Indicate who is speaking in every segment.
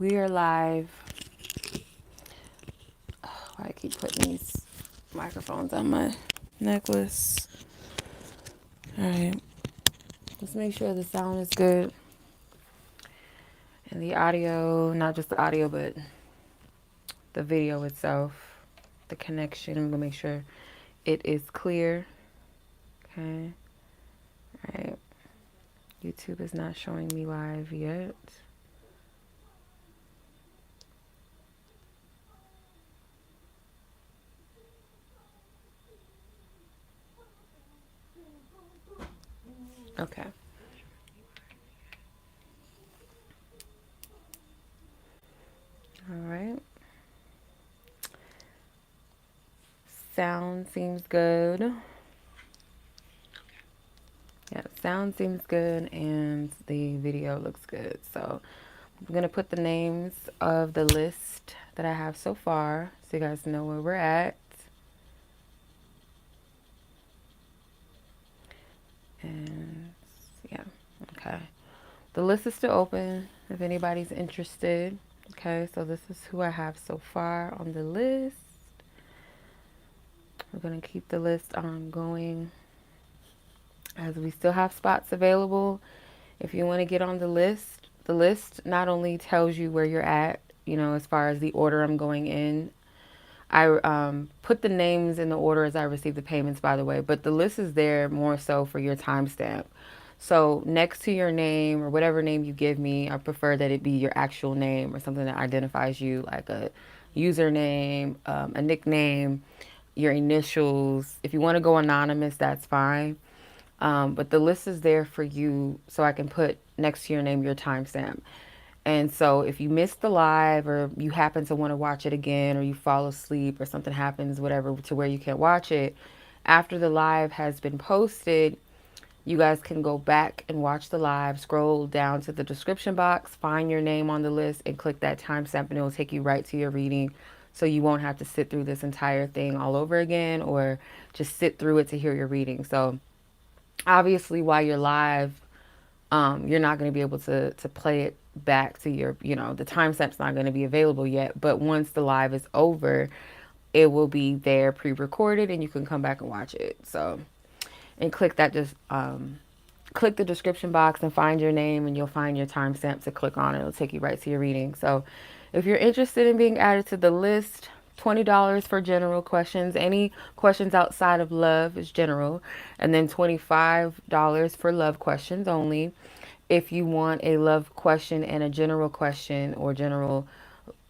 Speaker 1: We are live. Oh, I keep putting these microphones on my necklace. All right. Let's make sure the sound is good. And the audio, not just the audio, but the video itself, the connection. I'm going to make sure it is clear. Okay. All right. YouTube is not showing me live yet. Okay. All right. Sound seems good. Yeah, sound seems good and the video looks good. So I'm going to put the names of the list that I have so far so you guys know where we're at. And yeah, okay. The list is still open if anybody's interested. Okay, so this is who I have so far on the list. We're going to keep the list ongoing as we still have spots available. If you want to get on the list not only tells you where you're at, you know, as far as the order I'm going in. I put the names in the order as I receive the payments, by the way, but the list is there more so for your timestamp. So next to your name or whatever name you give me, I prefer that it be your actual name or something that identifies you, like a username, a nickname, your initials. If you want to go anonymous, that's fine. But the list is there for you so I can put next to your name your timestamp. And so if you missed the live or you happen to want to watch it again or you fall asleep or something happens, whatever, to where you can't watch it, after the live has been posted, you guys can go back and watch the live, scroll down to the description box, find your name on the list and click that timestamp and it will take you right to your reading. So you won't have to sit through this entire thing all over again or just sit through it to hear your reading. So obviously while you're live, you're not going to be able to play it back to your, you know, the timestamp's not going to be available yet. But once the live is over, it will be there pre-recorded and you can come back and watch it. So, and click that, just click the description box and find your name and you'll find your timestamp to click on. It'll take you right to your reading. So if you're interested in being added to the list, $20 for general questions. Any questions outside of love is general. And then $25 for love questions only. If you want a love question and a general question or general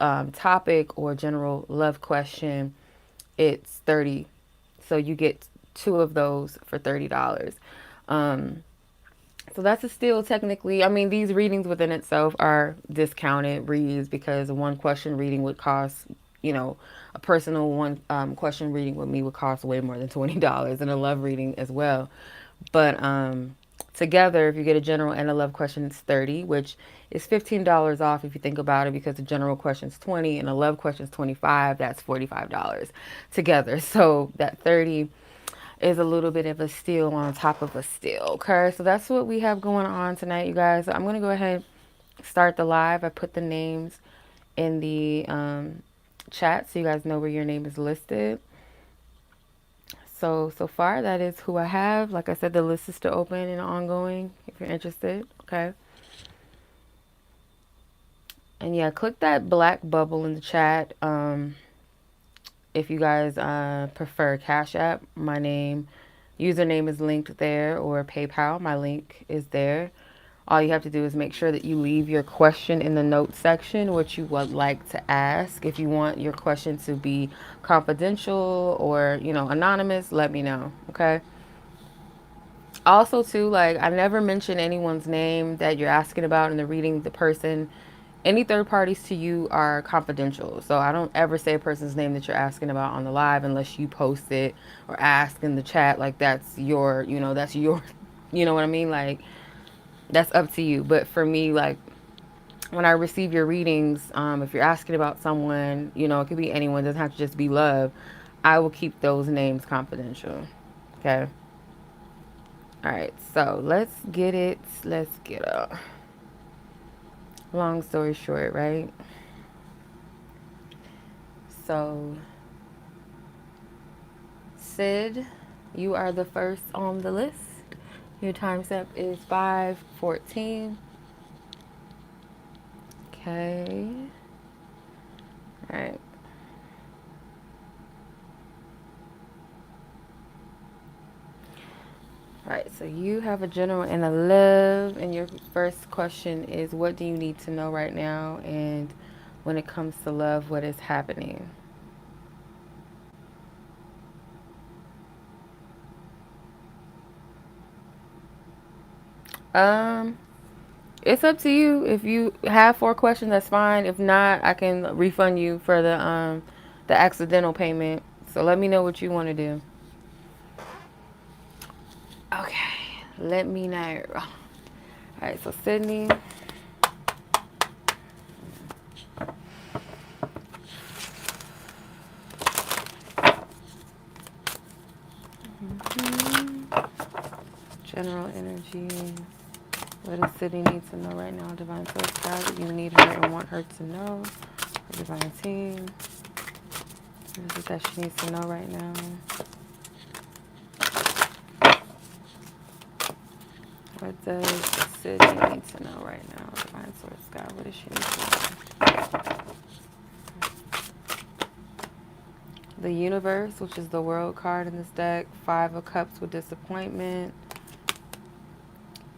Speaker 1: topic or general love question, it's 30. So you get two of those for $30. So that's a still technically, I mean, these readings within itself are discounted reads because a one question reading would cost, you know, a personal one question reading with me would cost way more than $20 and a love reading as well. But together, if you get a general and a love question, it's 30, which is $15 off if you think about it, because the general question is 20 and a love question is 25. That's $45 together. So that 30 is a little bit of a steal on top of a steal. Okay, so that's what we have going on tonight, you guys. So I'm gonna go ahead and start the live. I put the names in the chat so you guys know where your name is listed. So far that is who I have. Like I said, the list is still open and ongoing if you're interested. Okay. And yeah, click that black bubble in the chat. If you guys prefer Cash App, my username is linked there, or PayPal, my link is there. All you have to do is make sure that you leave your question in the notes section, what you would like to ask. If you want your question to be confidential or, you know, anonymous, let me know, okay? Also, too, like, I never mention anyone's name that you're asking about in the reading. The person, any third parties to you are confidential. So I don't ever say a person's name that you're asking about on the live unless you post it or ask in the chat. Like, that's your, you know, that's your, you know what I mean? Like, that's up to you. But for me, like, when I receive your readings, if you're asking about someone, you know, it could be anyone, it doesn't have to just be love. I will keep those names confidential. Okay. All right. So let's get it. Let's get Long story short, right? So, Sid, you are the first on the list. Your time step is 5:14. Okay. All right. All right. So you have a general and a love, and your first question is, what do you need to know right now? And when it comes to love, what is happening? Um, it's up to you. If you have 4 questions, that's fine. If not, I can refund you for the accidental payment. So let me know what you want to do. Okay, let me know. All right, so Sydney. General energy. What does Sydney need to know right now? Divine Source God, that you need her and want her to know. Her divine team. What is it that she needs to know right now? What does Sydney need to know right now? Divine Source God, what does she need to know? The Universe, which is the World card in this deck. 5 of Cups with disappointment.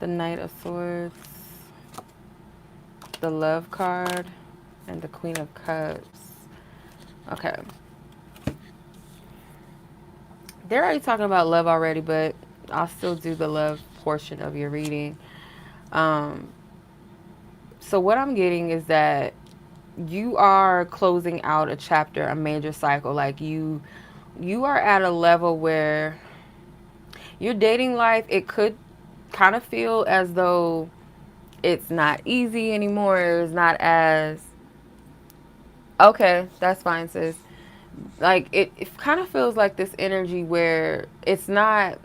Speaker 1: The Knight of Swords. The Love card. And the Queen of Cups. Okay. They're already talking about love already, but I'll still do the love portion of your reading. Um, so what I'm getting is that you are closing out a chapter, a major cycle. Like you are at a level where your dating life, it could kind of feel as though it's not easy anymore. It's not as okay. That's fine, sis. Like it kind of feels like this energy where it's not.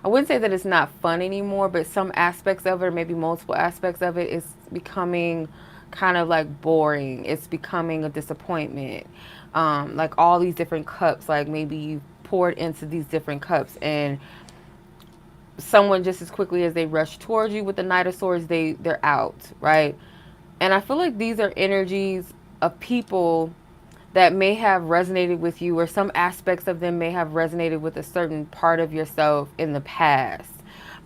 Speaker 1: I wouldn't say that it's not fun anymore, but some aspects of it, or maybe multiple aspects of it, is becoming kind of like boring. It's becoming a disappointment. Like all these different cups, like maybe you poured into these different cups, and someone just as quickly as they rush towards you with the Knight of Swords, they're out, right? And I feel like these are energies of people that may have resonated with you, or some aspects of them may have resonated with a certain part of yourself in the past.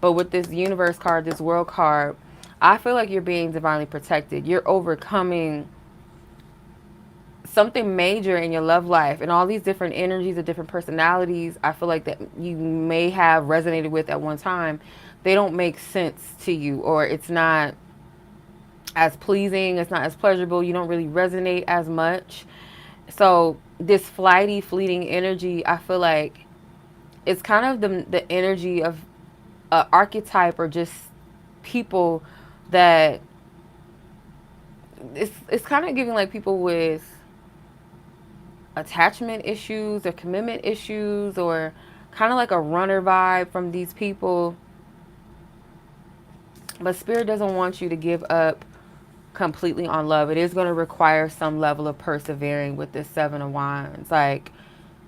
Speaker 1: But with this Universe card, this World card, I feel like you're being divinely protected. You're overcoming something major in your love life, and all these different energies of different personalities I feel like that you may have resonated with at one time, they don't make sense to you, or it's not as pleasing, it's not as pleasurable, you don't really resonate as much. So this flighty, fleeting energy, I feel like it's kind of the energy of archetype, or just people that it's kind of giving like people with attachment issues or commitment issues, or kind of like a runner vibe from these people. But Spirit doesn't want you to give up completely on love. It is going to require some level of persevering with this 7 of Wands. Like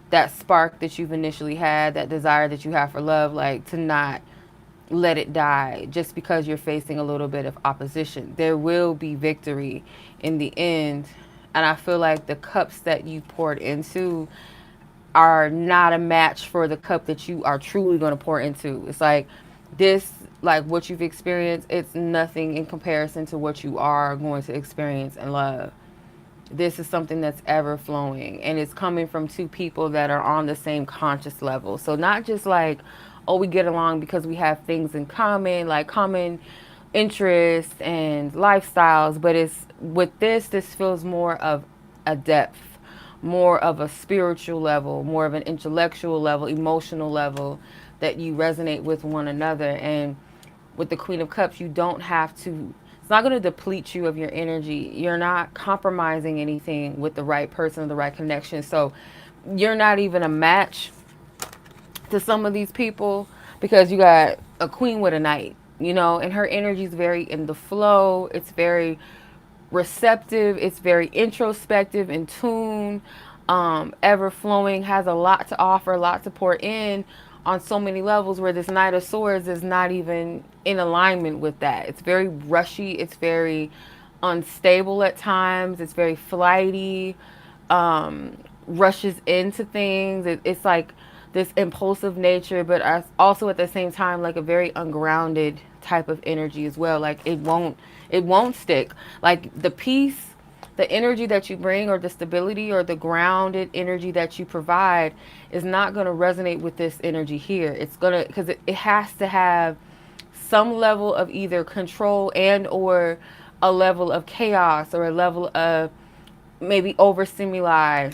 Speaker 1: that spark that you've initially had, that desire that you have for love, like to not let it die just because you're facing a little bit of opposition. There will be victory in the end. And I feel like the cups that you poured into are not a match for the cup that you are truly going to pour into. It's like this, like what you've experienced, it's nothing in comparison to what you are going to experience in love. This is something that's ever flowing, and it's coming from 2 people that are on the same conscious level. So not just like, oh, we get along because we have things in common, like common interests and lifestyles, but it's with this feels more of a depth, more of a spiritual level, more of an intellectual level, emotional level, that you resonate with one another. And with the Queen of Cups, you don't have to, it's not going to deplete you of your energy. You're not compromising anything with the right person, the right connection. So you're not even a match to some of these people, because you got a queen with a knight. and her energy is very in the flow. It's very receptive. It's very introspective, in tune, ever flowing, has a lot to offer, a lot to pour in on so many levels, where this Knight of Swords is not even in alignment with that. It's very rushy. It's very unstable at times. It's very flighty, rushes into things. It's like this impulsive nature, but also at the same time like a very ungrounded type of energy as well. Like it won't stick. Like the peace, the energy that you bring, or the stability, or the grounded energy that you provide is not going to resonate with this energy here. It's going to, because it has to have some level of either control and or a level of chaos, or a level of maybe overstimuli.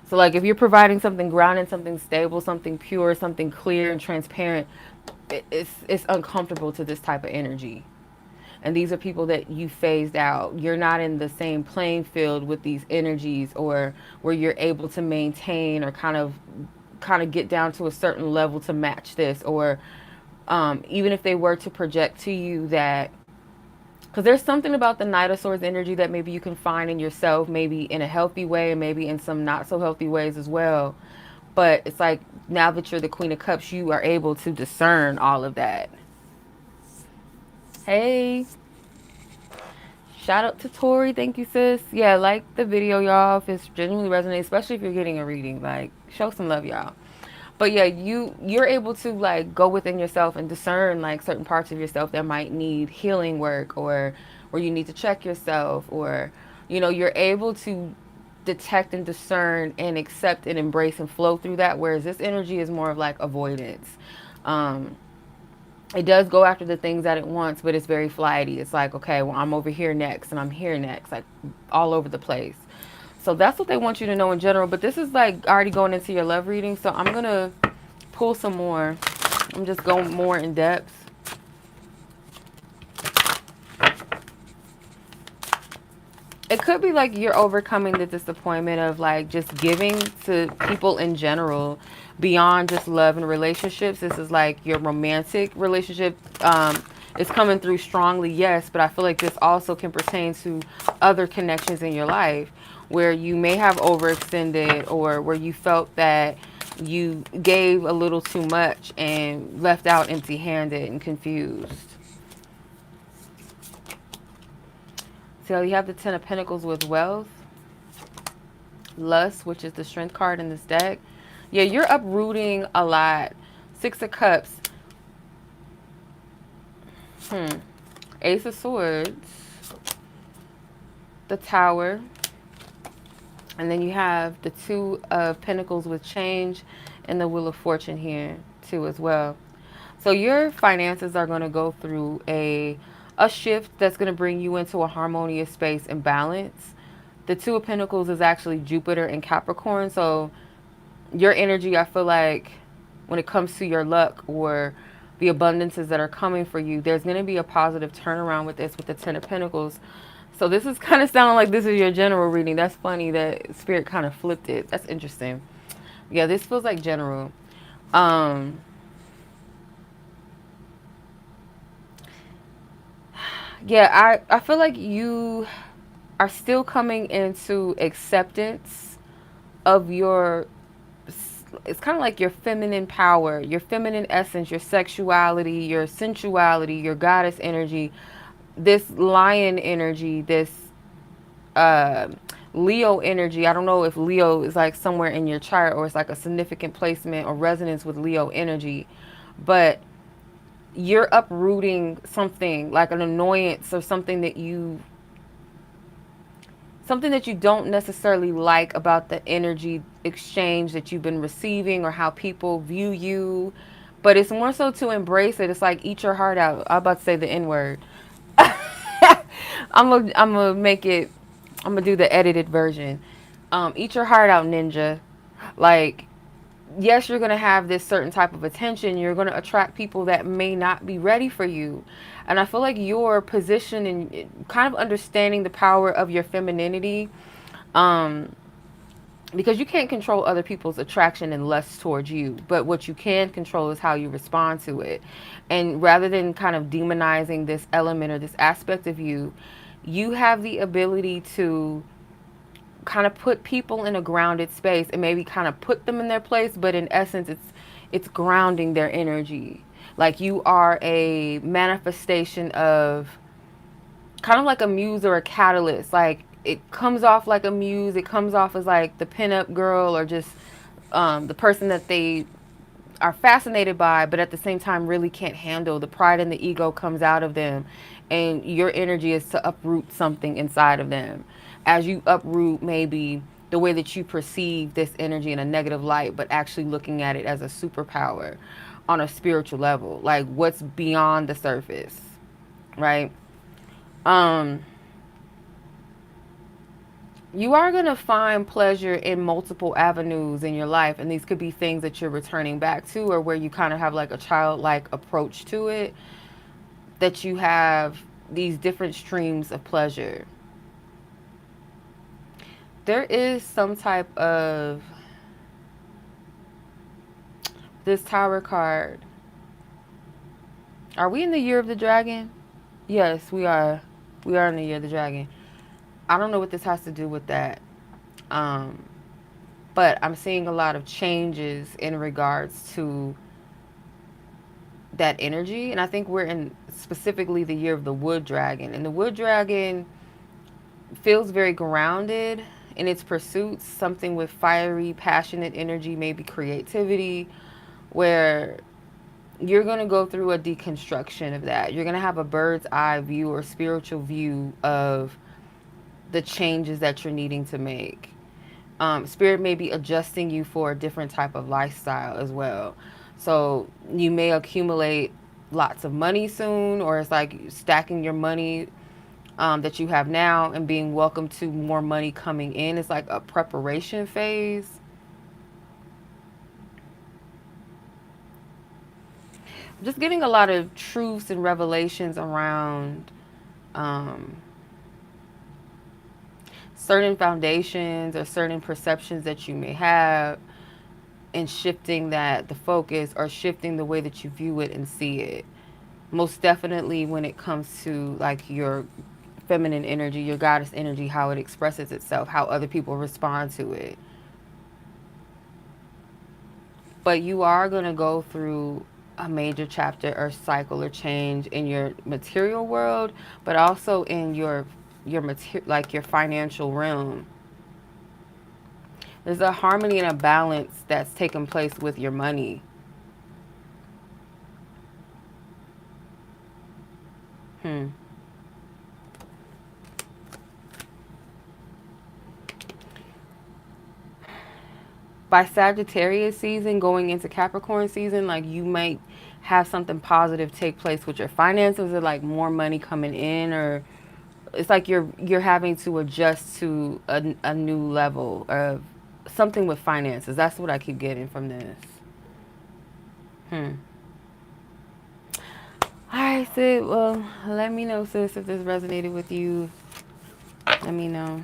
Speaker 1: So like if you're providing something grounded, something stable, something pure, something clear and transparent, it's uncomfortable to this type of energy. And these are people that you phased out. You're not in the same playing field with these energies, or where you're able to maintain, or kind of get down to a certain level to match this, or even if they were to project to you that, because there's something about the Knight of Swords energy that maybe you can find in yourself, maybe in a healthy way, and maybe in some not so healthy ways as well. But it's like, now that you're the Queen of Cups, you are able to discern all of that. Hey, shout out to Tori. Thank you, sis. Yeah, like the video, y'all, if it's genuinely resonates, especially if you're getting a reading. Like, show some love, y'all. But yeah, you're able to like go within yourself and discern like certain parts of yourself that might need healing work, or where you need to check yourself, or you're able to detect and discern and accept and embrace and flow through that. Whereas this energy is more of like avoidance. Um, it does go after the things that it wants, but it's very flighty. It's like, okay, well, I'm over here next, and I'm here next, like all over the place. So that's what they want you to know in general. But this is like already going into your love reading. So I'm going to pull some more. I'm just going more in depth. It could be like you're overcoming the disappointment of like just giving to people in general beyond just love and relationships. This is like your romantic relationship is coming through strongly, yes, but I feel like this also can pertain to other connections in your life where you may have overextended, or where you felt that you gave a little too much and left out empty-handed and confused. So you have the Ten of Pentacles with wealth, lust, which is the strength card in this deck. Yeah, you're uprooting a lot. Six of Cups. Ace of Swords. The Tower. And then you have the Two of Pentacles with change, and the Wheel of Fortune here too as well. So your finances are going to go through a shift that's going to bring you into a harmonious space and balance. The Two of Pentacles is actually Jupiter and Capricorn. So your energy, I feel like when it comes to your luck or the abundances that are coming for you, there's going to be a positive turnaround with this, with the Ten of Pentacles. So this is kind of sounding like this is your general reading. That's funny that Spirit kind of flipped it. That's interesting. Yeah, this feels like general. Yeah, I feel like you are still coming into acceptance of your, it's kind of like your feminine power, your feminine essence, your sexuality, your sensuality, your goddess energy, this lion energy, this Leo energy. I don't know if Leo is like somewhere in your chart, or it's like a significant placement or resonance with Leo energy, but you're uprooting something like an annoyance, or something that you don't necessarily like about the energy exchange that you've been receiving, or how people view you. But it's more so to embrace it. It's like, eat your heart out. I'm about to say the N word. I'm gonna make it, I'm gonna do the edited version. Eat your heart out, ninja. Like, yes, you're gonna have this certain type of attention. You're gonna attract people that may not be ready for you. And I feel like your position and kind of understanding the power of your femininity, because you can't control other people's attraction and lust towards you, but what you can control is how you respond to it. And rather than kind of demonizing this element or this aspect of you, you have the ability to kind of put people in a grounded space and maybe kind of put them in their place, but in essence it's grounding their energy. Like you are a manifestation of kind of like a muse or a catalyst. Like it comes off like a muse, it comes off as like the pinup girl or just the person that they are fascinated by, but at the same time really can't handle. The pride and the ego comes out of them, and your energy is to uproot something inside of them. As you uproot maybe the way that you perceive this energy in a negative light, but actually looking at it as a superpower on a spiritual level, like what's beyond the surface, right? Um, you are going to find pleasure in multiple avenues in your life, and these could be things that you're returning back to, or where you kind of have like a childlike approach to it, that you have these different streams of pleasure. There is some type of this Tower card. Are we in the year of the dragon? Yes, we are. We are in the year of the dragon. I don't know what this has to do with that. Um, but I'm seeing a lot of changes in regards to that energy. And I think we're in specifically the year of the wood dragon. And the wood dragon feels very grounded in its pursuits, something with fiery, passionate energy, maybe creativity, where you're going to go through a deconstruction of that. You're going to have a bird's eye view or spiritual view of the changes that you're needing to make. Spirit may be adjusting you for a different type of lifestyle as well. So you may accumulate lots of money soon, or it's like stacking your money that you have now and being welcome to more money coming in. It's like a preparation phase. I'm just getting a lot of truths and revelations around certain foundations or certain perceptions that you may have, and shifting that, the focus, or shifting the way that you view it and see it. Most definitely when it comes to like your feminine energy, your goddess energy, how it expresses itself, how other people respond to it. But you are going to go through a major chapter or cycle or change in your material world, but also in your like your financial realm. There's a harmony and a balance that's taking place with your money. By Sagittarius season going into Capricorn season, like you might have something positive take place with your finances, or like more money coming in, or it's like you're having to adjust to a new level of something with finances. That's what I keep getting from this. All right, Sid. Well, let me know, sis, if this resonated with you. Let me know.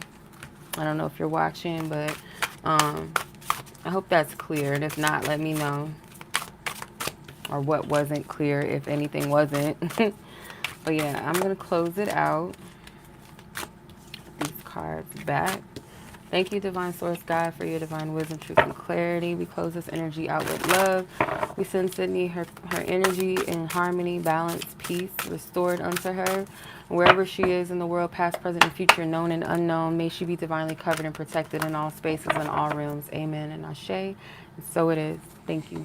Speaker 1: I don't know if you're watching, but I hope that's clear. And if not, let me know. Or what wasn't clear, if anything wasn't. But yeah, I'm going to close it out. Put these cards back. Thank you, Divine Source God, for your divine wisdom, truth, and clarity. We close this energy out with love. We send Sydney her energy in harmony, balance, peace, restored unto her. Wherever she is in the world, past, present, and future, known and unknown, may she be divinely covered and protected in all spaces and all realms. Amen and Ashe. And so it is. Thank you.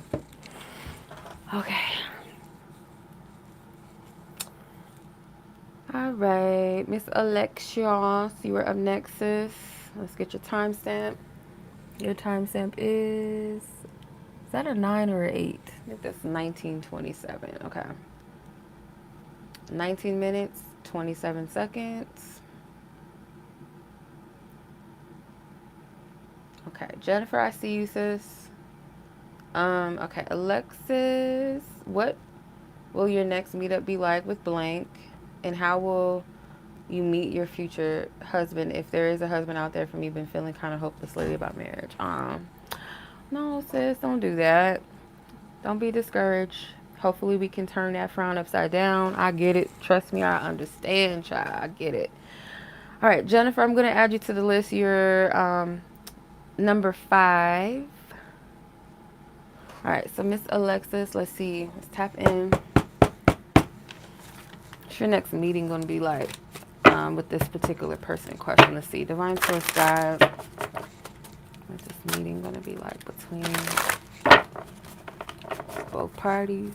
Speaker 1: Okay. All right. Miss Alexis, you are up next, sis. Let's get your timestamp. Your timestamp is that a 9 or an 8? I think that's 1927. Okay. 19 minutes, 27 seconds. Okay, Jennifer, I see you, sis. Okay, Alexis, what will your next meetup be like with blank? And how will you meet your future husband. If there is a husband out there for me, been feeling kind of hopeless lately about marriage. No, sis, don't do that. Don't be discouraged. Hopefully we can turn that frown upside down. I get it. Trust me, I understand, child. I get it. All right, Jennifer, I'm going to add you to the list. You're number 5. All right, so Miss Alexis, let's see. Let's tap in. What's your next meeting going to be like with this particular person in question? Let's see. Divine Source Guide. What's this meeting going to be like between both parties?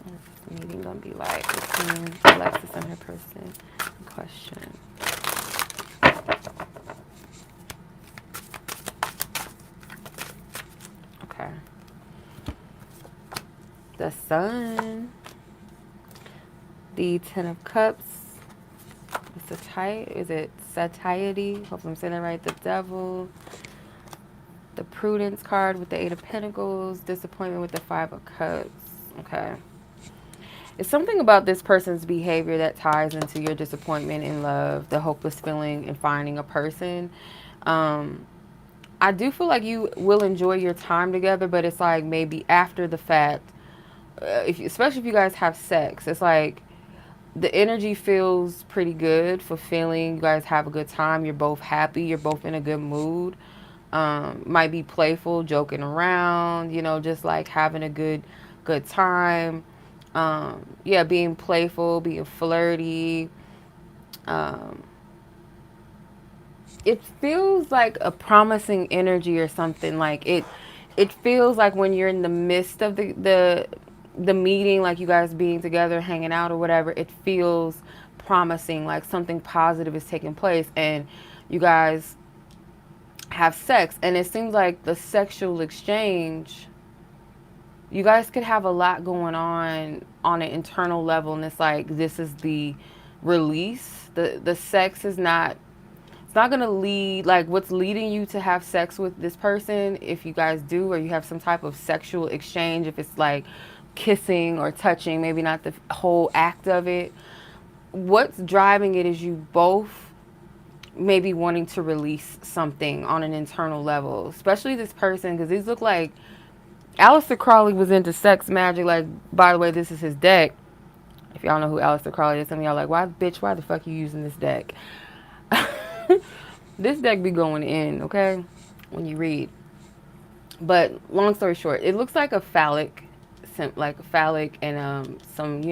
Speaker 1: What's this meeting going to be like between Alexis and her person in question? Okay. The Sun. The Ten of Cups. Is it satiety? Hopefully I'm saying that right. The Devil. The Prudence card with the Eight of Pentacles. Disappointment with the Five of Cups. Okay. It's something about this person's behavior that ties into your disappointment in love, the hopeless feeling in finding a person. I do feel like you will enjoy your time together, but it's like maybe after the fact, especially if you guys have sex, it's like the energy feels pretty good, fulfilling. You guys have a good time. You're both happy. You're both in a good mood. Might be playful, joking around, just like having a good time. Yeah, being playful, being flirty. Um, it feels like a promising energy or something. Like it feels like when you're in the midst of the meeting, like you guys being together, hanging out or whatever, it feels promising, like something positive is taking place, and you guys have sex, and it seems like the sexual exchange, you guys could have a lot going on an internal level, and it's like this is the release. The sex is not, it's not going to lead, like what's leading you to have sex with this person, if you guys do, or you have some type of sexual exchange, if it's like kissing or touching, maybe not the whole act of it. What's driving it is you both maybe wanting to release something on an internal level, especially this person, because these look like Aleister Crowley was into sex magic. Like, by the way, this is his deck. If y'all know who Aleister Crowley is, some of y'all like, why the fuck you using this deck? This deck be going in, okay, when you read. But long story short, it looks like a phallic, and some,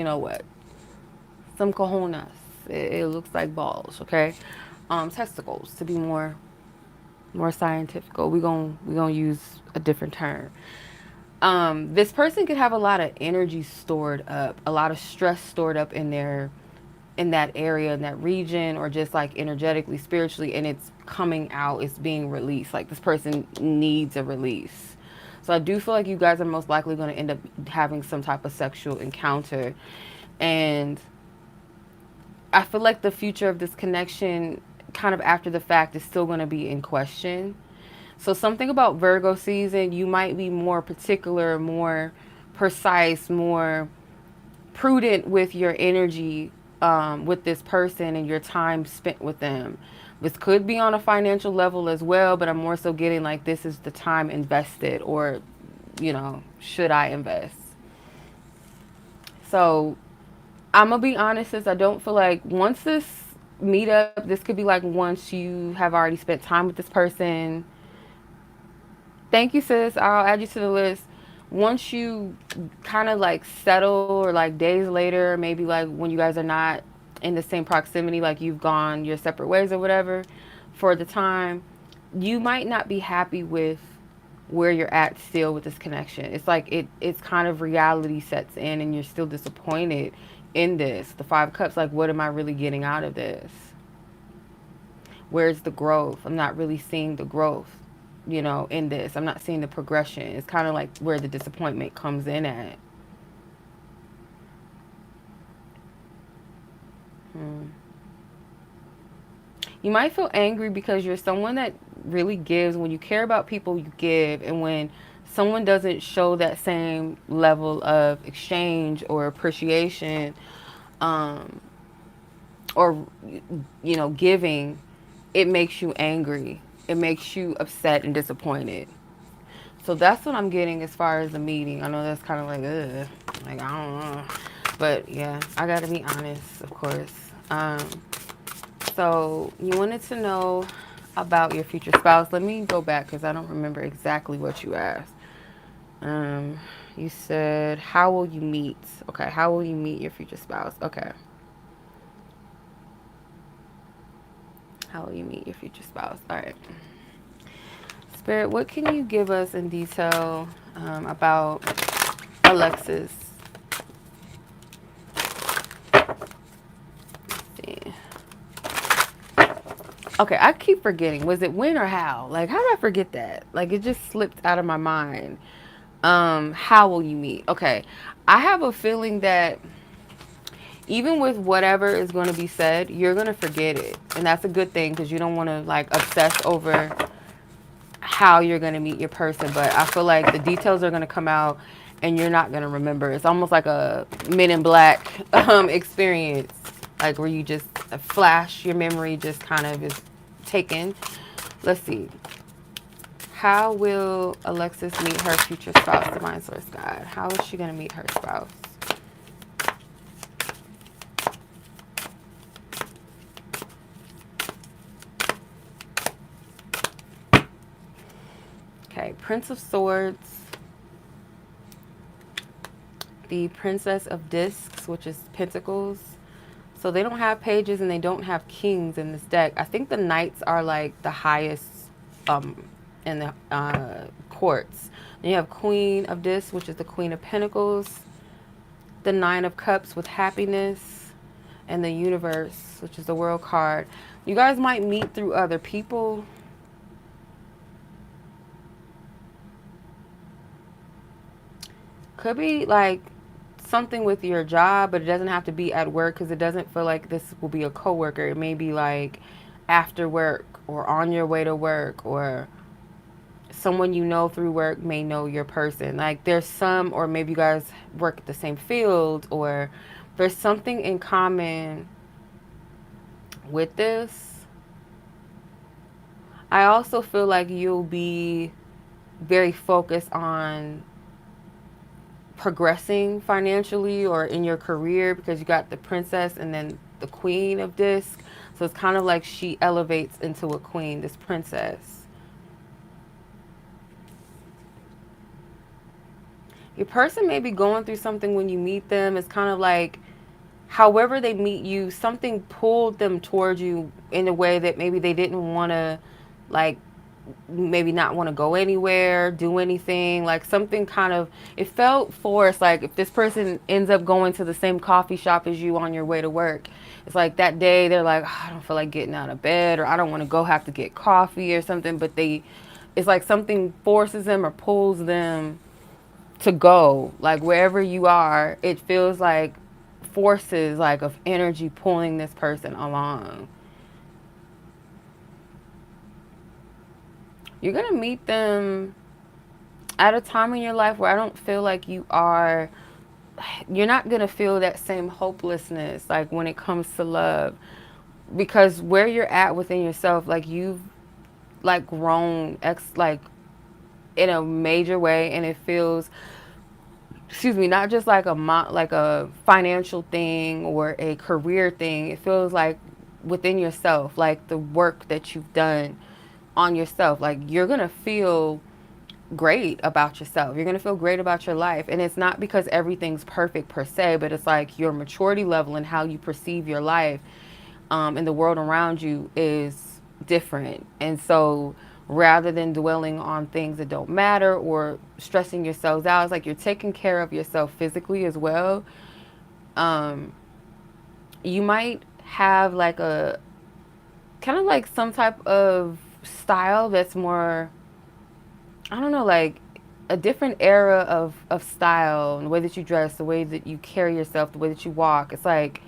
Speaker 1: some cojones. It looks like balls, okay? Testicles, to be more scientific. We're gonna use a different term. This person could have a lot of energy stored up, a lot of stress stored up in that area, in that region, or just like energetically, spiritually, and it's coming out, it's being released. Like this person needs a release. So I do feel like you guys are most likely going to end up having some type of sexual encounter. And I feel like the future of this connection, kind of after the fact, is still going to be in question. So something about Virgo season, you might be more particular, more precise, more prudent with your energy with this person and your time spent with them. This could be on a financial level as well, but I'm more so getting like this is the time invested, or, should I invest? So I'm going to be honest, sis, I don't feel like once this meetup, this could be like once you have already spent time with this person. Thank you, sis. I'll add you to the list. Once you kind of like settle, or like days later, maybe like when you guys are not in the same proximity, like you've gone your separate ways or whatever for the time, you might not be happy with where you're at still with this connection. It's like it's kind of reality sets in, and you're still disappointed in this. The Five of Cups, like, what am I really getting out of this? Where's the growth? I'm not really seeing the growth, in this. I'm not seeing the progression. It's kind of like where the disappointment comes in at. You might feel angry because you're someone that really gives. When you care about people, you give. And when someone doesn't show that same level of exchange or appreciation, um, or giving, it makes you angry. It makes you upset and disappointed. So that's what I'm getting as far as the meeting. I know that's kind of like, ugh, like I don't know, but yeah, I gotta be honest, of course. So you wanted to know about your future spouse. Let me go back because I don't remember exactly what you asked. You said, how will you meet? Okay, how will you meet your future spouse? Okay. How will you meet your future spouse? All right. Spirit, what can you give us in detail about Alexis? Let's see. Okay, I keep forgetting. Was it when or how? Like, how did I forget that? Like, it just slipped out of my mind. How will you meet? Okay, I have a feeling that even with whatever is going to be said, you're going to forget it. And that's a good thing because you don't want to, like, obsess over how you're going to meet your person. But I feel like the details are going to come out and you're not going to remember. It's almost like a Men in Black experience, like where you just flash, your memory just kind of is taken. Let's see. How will Alexis meet her future spouse, Divine Source God? How is she going to meet her spouse? Okay, Prince of Swords, the Princess of Discs, which is Pentacles. So they don't have pages and they don't have kings in this deck. I think the knights are like the highest in the courts. Then you have Queen of Discs, which is the Queen of Pentacles. The Nine of Cups with happiness. And the Universe, which is the World card. You guys might meet through other people. Could be like something with your job, but it doesn't have to be at work because it doesn't feel like this will be a coworker. It may be like after work or on your way to work, or someone you know through work may know your person. Like there's some, or maybe you guys work at the same field, or there's something in common with this. I also feel like you'll be very focused on progressing financially or in your career because you got the Princess and then the Queen of Disc. So it's kind of like she elevates into a queen, this princess. Your person may be going through something when you meet them. It's kind of like however they meet you, something pulled them towards you in a way that maybe they didn't want to, like, maybe not want to go anywhere, do anything, like something kind of, it felt forced. Like if this person ends up going to the same coffee shop as you on your way to work, it's like that day they're like, oh, I don't feel like getting out of bed, or I don't want to go have to get coffee or something, but it's like something forces them or pulls them to go, like wherever you are, it feels like forces like of energy pulling this person along. You're going to meet them at a time in your life where I don't feel like you're not going to feel that same hopelessness, like when it comes to love, because where you're at within yourself, like you've like grown like in a major way, and it feels, excuse me, not just like a financial thing or a career thing. It feels like within yourself, like the work that you've done on yourself, like you're going to feel great about yourself. You're going to feel great about your life. And it's not because everything's perfect per se, but it's like your maturity level and how you perceive your life and the world around you is different. And so rather than dwelling on things that don't matter or stressing yourselves out, it's like you're taking care of yourself physically as well. You might have like a kind of like some type of style that's more, I don't know, like a different era of style, and the way that you dress, the way that you carry yourself, the way that you walk. It's like,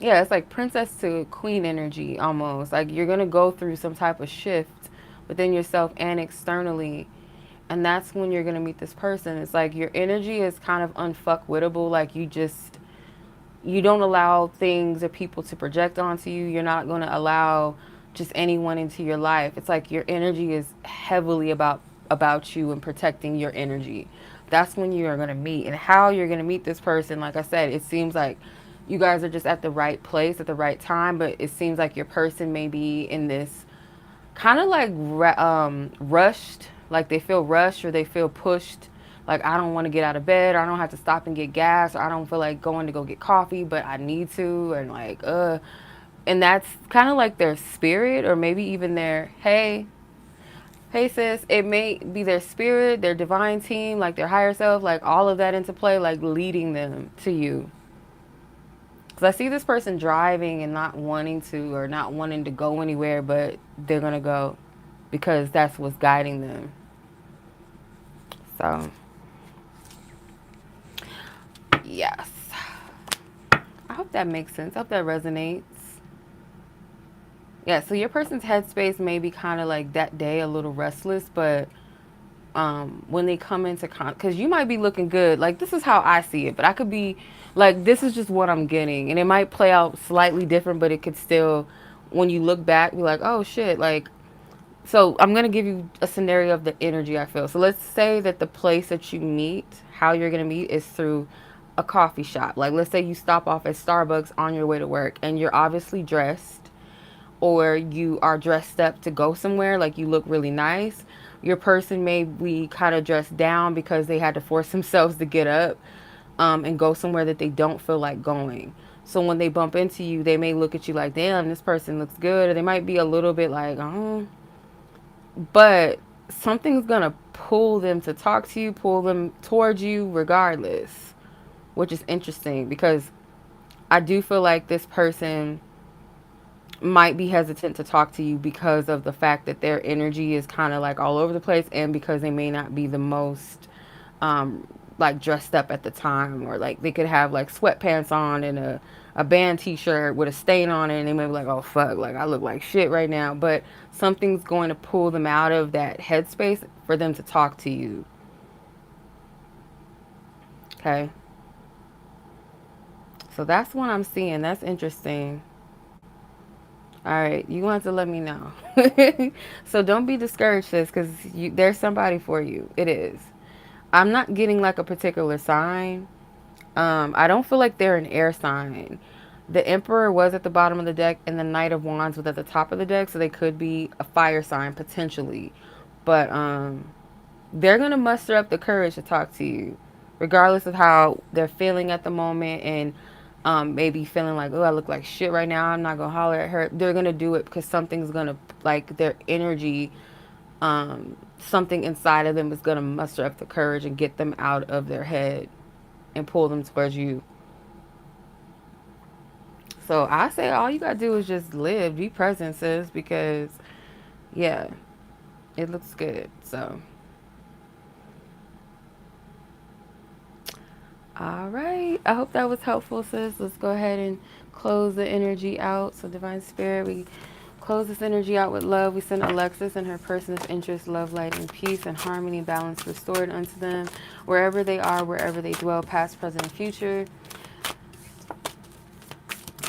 Speaker 1: Yeah, it's like princess to queen energy almost. Like you're going to go through some type of shift within yourself and externally. And that's when you're going to meet this person. It's like your energy is kind of unfuckwittable. Like you don't allow things or people to project onto you. You're not going to allow just anyone into your life. It's like your energy is heavily about you and protecting your energy. That's when you are going to meet. And how you're going to meet this person, like I said, it seems like you guys are just at the right place at the right time, but it seems like your person may be in this kind of like rushed, like they feel rushed or they feel pushed. Like I don't want to get out of bed, or I don't have to stop and get gas, or I don't feel like going to go get coffee, but I need to, and like and that's kind of like their spirit, or maybe even their hey sis. It may be their spirit, their divine team, like their higher self, like all of that into play, like leading them to you. Because I see this person driving and not wanting to, or not wanting to go anywhere, but they're going to go because that's what's guiding them. So, yes. I hope that makes sense. I hope that resonates. Yeah, so your person's headspace may be kind of like that day a little restless, but when they come into because you might be looking good. Like, this is how I see it, but I could be like, this is just what I'm getting. And it might play out slightly different, but it could still, when you look back, be like, oh shit, like, so I'm going to give you a scenario of the energy I feel. So let's say that the place that you meet, how you're going to meet is through a coffee shop. Like let's say you stop off at Starbucks on your way to work and you're obviously dressed, or you are dressed up to go somewhere, like you look really nice. Your person may be kind of dressed down because they had to force themselves to get up and go somewhere that they don't feel like going. So when they bump into you, they may look at you like, damn, this person looks good. Or they might be a little bit like, oh, but something's gonna pull them to talk to you, pull them towards you regardless, which is interesting because I do feel like this person might be hesitant to talk to you because of the fact that their energy is kind of like all over the place, and because they may not be the most um like dressed up at the time, or like they could have like sweatpants on and a band t-shirt with a stain on it, and they may be like, oh fuck, like I look like shit right now, but something's going to pull them out of that headspace for them to talk to you. Okay, so that's what I'm seeing. That's interesting. All right, you want to let me know. So don't be discouraged, sis, because there's somebody for you. It is. I'm not getting like a particular sign. I don't feel like they're an air sign. The Emperor was at the bottom of the deck, and the Knight of Wands was at the top of the deck, so they could be a fire sign potentially. But they're gonna muster up the courage to talk to you, regardless of how they're feeling at the moment, and maybe feeling like, oh, I look like shit right now. I'm not gonna holler at her. They're gonna do it because something's gonna, like, their energy, something inside of them is gonna muster up the courage and get them out of their head and pull them towards you. So I say all you gotta do is just live, be present, sis, because yeah, it looks good. So all right. I hope that was helpful, sis. Let's go ahead and close the energy out. So, Divine Spirit, we close this energy out with love. We send Alexis and her person's interest, love, light, and peace, and harmony, balance restored unto them, wherever they are, wherever they dwell, past, present, and future.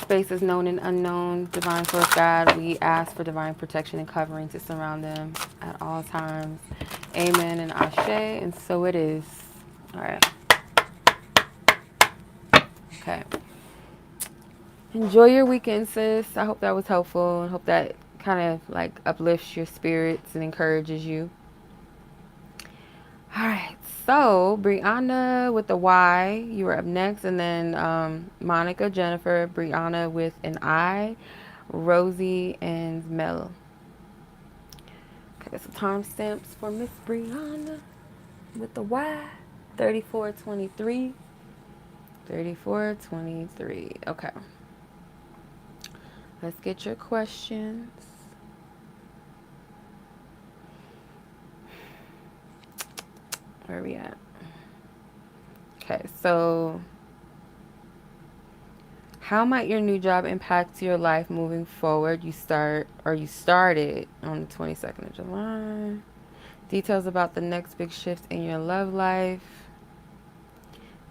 Speaker 1: Spaces known and unknown. Divine Source God, we ask for divine protection and covering to surround them at all times. Amen and Ashe, and so it is. All right. Okay. Enjoy your weekend, sis. I hope that was helpful and hope that kind of like uplifts your spirits and encourages you. All right. So, Brianna with the Y, you were up next. And then Monica, Jennifer, Brianna with an I, Rosie, and Mel. Okay, so timestamps for Miss Brianna with the Y, 3423. 3423. Okay. Let's get your questions. Where are we at? Okay, so How might your new job impact your life moving forward? You started on the 22nd of July. Details about the next big shift in your love life.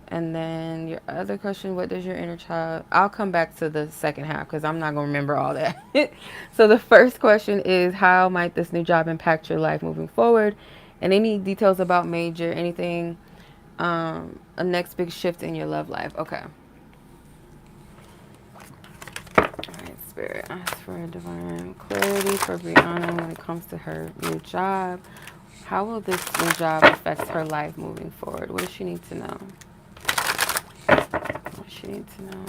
Speaker 1: And then your other question, what does your inner child... I'll come back to the second half because I'm not going to remember all that. So the first question is, how might this new job impact your life moving forward? And any details about major, anything, a next big shift in your love life. Okay. All right, Spirit, ask for divine clarity for Brianna when it comes to her new job. How will this new job affect her life moving forward? What does she need to know? What does she need to know?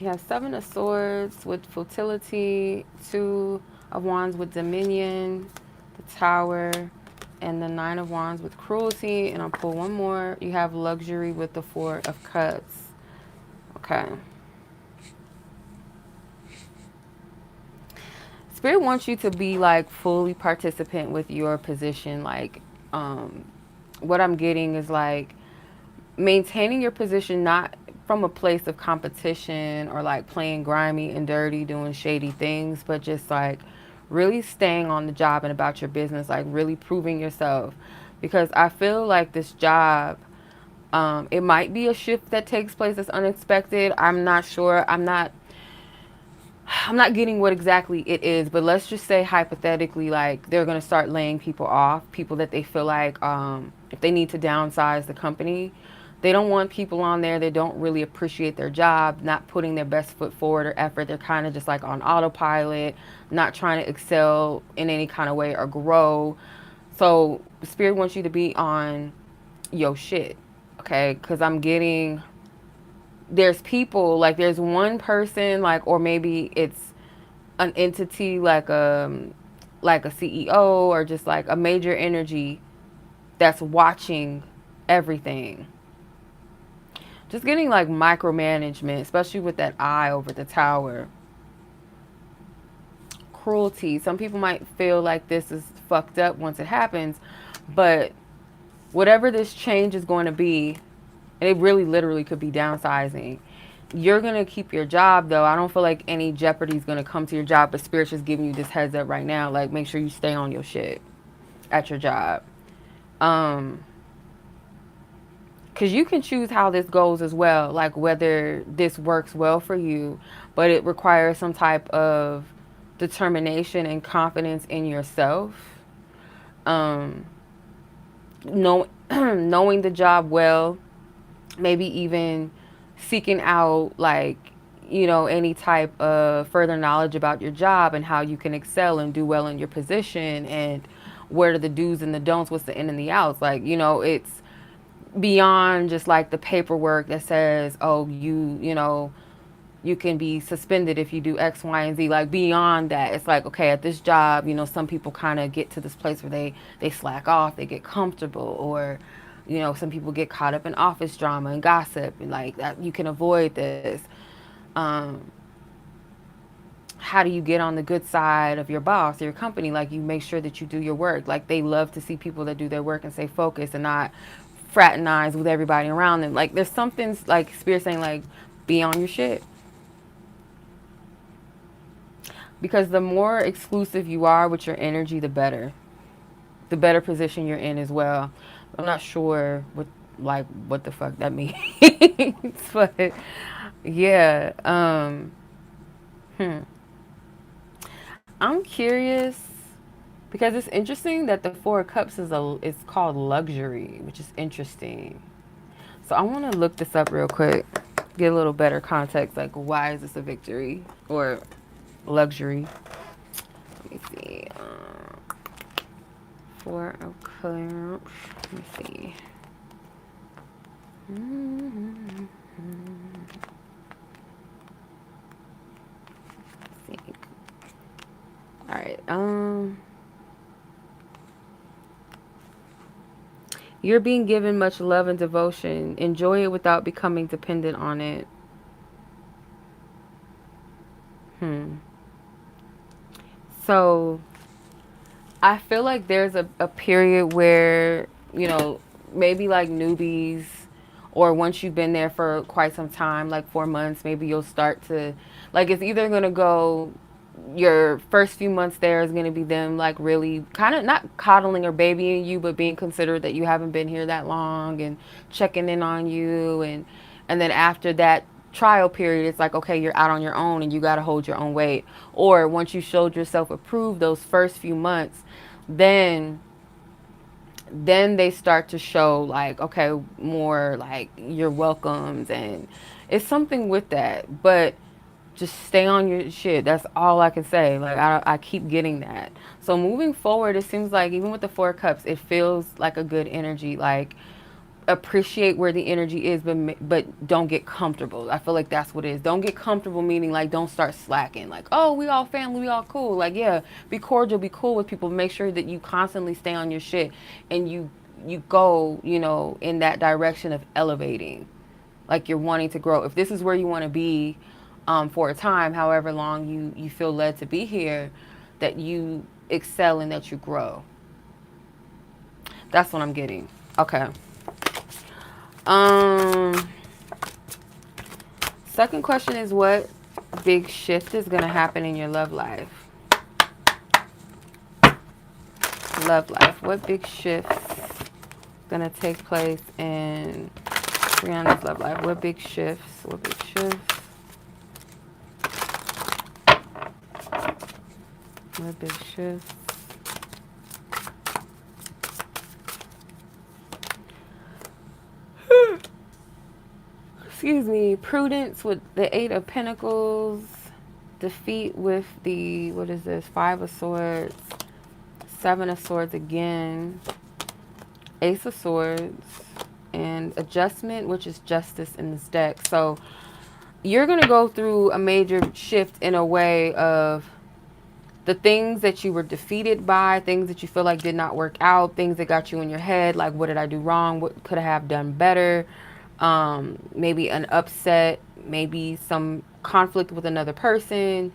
Speaker 1: You have 7 of Swords with futility, 2 of Wands with dominion, the Tower, and the 9 of Wands with cruelty. And I'll pull one more. You have luxury with the 4 of Cups. Okay. Spirit wants you to be like fully participant with your position. Like, what I'm getting is like maintaining your position, not from a place of competition or like playing grimy and dirty, doing shady things, but just like really staying on the job and about your business, like really proving yourself. Because I feel like this job, it might be a shift that takes place that's unexpected. I'm not sure. I'm not getting what exactly it is, but let's just say hypothetically, like they're going to start laying people off, people that they feel like if they need to downsize the company, they don't want people on there. They don't really appreciate their job, not putting their best foot forward or effort. They're kind of just like on autopilot, not trying to excel in any kind of way or grow. So Spirit wants you to be on your shit, okay? Because I'm getting... there's people, like there's one person, like, or maybe it's an entity like a CEO or just like a major energy that's watching everything. Just getting like micromanagement, especially with that eye over the Tower. Cruelty. Some people might feel like this is fucked up once it happens, but whatever this change is going to be, and it really literally could be downsizing, you're going to keep your job, though. I don't feel like any jeopardy is going to come to your job, but Spirit's just giving you this heads up right now. Like, make sure you stay on your shit at your job. Because you can choose how this goes as well, like whether this works well for you, but it requires some type of determination and confidence in yourself. Knowing the job well, maybe even seeking out like, you know, any type of further knowledge about your job and how you can excel and do well in your position, and what are the do's and the don'ts, what's the in and the outs. Like, you know, it's beyond just like the paperwork that says, oh, you know, you can be suspended if you do X, Y, and Z. Like beyond that, it's like, okay, at this job, you know, some people kind of get to this place where they slack off, they get comfortable, or, you know, some people get caught up in office drama and gossip, and like that, you can avoid this. How do you get on the good side of your boss or your company? Like, you make sure that you do your work. Like, they love to see people that do their work and stay focused and not fraternize with everybody around them. Like, there's something like Spirit saying, like, be on your shit. Because the more exclusive you are with your energy, the better. The better position you're in as well. I'm not sure what the fuck that means. But yeah. I'm curious because it's interesting that the 4 of Cups is called luxury, which is interesting. So I want to look this up real quick, get a little better context. Like, why is this a victory or luxury? Let me see. 4 of Cups. Let me see. Let's see. All right. You're being given much love and devotion. Enjoy it without becoming dependent on it. So I feel like there's a period where, you know, maybe like newbies, or once you've been there for quite some time, like 4 months, maybe you'll start to, like, it's either going to go, your first few months there is going to be them like really kind of not coddling or babying you, but being considerate that you haven't been here that long and checking in on you. And then after that trial period, it's like, okay, you're out on your own and you got to hold your own weight. Or once you showed yourself approved those first few months, then they start to show like, okay, more like you're welcomed, and it's something with that. But just stay on your shit. That's all I can say. Like, I keep getting that. So moving forward, it seems like even with the 4 cups, it feels like a good energy. Like, appreciate where the energy is, but don't get comfortable. I feel like that's what it is. Don't get comfortable, meaning like don't start slacking. Like, oh, we all family, we all cool. Like, yeah, be cordial, be cool with people. Make sure that you constantly stay on your shit, and you go, you know, in that direction of elevating. Like, you're wanting to grow. If this is where you want to be, for a time, however long you feel led to be here, that you excel and that you grow. That's what I'm getting. Okay. Um, Second question is, what big shift is going to happen in your love life? Love life. What big shift is going to take place in Brianna's love life? What big shifts? What big shifts? What big shifts? Excuse me. Prudence with the 8 of Pentacles. Defeat with the, what is this? 5 of Swords. 7 of Swords again. Ace of Swords. And Adjustment, which is Justice in this deck. So you're going to go through a major shift in a way of the things that you were defeated by, things that you feel like did not work out, things that got you in your head, like, what did I do wrong? What could I have done better? Maybe an upset, maybe some conflict with another person,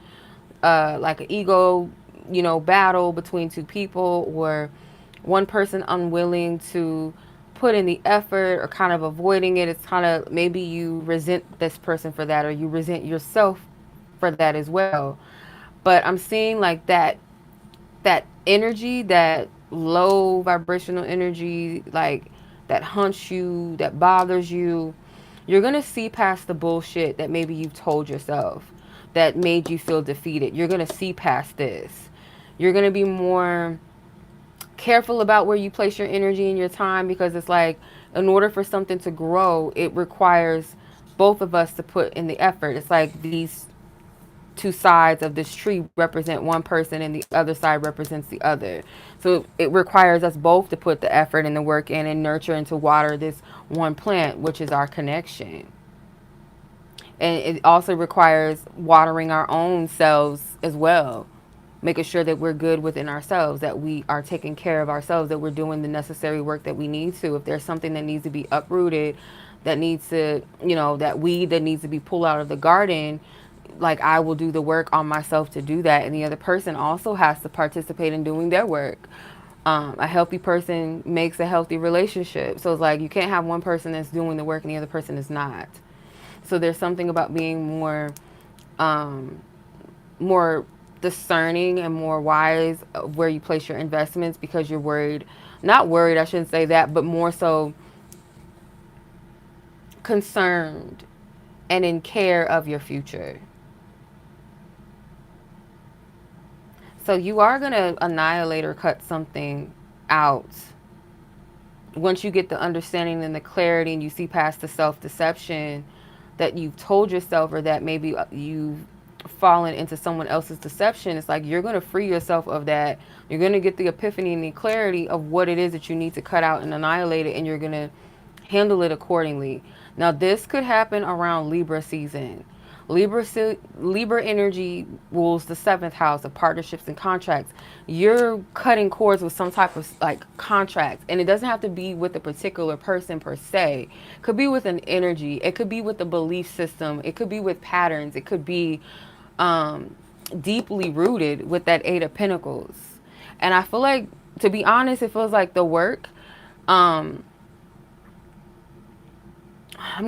Speaker 1: like an ego, you know, battle between 2 people, or one person unwilling to put in the effort or kind of avoiding it. It's kind of, maybe you resent this person for that, or you resent yourself for that as well. But I'm seeing like that energy, that low vibrational energy, like that haunts you, that bothers you. You're going to see past the bullshit that maybe you've told yourself that made you feel defeated. You're going to see past this. You're going to be more careful about where you place your energy and your time, because it's like, in order for something to grow, it requires both of us to put in the effort. It's like these 2 sides of this tree represent one person and the other side represents the other. So it requires us both to put the effort and the work in and nurture and to water this one plant, which is our connection. And it also requires watering our own selves as well, making sure that we're good within ourselves, that we are taking care of ourselves, that we're doing the necessary work that we need to. If there's something that needs to be uprooted, that needs to, you know, that weed that needs to be pulled out of the garden, like, I will do the work on myself to do that. And the other person also has to participate in doing their work. A healthy person makes a healthy relationship. So it's like, you can't have one person that's doing the work and the other person is not. So there's something about being more discerning and more wise of where you place your investments, because you're worried, not worried, I shouldn't say that, but more so concerned and in care of your future. So you are going to annihilate or cut something out once you get the understanding and the clarity, and you see past the self-deception that you've told yourself, or that maybe you've fallen into someone else's deception. It's like, you're going to free yourself of that. You're going to get the epiphany and the clarity of what it is that you need to cut out and annihilate it, and you're going to handle it accordingly. Now, this could happen around Libra season. Libra energy rules the 7th house of partnerships and contracts. You're cutting cords with some type of like contract, and it doesn't have to be with a particular person per se. It could be with an energy. It could be with a belief system. It could be with patterns. It could be deeply rooted with that 8 of Pentacles. And I feel like, to be honest, it feels like the work, I'm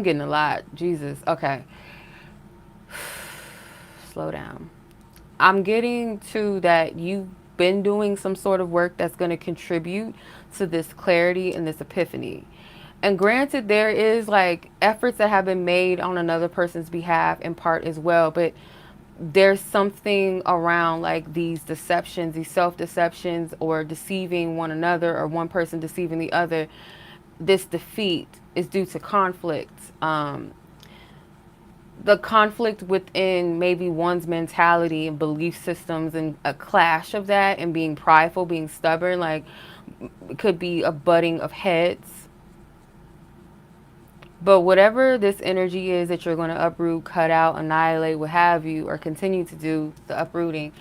Speaker 1: getting a lot. Jesus. Okay. Slow down. I'm getting to that you've been doing some sort of work that's going to contribute to this clarity and this epiphany. And granted, there is like efforts that have been made on another person's behalf in part as well, but there's something around like these deceptions, these self-deceptions, or deceiving one another, or one person deceiving the other. This defeat is due to conflict. The conflict within maybe one's mentality and belief systems, and a clash of that, and being prideful, being stubborn, like it could be a butting of heads. But whatever this energy is that you're going to uproot, cut out, annihilate, what have you, or continue to do the uprooting,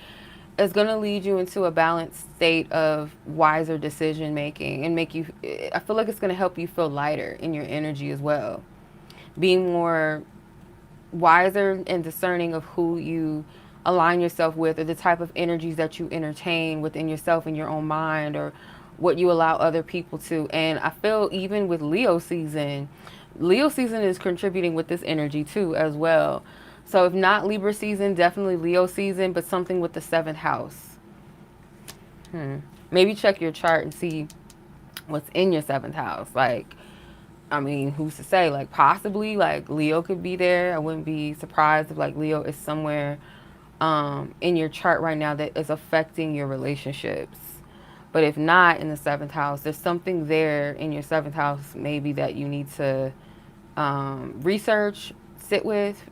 Speaker 1: is going to lead you into a balanced state of wiser decision making, and make you, I feel like it's going to help you feel lighter in your energy as well. Being more wiser and discerning of who you align yourself with, or the type of energies that you entertain within yourself in your own mind, or what you allow other people to. And I feel even with Leo season is contributing with this energy too as well. So if not Libra season, definitely Leo season, but something with the 7th house. Maybe check your chart and see what's in your 7th house. Like, I mean, who's to say? Like, possibly, like, Leo could be there. I wouldn't be surprised if, like, Leo is somewhere in your chart right now that is affecting your relationships. But if not in the 7th house, there's something there in your 7th house maybe that you need to research, sit with,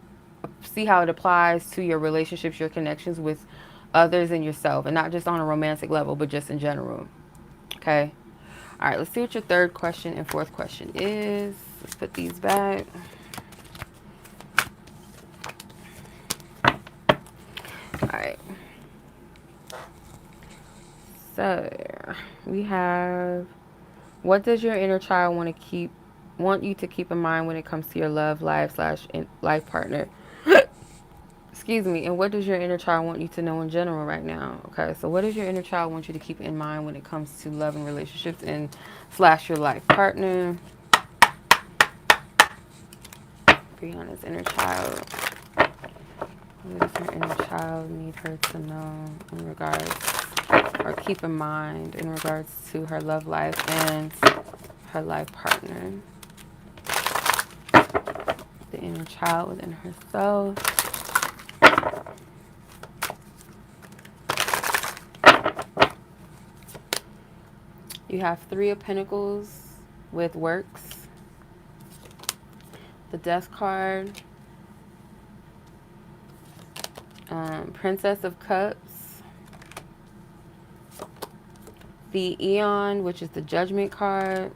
Speaker 1: see how it applies to your relationships, your connections with others and yourself. And not just on a romantic level, but just in general. Okay? All right, let's see what your 3rd question and 4th question is. Let's put these back. All right. So we have, what does your inner child want you to keep in mind when it comes to your love life / life partner? Excuse me. And what does your inner child want you to know in general right now? Okay, so what does your inner child want you to keep in mind when it comes to love and relationships and / your life partner? Brianna's inner child. What does her inner child need her to know in regards, or keep in mind in regards to her love life and her life partner? The inner child within herself. You have 3 of Pentacles with works. The Death card. Princess of Cups. The Eon, which is the Judgment card.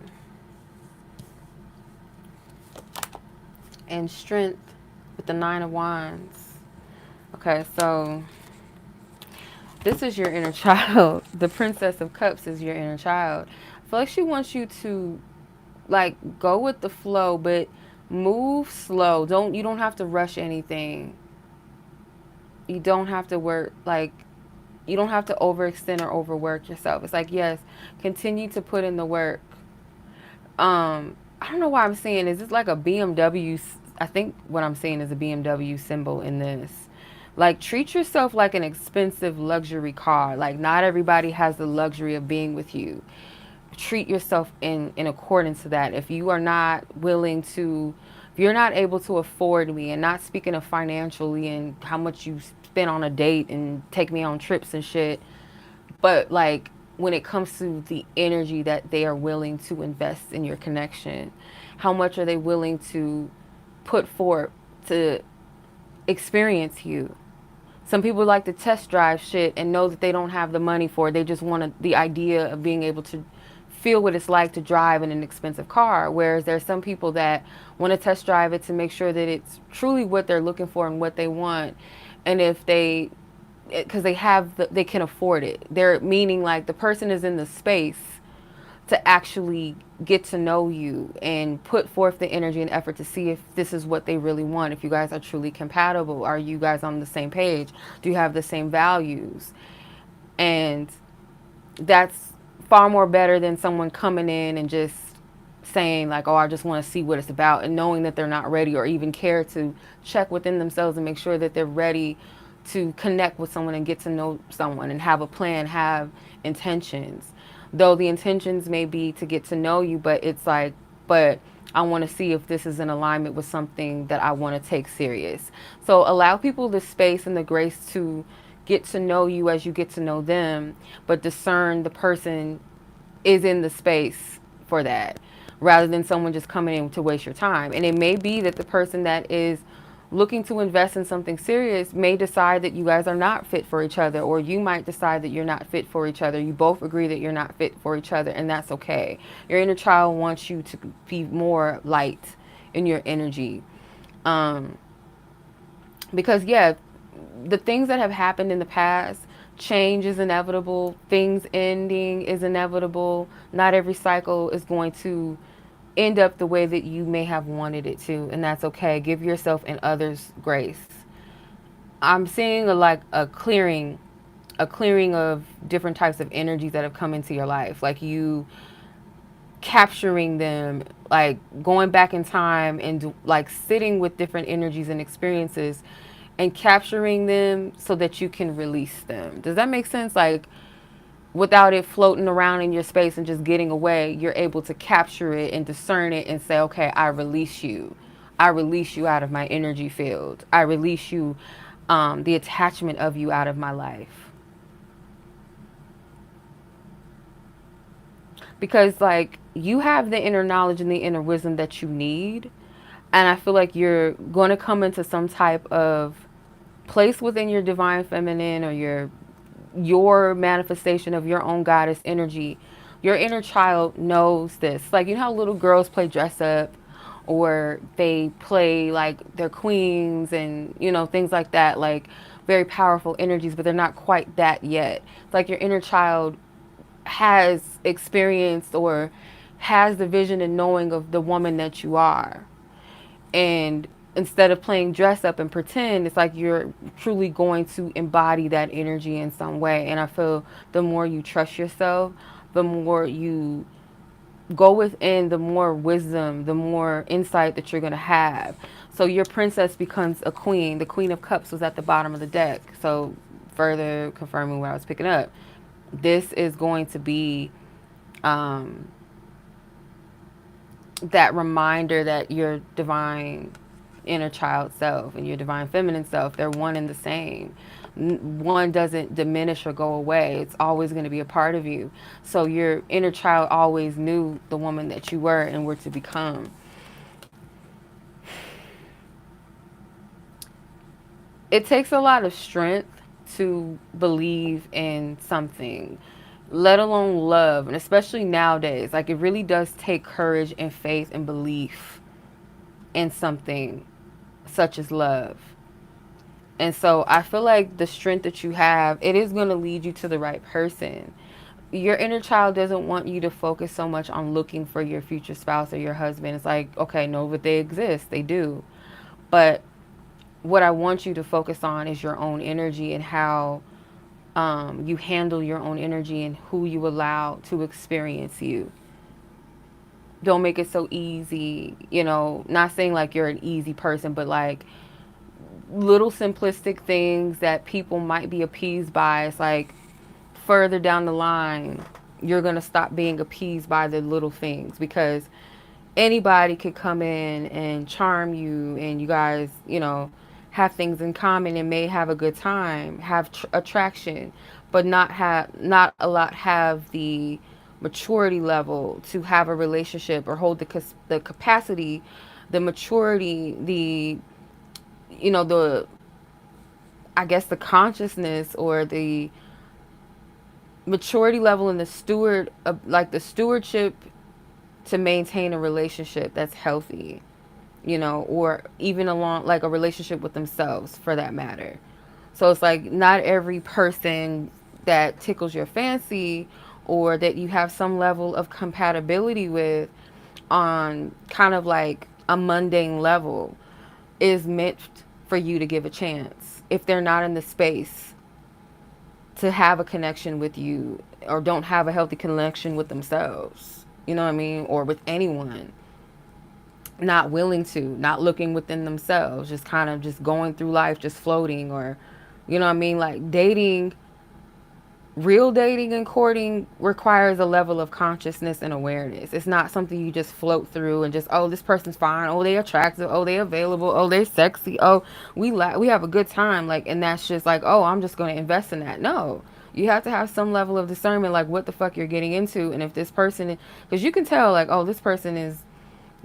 Speaker 1: And Strength with the 9 of Wands. Okay, so this is your inner child. The Princess of Cups is your inner child. I feel like she wants you to, like, go with the flow, but move slow. You don't have to rush anything. You don't have to work, like, you don't have to overextend or overwork yourself. It's like, yes, continue to put in the work. I don't know why I'm saying, is this like a BMW? I think what I'm saying is a BMW symbol in this. Like, treat yourself like an expensive luxury car. Like, not everybody has the luxury of being with you. Treat yourself in accordance to that. If you are not willing to, if you're not able to afford me, and not speaking of financially and how much you spend on a date and take me on trips and shit, but like when it comes to the energy that they are willing to invest in your connection, how much are they willing to put forth to experience you? Some people like to test drive shit and know that they don't have the money for it. They just want the idea of being able to feel what it's like to drive in an expensive car. Whereas there's some people that want to test drive it to make sure that it's truly what they're looking for and what they want. And if they, because they can afford it. They're meaning like the person is in the space to actually get to know you and put forth the energy and effort to see if this is what they really want. If you guys are truly compatible, are you guys on the same page? Do you have the same values? And That's far more better than someone coming in and just saying like, oh, I just want to see what it's about, and knowing that they're not ready or even care to check within themselves and make sure that they're ready to connect with someone and get to know someone and have a plan, have intentions. Though the intentions may be to get to know you, but it's like, but I want to see if this is in alignment with something that I want to take serious. So allow people the space and the grace to get to know you as you get to know them, but discern the person is in the space for that rather than someone just coming in to waste your time. And it may be that the person that is looking to invest in something serious may decide that you guys are not fit for each other, or you might decide that you're not fit for each other. You both agree that you're not fit for each other, and that's okay. Your inner child wants you to be more light in your energy. Um, because, yeah, the things that have happened in the past, change is inevitable, things ending is inevitable. Not every cycle is going to end up the way that you may have wanted it to, and that's okay. Give yourself and others grace. I'm seeing a clearing of different types of energies that have come into your life, like you capturing them, like going back in time and like sitting with different energies and experiences and capturing them so that you can release them. Does that make sense? Like without it floating around in your space and just getting away, you're able to capture it and discern it and say, okay, I release you. I release you out of my energy field. I release you, the attachment of you out of my life. Because, like, you have the inner knowledge and the inner wisdom that you need. And I feel like you're going to come into some type of place within your divine feminine or your manifestation of your own goddess energy. Your inner child knows this. Like, you know how little girls play dress up or they play like they're queens and, things like that, like very powerful energies, but they're not quite that yet. It's like your inner child has experienced or has the vision and knowing of the woman that you are. And instead of playing dress up and pretend, it's like you're truly going to embody that energy in some way. And I feel the more you trust yourself, the more you go within, the more wisdom, the more insight that you're going to have. So your princess becomes a queen. The Queen of Cups was at the bottom of the deck. So further confirming what I was picking up, this is going to be um, that reminder that your divine inner child self and your divine feminine self, they're one and the same. One doesn't diminish or go away. It's always going to be a part of you. So your inner child always knew the woman that you were and were to become. It takes a lot of strength to believe in something, let alone love, and especially nowadays. Like, it really does take courage and faith and belief in something such as love. And so I feel like the strength that you have, it is going to lead you to the right person. Your inner child doesn't want you to focus so much on looking for your future spouse or your husband. It's like, okay, no, but they exist. They do. But what I want you to focus on is your own energy and how you handle your own energy and who you allow to experience you. Don't make it so easy, not saying like you're an easy person, but like little simplistic things that people might be appeased by. It's like further down the line, you're going to stop being appeased by the little things because anybody could come in and charm you and you guys, have things in common and may have a good time, have attraction, but not a lot have the maturity level to have a relationship or hold the capacity, the maturity, the I guess the consciousness or the maturity level and the stewardship to maintain a relationship that's healthy, or even along like a relationship with themselves for that matter. So it's like not every person that tickles your fancy or that you have some level of compatibility with on kind of like a mundane level is meant for you to give a chance if they're not in the space to have a connection with you, or don't have a healthy connection with themselves. You know what I mean? Or with anyone. Not willing to, not looking within themselves, just kind of just going through life, just floating, or, you know what I mean? Like dating, real dating and courting requires a level of consciousness and awareness. It's not something you just float through and just, oh, this person's fine, oh, they attractive, oh, they available, oh, they're sexy, oh, we have a good time, like, and that's just like, oh, I'm just going to invest in that. No, you have to have some level of discernment, like what the fuck you're getting into. And if this person, because you can tell, like, oh, this person is,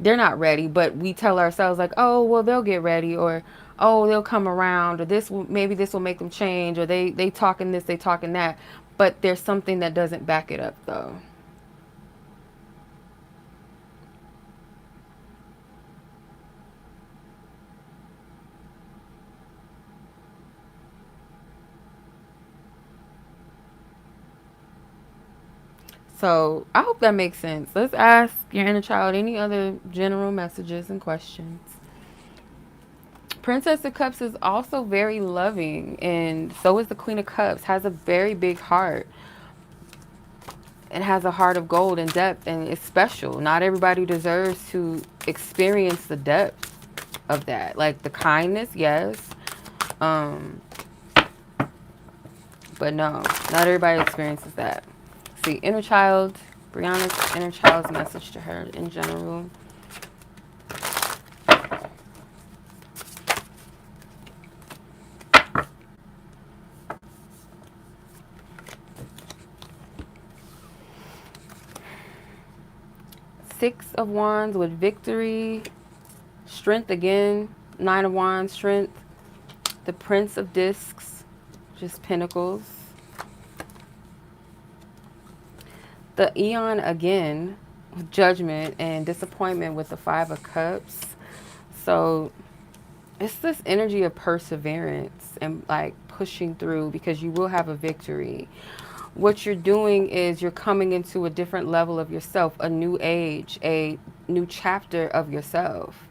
Speaker 1: they're not ready, but we tell ourselves like, oh, well, they'll get ready, or oh, they'll come around, or this will, maybe this will make them change, or they talking this, they talking that. But there's something that doesn't back it up, though. So I hope that makes sense. Let's ask your inner child any other general messages and questions. Princess of Cups is also very loving, and so is the Queen of Cups. Has a very big heart. It has a heart of gold and depth, and it's special. Not everybody deserves to experience the depth of that. Like the kindness, yes. Um, but no, not everybody experiences that. See, inner child, Brianna's inner child's message to her in general. Six of Wands with victory, strength again, Nine of Wands, strength. The Prince of Discs, just pentacles. The Eon again, judgment and disappointment with the Five of Cups. So it's this energy of perseverance and like pushing through, because you will have a victory. What you're doing is you're coming into a different level of yourself, a new age, a new chapter of yourself.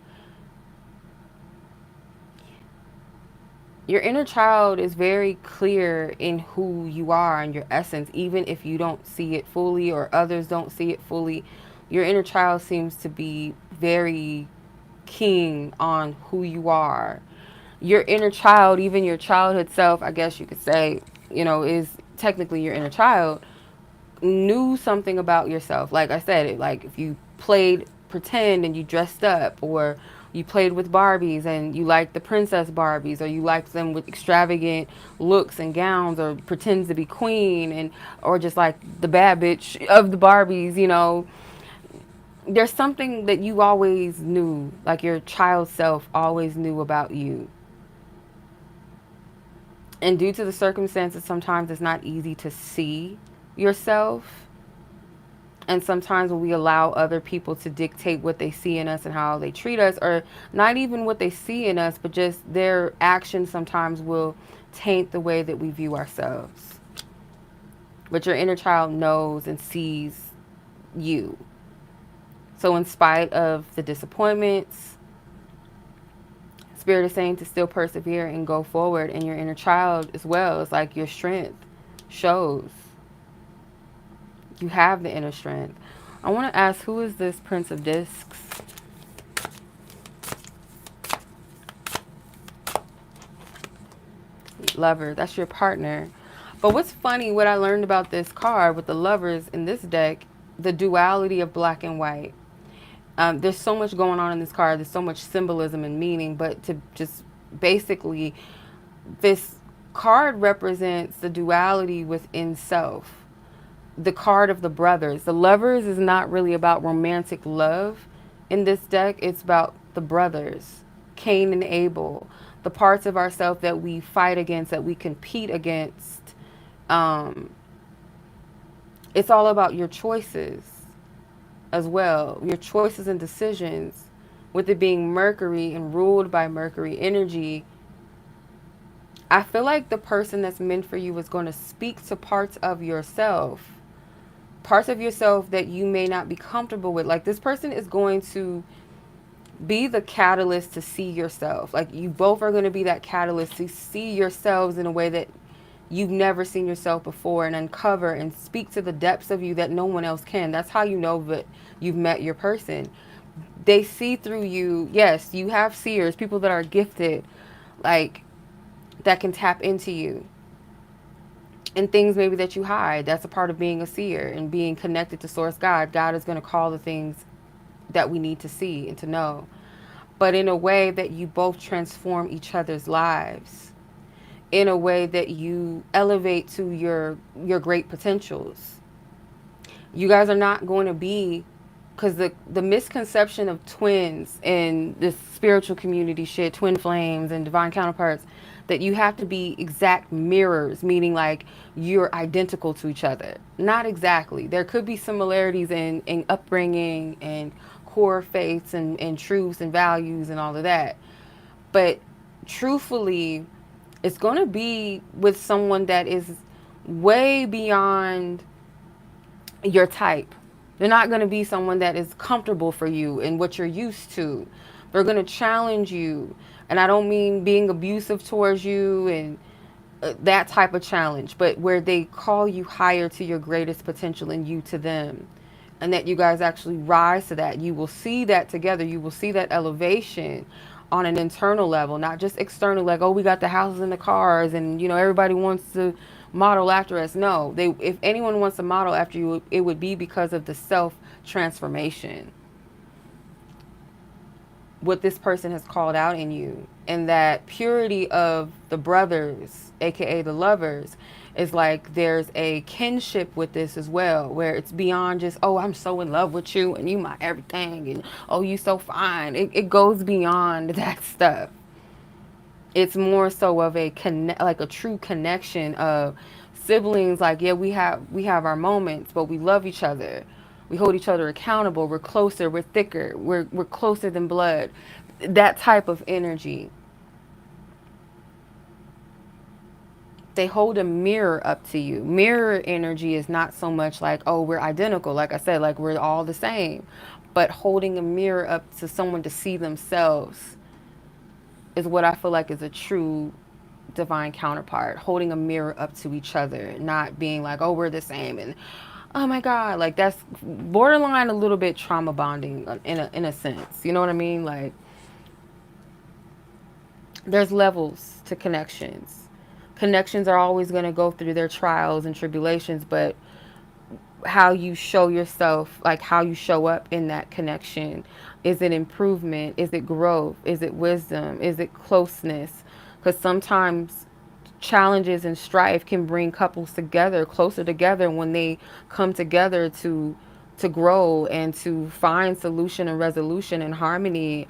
Speaker 1: Your inner child is very clear in who you are and your essence, even if you don't see it fully or others don't see it fully. Your inner child seems to be very keen on who you are. Your inner child, even your childhood self, I guess you could say, you know, is technically your inner child, knew something about yourself. Like I said, it, like if you played pretend and you dressed up, or you played with Barbies and you liked the princess Barbies, or you liked them with extravagant looks and gowns, or pretends to be queen, and or just like the bad bitch of the Barbies, you know, there's something that you always knew, like your child self always knew about you. And due to the circumstances, sometimes it's not easy to see yourself. And sometimes when we allow other people to dictate what they see in us and how they treat us, or not even what they see in us, but just their actions sometimes will taint the way that we view ourselves. But your inner child knows and sees you. So in spite of the disappointments, Spirit is saying to still persevere and go forward. And your inner child as well is like your strength shows. You have the inner strength. I want to ask, who is this Prince of Discs? Lover, that's your partner. But what's funny, what I learned about this card with the lovers in this deck, the duality of black and white. There's so much going on in this card. There's so much symbolism and meaning. But to just basically, this card represents the duality within self. The card of the brothers. The lovers is not really about romantic love in this deck. It's about the brothers, Cain and Abel, the parts of ourselves that we fight against, that we compete against. It's all about your choices as well, your choices and decisions. With it being Mercury and ruled by Mercury energy, I feel like the person that's meant for you is going to speak to parts of yourself that you may not be comfortable with. Like this person is going to be the catalyst to see yourself. Like you both are going to be that catalyst to see yourselves in a way that you've never seen yourself before, and uncover and speak to the depths of you that no one else can. That's how you know that you've met your person. They see through you. Yes, you have seers, people that are gifted, like, that can tap into you and things maybe that you hide. That's a part of being a seer and being connected to source God. God is going to call the things that we need to see and to know, but in a way that you both transform each other's lives, in a way that you elevate to your great potentials. You guys are not going to be, because the misconception of twins and this spiritual community shit, twin flames and divine counterparts, that you have to be exact mirrors, meaning like you're identical to each other. Not exactly. There could be similarities in upbringing and core faiths and truths and values and all of that. But truthfully, it's going to be with someone that is way beyond your type. They're not going to be someone that is comfortable for you and what you're used to. They're going to challenge you. And I don't mean being abusive towards you and that type of challenge, but where they call you higher to your greatest potential and you to them. And that you guys actually rise to that. You will see that together. You will see that elevation on an internal level, not just external, like, oh, we got the houses and the cars and, you know, everybody wants to model after us. No, if anyone wants to model after you, it would be because of the self transformation, what this person has called out in you. And that purity of the brothers, aka the lovers, is like there's a kinship with this as well, where it's beyond just, oh, I'm so in love with you and you my everything and oh, you so fine. It goes beyond that stuff. It's more so of a like a true connection of siblings. Like, yeah, we have our moments, but we love each other. We hold each other accountable. We're closer. We're thicker. We're closer than blood. That type of energy. They hold a mirror up to you. Mirror energy is not so much like, oh, we're identical. Like I said, like we're all the same. But holding a mirror up to someone to see themselves is what I feel like is a true divine counterpart. Holding a mirror up to each other, not being like, oh, we're the same and oh my God, like that's borderline a little bit trauma bonding in a sense. You know what I mean? Like, there's levels to connections. Connections are always going to go through their trials and tribulations, but how you show yourself, like how you show up in that connection, is it improvement? Is it growth? Is it wisdom? Is it closeness? Because sometimes challenges and strife can bring couples together, closer together, when they come together to grow and to find solution and resolution and harmony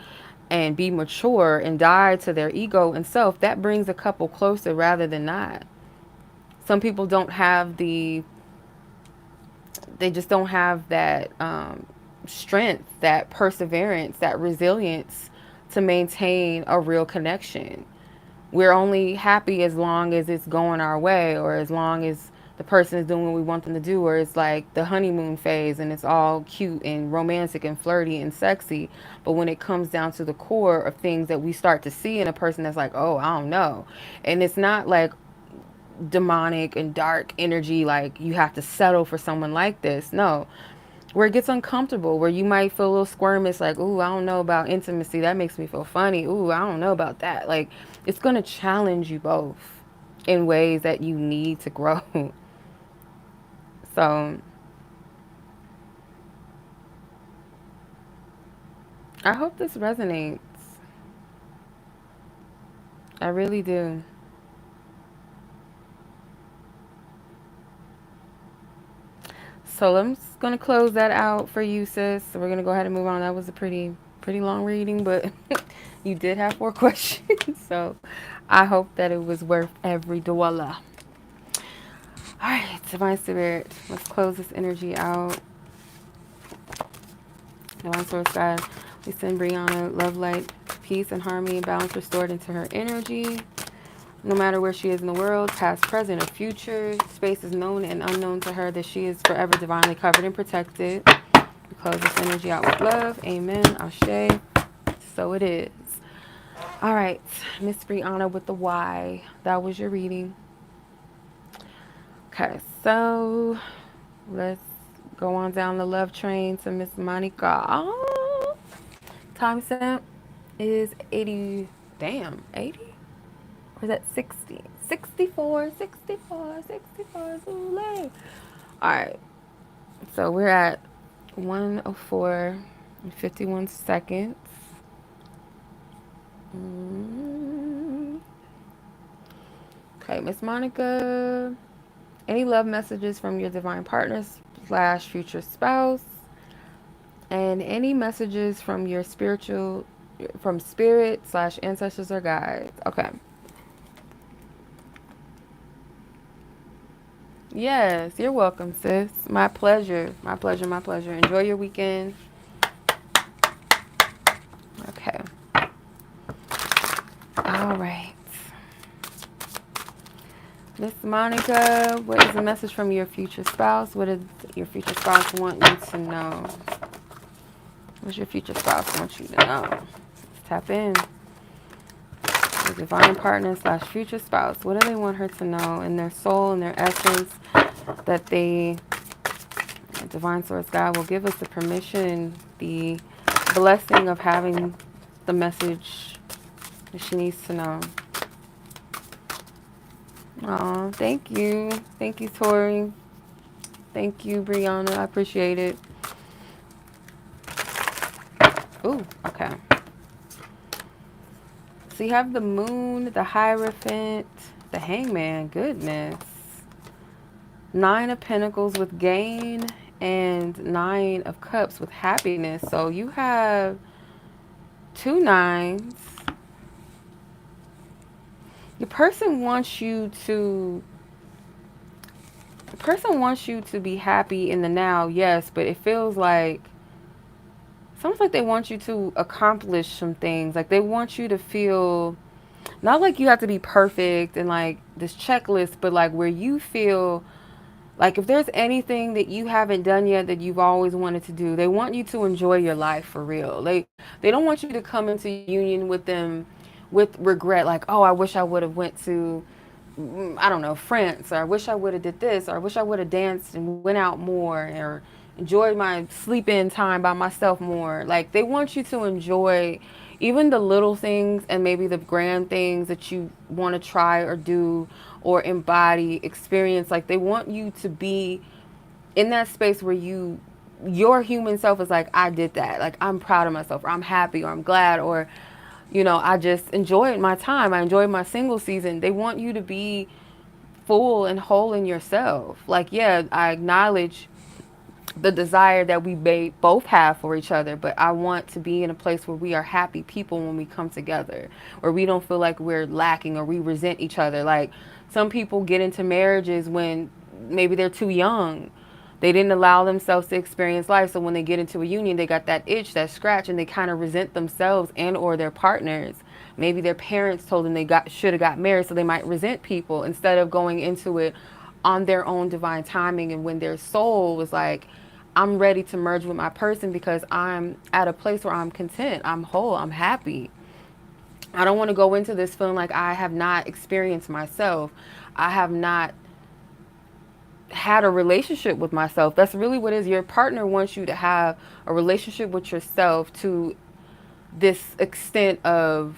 Speaker 1: and be mature and die to their ego and self. That brings a couple closer rather than not. Some people don't have they just don't have that strength, that perseverance, that resilience to maintain a real connection. We're only happy as long as it's going our way, or as long as the person is doing what we want them to do, or it's like the honeymoon phase and it's all cute and romantic and flirty and sexy. But when it comes down to the core of things that we start to see in a person, that's like, oh, I don't know. And it's not like demonic and dark energy, like you have to settle for someone like this. No, where it gets uncomfortable, where you might feel a little squirmish, like, ooh, I don't know about intimacy, that makes me feel funny, ooh, I don't know about that. Like, it's going to challenge you both in ways that you need to grow. So I hope this resonates. I really do. So I'm just gonna close that out for you, sis. So we're gonna go ahead and move on. That was a pretty long reading, but you did have 4 questions. So I hope that it was worth every dollar. All right, Divine Spirit, let's close this energy out. Divine Source God, we send Brianna love, light, peace, and harmony and balance restored into her energy. No matter where she is in the world, past, present, or future, space is known and unknown to her, that she is forever divinely covered and protected. We close this energy out with love. Amen. Ashe. So it is. All right, Miss Brianna with the Y. That was your reading. Okay, so let's go on down the love train to Miss Monica. Oh, timestamp is 80. Damn, 80? Or is that 60? 64, 64, 64. All right, so we're at 104 and 51 seconds. Mm. Okay, Miss Monica, any love messages from your divine partner slash future spouse, and any messages from your from spirit slash ancestors or guides. Okay. Yes, you're welcome, sis. My pleasure. My pleasure. My pleasure. Enjoy your weekend. Okay. All right. Miss Monica, what is the message from your future spouse? What does your future spouse want you to know? What's your future spouse want you to know? Let's tap in. Your divine partner slash future spouse. What do they want her to know in their soul, in their essence, that the divine source God will give us the permission, the blessing of having the message that she needs to know. Oh, thank you. Thank you, Tori. Thank you, Brianna. I appreciate it. Ooh, okay. So you have the moon, the Hierophant, the Hangman. Goodness. 9 of Pentacles with gain and 9 of Cups with happiness. So you have 2 nines. The person wants you to be happy in the now, yes, but it feels like sounds like they want you to accomplish some things. Like they want you to feel not like you have to be perfect and like this checklist, but like where you feel like if there's anything that you haven't done yet that you've always wanted to do, they want you to enjoy your life for real. They don't want you to come into union with them with regret, like, oh, I wish I would have went to, I don't know, France, or I wish I would have did this, or I wish I would have danced and went out more, or enjoyed my sleep-in time by myself more. Like they want you to enjoy even the little things and maybe the grand things that you want to try or do or embody, experience. Like they want you to be in that space where your human self is like, I did that. Like I'm proud of myself, or I'm happy, or I'm glad, or I just enjoyed my time. I enjoyed my single season. They want you to be full and whole in yourself. Like, yeah, I acknowledge the desire that we may both have for each other, but I want to be in a place where we are happy people when we come together, where we don't feel like we're lacking or we resent each other. Like some people get into marriages when maybe they're too young. They didn't allow themselves to experience life. So when they get into a union, they got that itch, that scratch, and they kind of resent themselves and or their partners. Maybe their parents told them they should have got married, so they might resent people instead of going into it on their own divine timing. And when their soul was like, I'm ready to merge with my person because I'm at a place where I'm content, I'm whole, I'm happy. I don't want to go into this feeling like I have not experienced myself. I have not had a relationship with myself. That's really what it is. Your partner wants you to have a relationship with yourself to this extent of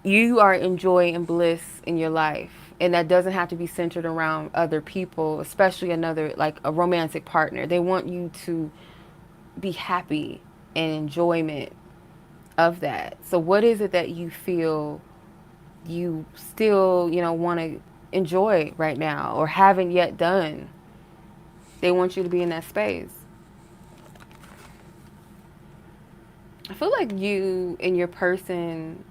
Speaker 1: you are in joy and bliss in your life. And that doesn't have to be centered around other people, especially another, like a romantic partner. They want you to be happy and enjoyment of that. So what is it that you feel you still, want to enjoy right now or haven't yet done? They want you to be in that space. I feel like you and your person,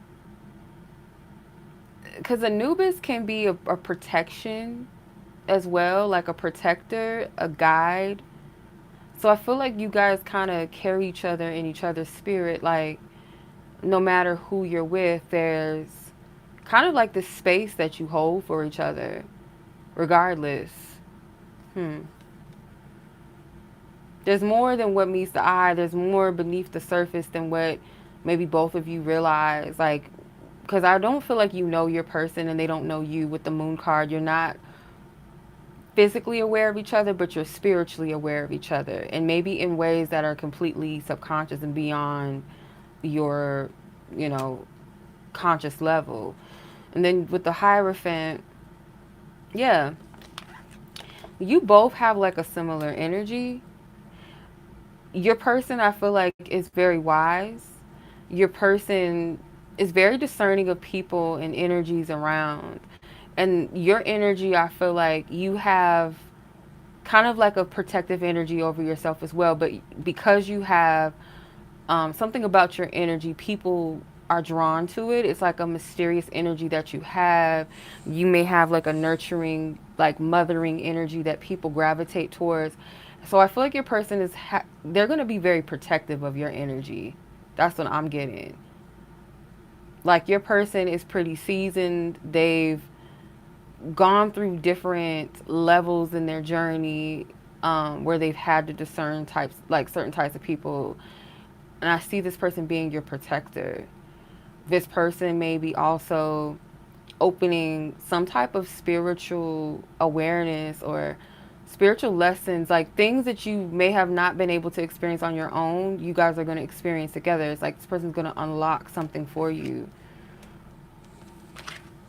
Speaker 1: because Anubis can be a protection as well, like a protector, a guide. So I feel like you guys kind of carry each other in each other's spirit. Like no matter who you're with, there's kind of like this space that you hold for each other, regardless. There's more than what meets the eye. There's more beneath the surface than what maybe both of you realize. Like, because I don't feel like you know your person and they don't know you with the moon card. You're not physically aware of each other, but you're spiritually aware of each other, and maybe in ways that are completely subconscious and beyond your, you know, conscious level. And then with the Hierophant, yeah, you both have like a similar energy. Your person, I feel like, is very wise. Your person is very discerning of people and energies around. And your energy, I feel like you have kind of like a protective energy over yourself as well. But because you have something about your energy, people are drawn to it. It's like a mysterious energy that you have. You may have like a nurturing, like mothering energy that people gravitate towards. So I feel like your person is, they're going to be very protective of your energy. That's what I'm getting. Like your person is pretty seasoned. They've gone through different levels in their journey, where they've had to discern types, like certain types of people. And I see this person being your protector. This person may be also opening some type of spiritual awareness or spiritual lessons, like things that you may have not been able to experience on your own, you guys are going to experience together. It's like this person's going to unlock something for you.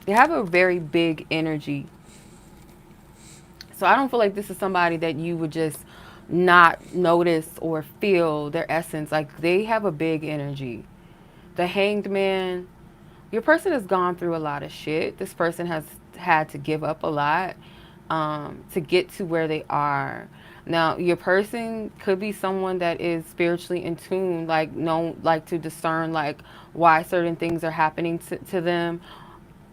Speaker 1: They have a very big energy. So I don't feel like this is somebody that you would just not notice or feel their essence. Like they have a big energy. The Hanged Man, your person has gone through a lot of shit. This person has had to give up a lot to get to where they are. Now, your person could be someone that is spiritually in tune, like know, like to discern like why certain things are happening to them,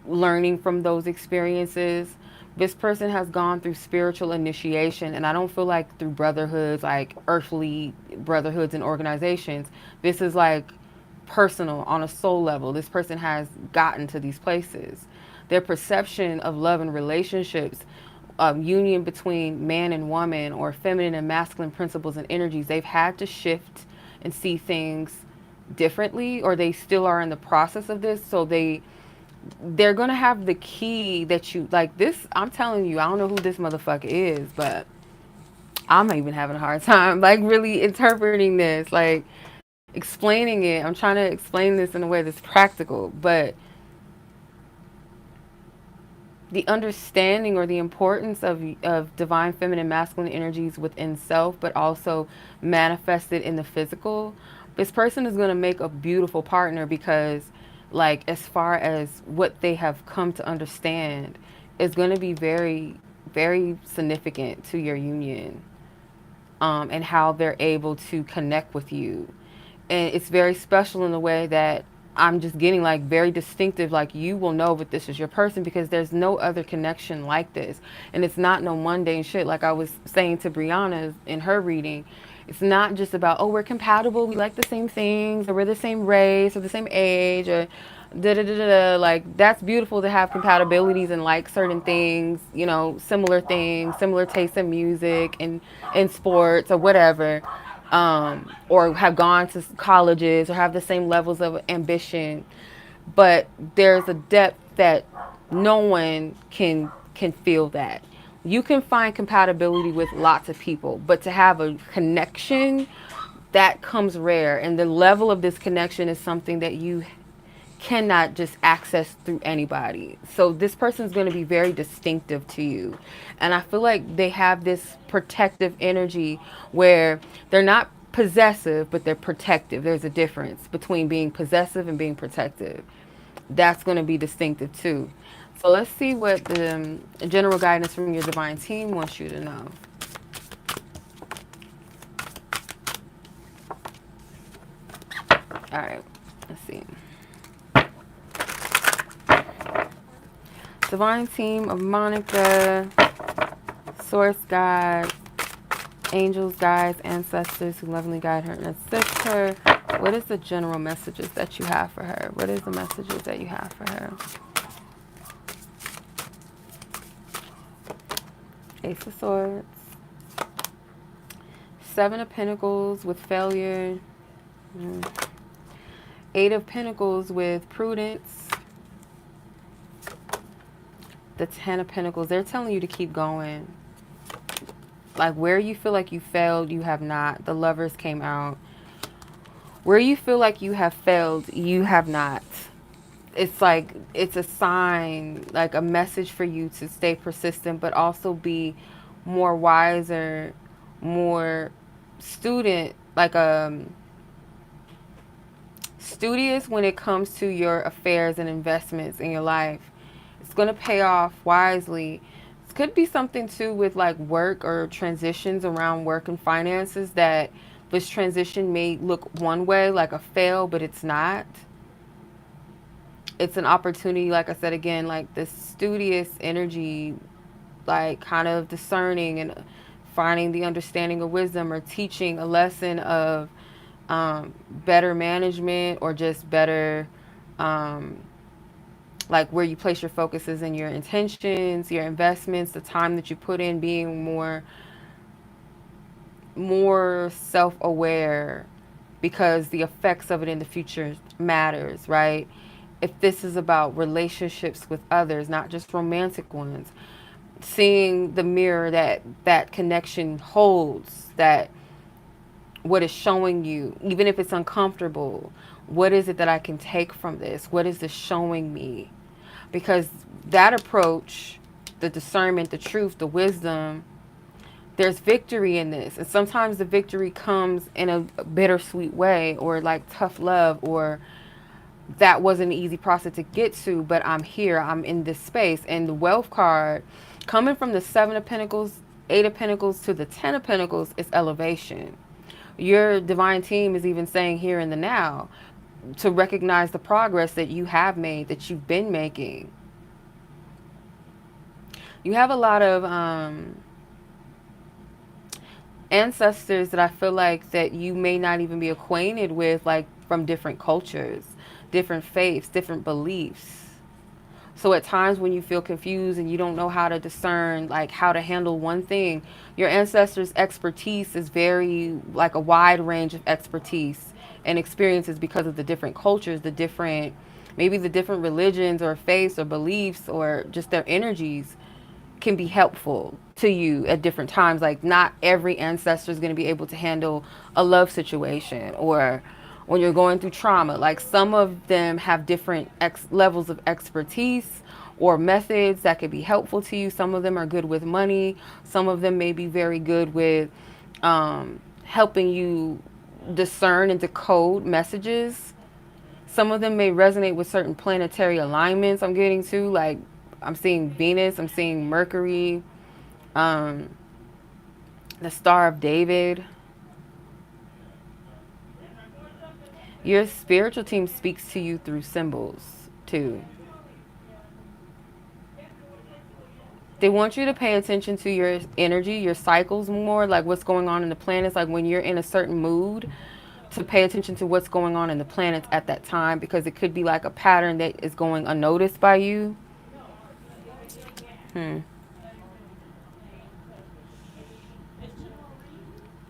Speaker 1: learning from those experiences. This person has gone through spiritual initiation, and I don't feel like through brotherhoods, like earthly brotherhoods and organizations. This is like personal on a soul level. This person has gotten to these places. Their perception of love and relationships, union between man and woman, or feminine and masculine principles and energies, they've had to shift and see things differently, or they still are in the process of this. So they're gonna have the key that you like. This, I'm telling you, I don't know who this motherfucker is, but I'm even having a hard time like really interpreting this, like explaining it. I'm trying to explain this in a way that's practical, but the understanding or the importance of divine feminine masculine energies within self, but also manifested in the physical. This person is going to make a beautiful partner because, like, as far as what they have come to understand is going to be very, very significant to your union, and how they're able to connect with you. And it's very special in a way that I'm just getting like very distinctive, like you will know that this is your person because there's no other connection like this. And it's not no mundane shit. Like I was saying to Brianna in her reading, it's not just about, oh, we're compatible, we like the same things, or we're the same race, or the same age, or da da da da. Like that's beautiful to have compatibilities and like certain things, you know, similar things, similar tastes in music and in sports or whatever, or have gone to colleges or have the same levels of ambition. But there's a depth that no one can feel that. You can find compatibility with lots of people, but to have a connection, that comes rare. And the level of this connection is something that you cannot just access through anybody. So this person is going to be very distinctive to you. And I feel like they have this protective energy where they're not possessive, but they're protective. There's a difference between being possessive and being protective. That's going to be distinctive too. So let's see what the general guidance from your divine team wants you to know. All right, let's see. Divine team of Monica, source guide, angels, guides, ancestors who lovingly guide her and assist her. What is the general messages that you have for her? What is the messages that you have for her? Ace of Swords. Seven of Pentacles with failure. Eight of Pentacles with prudence. The Ten of Pentacles. They're telling you to keep going. Like where you feel like you failed, you have not. The Lovers came out. Where you feel like you have failed, you have not. It's like it's a sign, like a message for you to stay persistent, but also be more wiser, more student, like studious when it comes to your affairs and investments in your life. It's going to pay off wisely. It could be something too with like work or transitions around work and finances, that this transition may look one way, like a fail, but it's not. It's an opportunity, like I said again, like this studious energy, like kind of discerning and finding the understanding of wisdom, or teaching a lesson of better management, or just better, um, like where you place your focuses and your intentions, your investments, the time that you put in, being more self-aware, because the effects of it in the future matters, right? If this is about relationships with others, not just romantic ones, seeing the mirror that that connection holds, that what is showing you, even if it's uncomfortable, what is it that I can take from this? What is this showing me? Because that approach, the discernment, the truth, the wisdom, there's victory in this. And sometimes the victory comes in a bittersweet way, or like tough love, or that wasn't an easy process to get to, but I'm here, I'm in this space. And the wealth card, coming from the Seven of Pentacles, Eight of Pentacles to the Ten of Pentacles, is elevation. Your divine team is even saying here in the now to recognize the progress that you have made, that you've been making. You have a lot of ancestors that I feel like that you may not even be acquainted with, like from different cultures, different faiths, different beliefs. So at times when you feel confused and you don't know how to discern, like how to handle one thing, your ancestors' expertise is very, like a wide range of expertise and experiences, because of the different cultures, the different, maybe the different religions or faiths or beliefs, or just their energies can be helpful to you at different times. Like not every ancestor is going to be able to handle a love situation, or when you're going through trauma. Like some of them have different levels of expertise or methods that could be helpful to you. Some of them are good with money. Some of them may be very good with helping you discern and decode messages. Some of them may resonate with certain planetary alignments I'm getting to, like I'm seeing Venus, I'm seeing Mercury, um, the Star of David. Your spiritual team speaks to you through symbols too. They want you to pay attention to your energy, your cycles more, like what's going on in the planets, like when you're in a certain mood, to pay attention to what's going on in the planets at that time, because it could be like a pattern that is going unnoticed by you.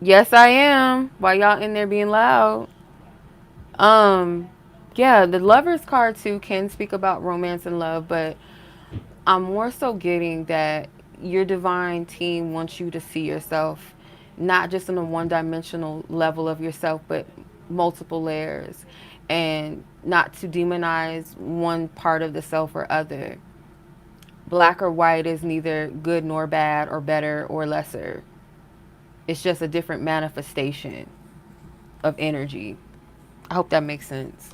Speaker 1: Yes, I am. While y'all in there being loud. Um, yeah, the Lovers card too can speak about romance and love, but I'm more so getting that your divine team wants you to see yourself not just in a one-dimensional level of yourself, but multiple layers, and not to demonize one part of the self or other. Black or white is neither good nor bad, or better or lesser. It's just a different manifestation of energy. I hope that makes sense.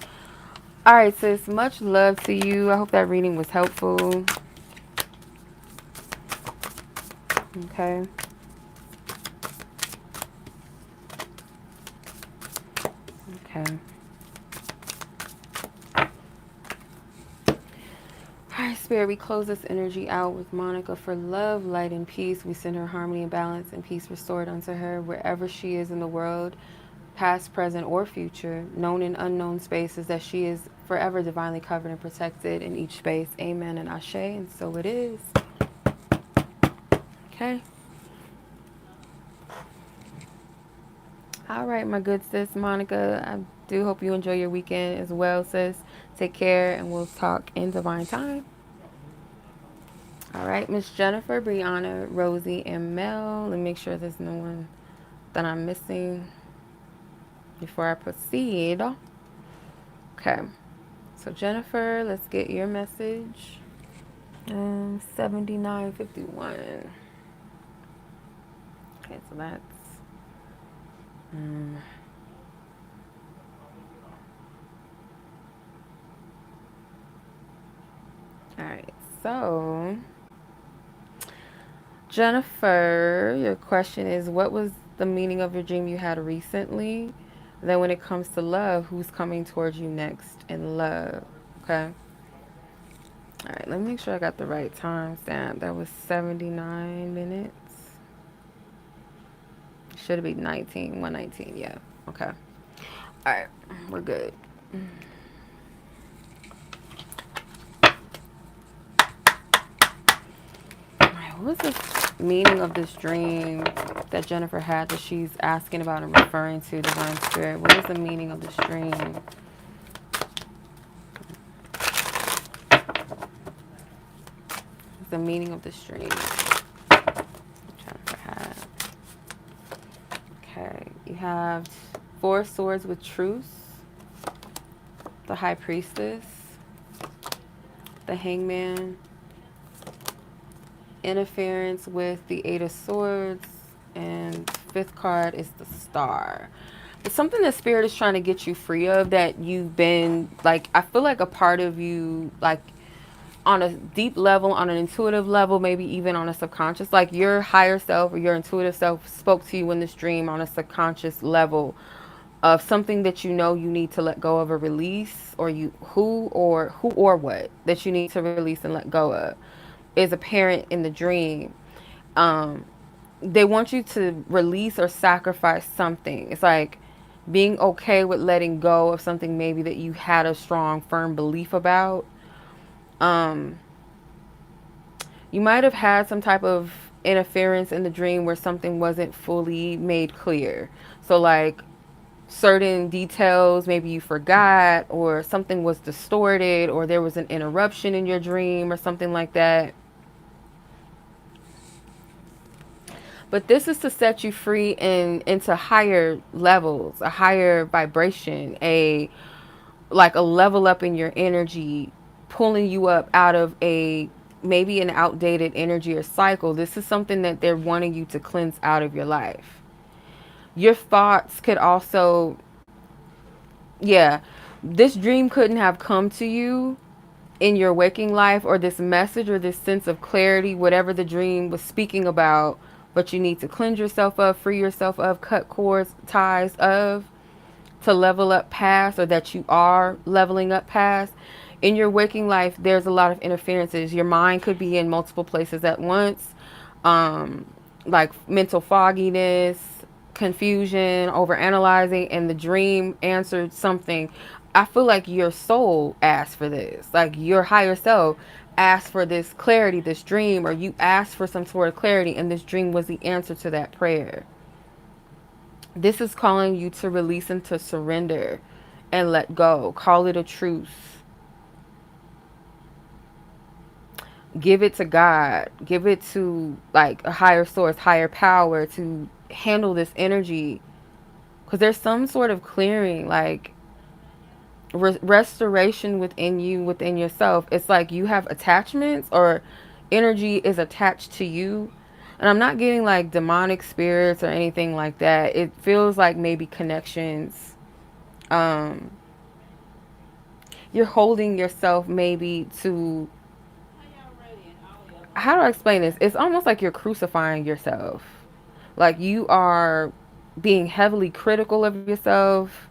Speaker 1: All right, sis. Much love to you. I hope that reading was helpful. Okay. Okay. All right, Spirit, we close this energy out with Monica for love, light, and peace. We send her harmony and balance and peace restored unto her wherever she is in the world, past, present, or future, known and unknown spaces, that she is forever divinely covered and protected in each space. Amen and Ashe, and so it is. Okay. All right, my good sis, Monica. I do hope you enjoy your weekend as well, sis. Take care, and we'll talk in divine time. All right, Miss Jennifer, Brianna, Rosie, and Mel. Let me make sure there's no one that I'm missing before I proceed. Okay, so Jennifer, let's get your message. 7951. Okay, so that's um, all right. So Jennifer, your question is, what was the meaning of your dream you had recently? Then when it comes to love, who's coming towards you next in love? Okay. All right, let me make sure I got the right time stamp. That was 79 minutes. Should it be 19? 119, yeah. Okay. All right, we're good. All right, what was the meaning of this dream that Jennifer had that she's asking about and referring to, Divine Spirit? What is the meaning of this dream? What's the meaning of this dream Jennifer had? Okay, you have 4 swords with truce, the High Priestess, the Hangman, interference with the 8 of Swords, and 5th card is the Star. It's something that Spirit is trying to get you free of, that you've been, like, I feel like a part of you, like, on a deep level, on an intuitive level, maybe even on a subconscious, like your higher self or your intuitive self spoke to you in this dream on a subconscious level of something that you know you need to let go of or release, or who or what that you need to release and let go of is apparent in the dream. They want you to release or sacrifice something. It's like being okay with letting go of something maybe that you had a strong, firm belief about. You might have had some type of interference in the dream where something wasn't fully made clear. So, like, certain details maybe you forgot, or something was distorted, or there was an interruption in your dream or something like that. But this is to set you free and into higher levels, a higher vibration, a level up in your energy, pulling you up out of a maybe an outdated energy or cycle. This is something that they're wanting you to cleanse out of your life. Your thoughts could also, yeah, this dream couldn't have come to you in your waking life, or this message or this sense of clarity, whatever the dream was speaking about, but you need to cleanse yourself of, free yourself of, cut cords, ties of, to level up past, or that you are leveling up past. In your waking life, there's a lot of interferences. Your mind could be in multiple places at once, like mental fogginess, confusion, overanalyzing, and the dream answered something. I feel like your soul asked for this, like your higher self asked for this clarity, this dream, or you asked for some sort of clarity, and this dream was the answer to that prayer. This is calling you to release and to surrender and let go. Call it a truce. Give it to God. Give it to like a higher source, higher power to handle this energy. Because there's some sort of clearing, like restoration within you, within yourself. It's like you have attachments, or energy is attached to you. And I'm not getting like demonic spirits or anything like that. It feels like maybe connections. Um, you're holding yourself maybe to, how do I explain this? It's almost like you're crucifying yourself. Like you are being heavily critical of yourself,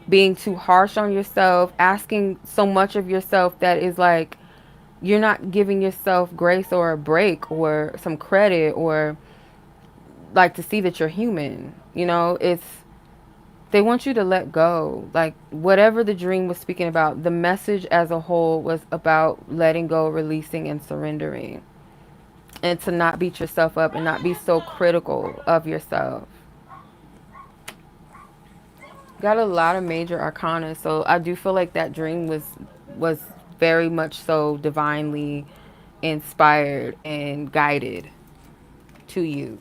Speaker 1: being too harsh on yourself, asking so much of yourself that is like you're not giving yourself grace or a break or some credit, or like to see that you're human. You know, it's, they want you to let go. Like whatever the dream was speaking about, the message as a whole was about letting go, releasing, and surrendering. And to not beat yourself up and not be so critical of yourself. Got a lot of major arcana, so I do feel like that dream was very much so divinely inspired and guided to you.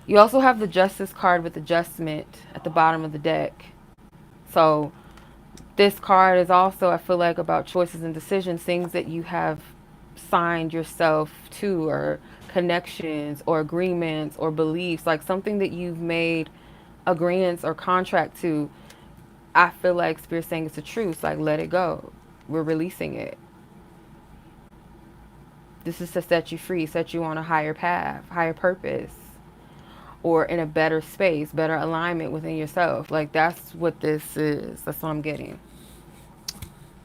Speaker 1: You also have the Justice card with adjustment at the bottom of the deck. So this card is also, I feel like, about choices and decisions, things that you have signed yourself to, or connections or agreements or beliefs, like something that you've made agreements or contract to. I feel like Spirit saying it's a truce, like let it go. We're releasing it. This is to set you free, set you on a higher path, higher purpose, or in a better space, better alignment within yourself. Like that's what this is. That's what I'm getting.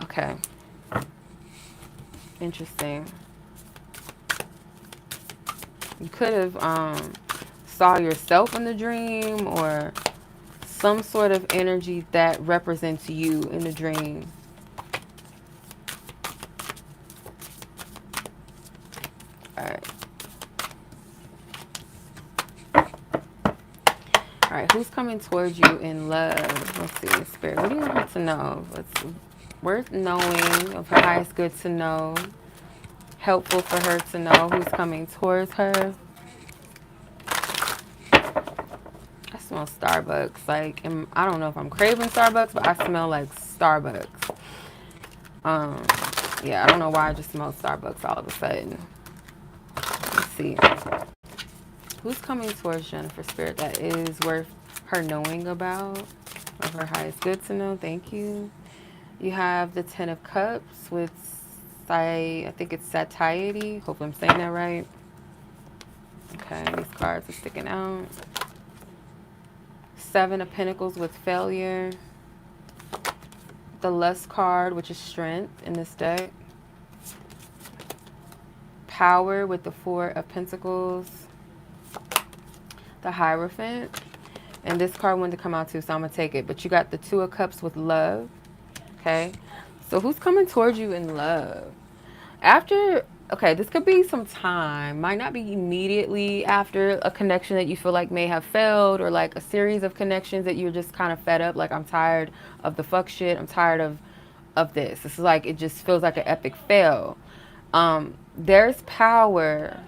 Speaker 1: Okay. Interesting. You could have saw yourself in the dream, or some sort of energy that represents you in the dream. All right. All right, who's coming towards you in love? Let's see, Spirit. What do you want her to know? What's worth knowing, of her highest good to know? Helpful for her to know, who's coming towards her. I smell Starbucks. Like, I don't know if I'm craving Starbucks, but I smell like Starbucks. Yeah, I don't know why I just smell Starbucks all of a sudden. Let's see. Who's coming towards Jennifer, Spirit, that is worth her knowing about, of her highest good to know? Thank you. You have the Ten of Cups with, I think it's satiety. Hope I'm saying that right. Okay, these cards are sticking out. Seven of Pentacles with failure. The Lust card, which is strength in this deck. Power with the Four of Pentacles. The Hierophant. And this card wanted to come out too, so I'm going to take it. But you got the Two of Cups with love. Okay. So who's coming towards you in love? After, okay, this could be some time. Might not be immediately after a connection that you feel like may have failed, or like a series of connections that you're just kind of fed up. Like, I'm tired of the fuck shit. I'm tired of this. This is like, it just feels like an epic fail. There's power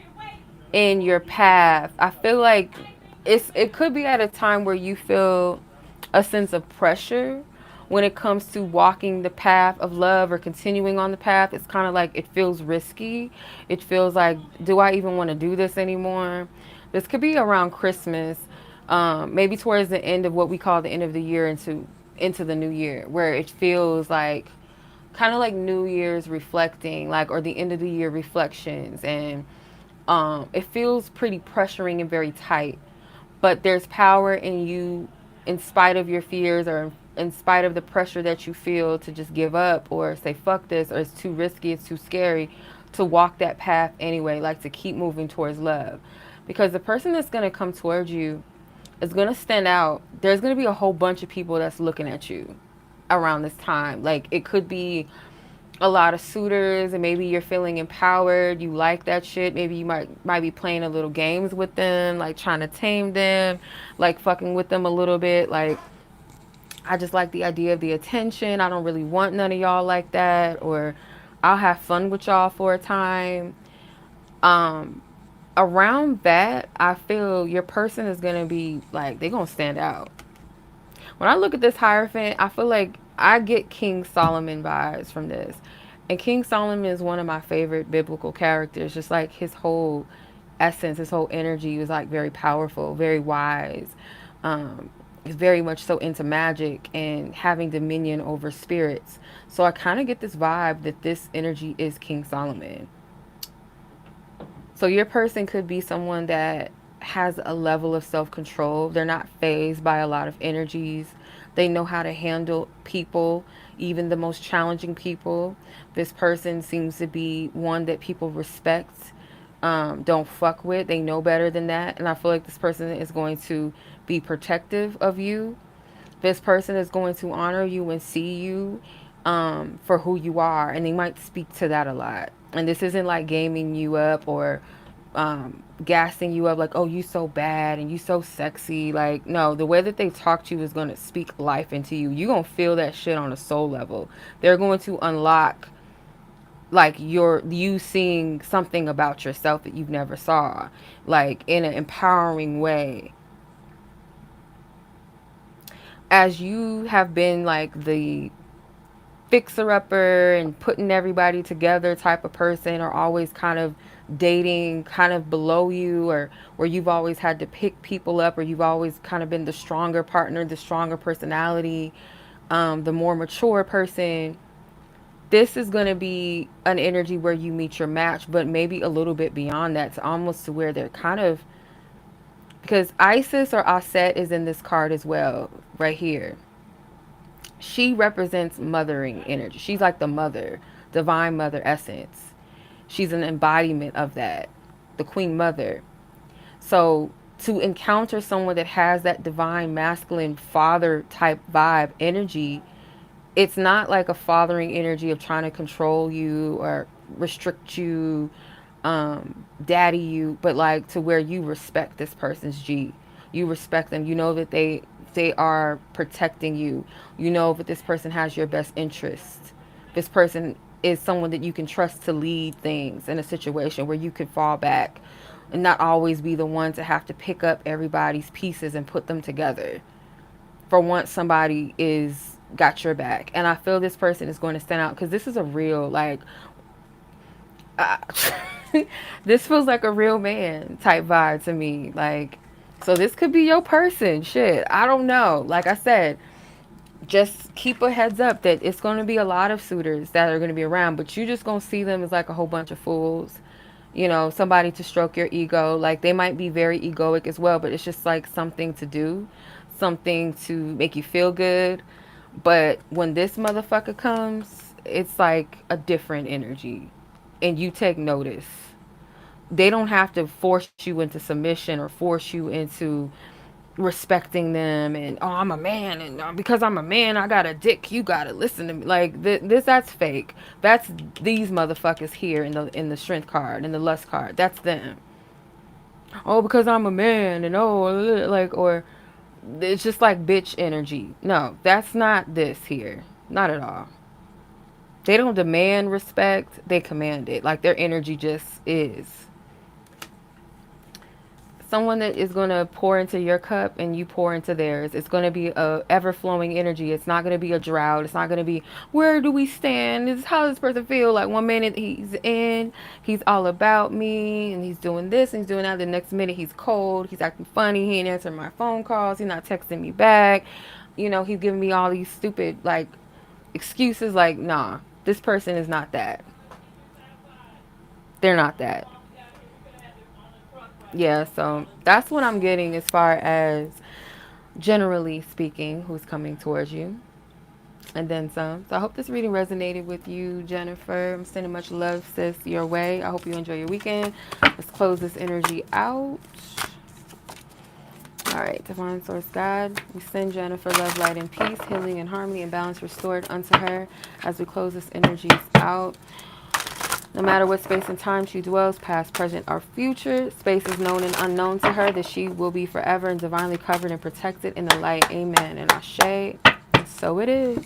Speaker 1: in your path. I feel like it could be at a time where you feel a sense of pressure when it comes to walking the path of love or continuing on the path. It's kind of like it feels risky. It feels like, do I even want to do this anymore? This could be around Christmas, maybe towards the end of what we call the end of the year into the new year, where it feels like kind of like New Year's reflecting, like, or the end of the year reflections. And it feels pretty pressuring and very tight. But there's power in you, in spite of your fears, or in spite of the pressure that you feel to just give up or say fuck this, or it's too risky, it's too scary, to walk that path anyway, like to keep moving towards love. Because the person that's going to come towards you is going to stand out. There's going to be a whole bunch of people that's looking at you around this time. Like, it could be a lot of suitors, and maybe you're feeling empowered, you like that shit. Maybe you might be playing a little games with them, like trying to tame them, like fucking with them a little bit. Like, I just like the idea of the attention. I don't really want none of y'all like that, or I'll have fun with y'all for a time. Around that, I feel your person is gonna be like, they're gonna stand out. When I look at this Hierophant, I feel like I get King Solomon vibes from this. And King Solomon is one of my favorite biblical characters. Just like his whole essence, his whole energy was like very powerful, very wise. He's very much so into magic and having dominion over spirits. So I kind of get this vibe that this energy is King Solomon. So your person could be someone that has a level of self-control. They're not fazed by a lot of energies. They know how to handle people, even the most challenging people. This person seems to be one that people respect, don't fuck with. They know better than that. And I feel like this person is going to be protective of you. This person is going to honor you and see you for who you are. And they might speak to that a lot. And this isn't like gaming you up or gassing you up like, oh, you so bad and you so sexy. Like, no, the way that they talk to you is going to speak life into you. You're going to feel that shit on a soul level. They're going to unlock like you seeing something about yourself that you've never saw, like in an empowering way, as you have been like the fixer upper and putting everybody together type of person, or always kind of dating kind of below you, or where you've always had to pick people up, or you've always kind of been the stronger partner, the stronger personality, the more mature person. This is going to be an energy where you meet your match, but maybe a little bit beyond that, to almost to where they're kind of, because Isis or Aset is in this card as well, right here. She represents mothering energy. She's like the mother, divine mother essence. She's an embodiment of that, the queen mother. So to encounter someone that has that divine masculine father type vibe energy, it's not like a fathering energy of trying to control you or restrict you, daddy you, but like to where you respect this person's G. You respect them. You know that they are protecting you. You know that this person has your best interest. This person is someone that you can trust to lead things in a situation where you can fall back and not always be the one to have to pick up everybody's pieces and put them together. For once somebody is got your back, and I feel this person is going to stand out, because this is a real like uh, this feels like a real man type vibe to me, like, so this could be your person. Shit, I don't know. Like I said, just keep a heads up that it's going to be a lot of suitors that are going to be around, but you just going to see them as like a whole bunch of fools, somebody to stroke your ego. Like they might be very egoic as well, but it's just like something to do, something to make you feel good. But when this motherfucker comes, it's like a different energy, and you take notice. They don't have to force you into submission or force you into respecting them, and oh, I'm a man, and because I'm a man I got a dick, you gotta listen to me. Like this, that's fake. That's these motherfuckers here in the strength card and the lust card. That's them. Oh, because I'm a man, and oh, like, or it's just like bitch energy. No, that's not this here. Not at all. They don't demand respect, they command it. Like their energy just is. Someone that is going to pour into your cup and you pour into theirs. It's going to be a ever flowing energy. It's not going to be a drought. It's not going to be, where do we stand? This is how this person feel. Like one minute he's in, he's all about me, and he's doing this and he's doing that. The next minute he's cold. He's acting funny. He ain't answering my phone calls. He's not texting me back. He's giving me all these stupid like excuses. Like, nah, this person is not that. They're not that. Yeah, so that's what I'm getting as far as generally speaking, who's coming towards you, and then some. So I hope this reading resonated with you, Jennifer. I'm sending much love, sis, your way. I hope you enjoy your weekend. Let's close this energy out. All right, Divine Source God, we send Jennifer love, light, and peace, healing and harmony and balance restored unto her as we close this energy out. No matter what space and time she dwells, past, present, or future, space is known and unknown to her, that she will be forever and divinely covered and protected in the light. Amen. And Ashe. And so it is.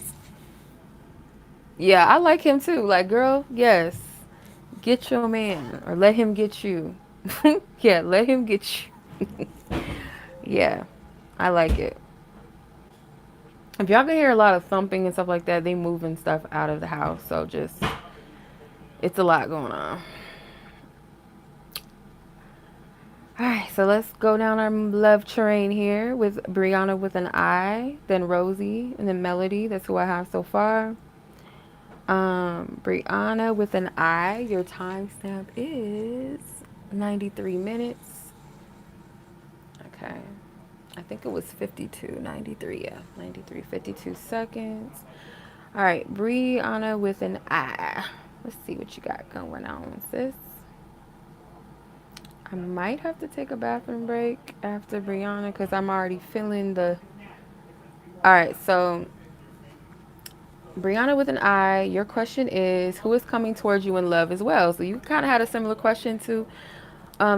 Speaker 1: Yeah, I like him too. Like, girl, yes. Get your man. Or let him get you. Yeah, let him get you. Yeah, I like it. If y'all can hear a lot of thumping and stuff like that, they moving stuff out of the house. So just, it's a lot going on. Alright, so let's go down our love terrain here with Brianna with an I, then Rosie, and then Melody. That's who I have so far. Brianna with an I, your timestamp is 93 minutes. Okay. I think it was 52, 93, yeah. 93, 52 seconds. Alright, Brianna with an I. Let's see what you got going on, sis. I might have to take a bathroom break after Brianna because I'm already feeling the... Alright, so Brianna with an I, your question is, who is coming towards you in love as well? So you kind of had a similar question to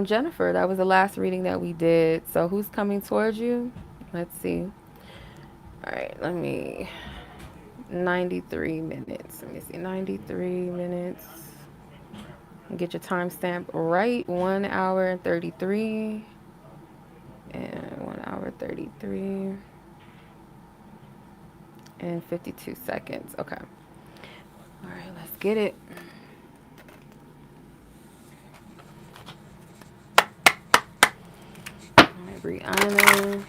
Speaker 1: Jennifer. That was the last reading that we did. So who's coming towards you? Let's see. Alright, 93 minutes. Let me see, 93 minutes. Get your timestamp right. 1 hour and 33. And 1 hour 33 and 52 seconds. Okay. All right, let's get it. All right, Brianna.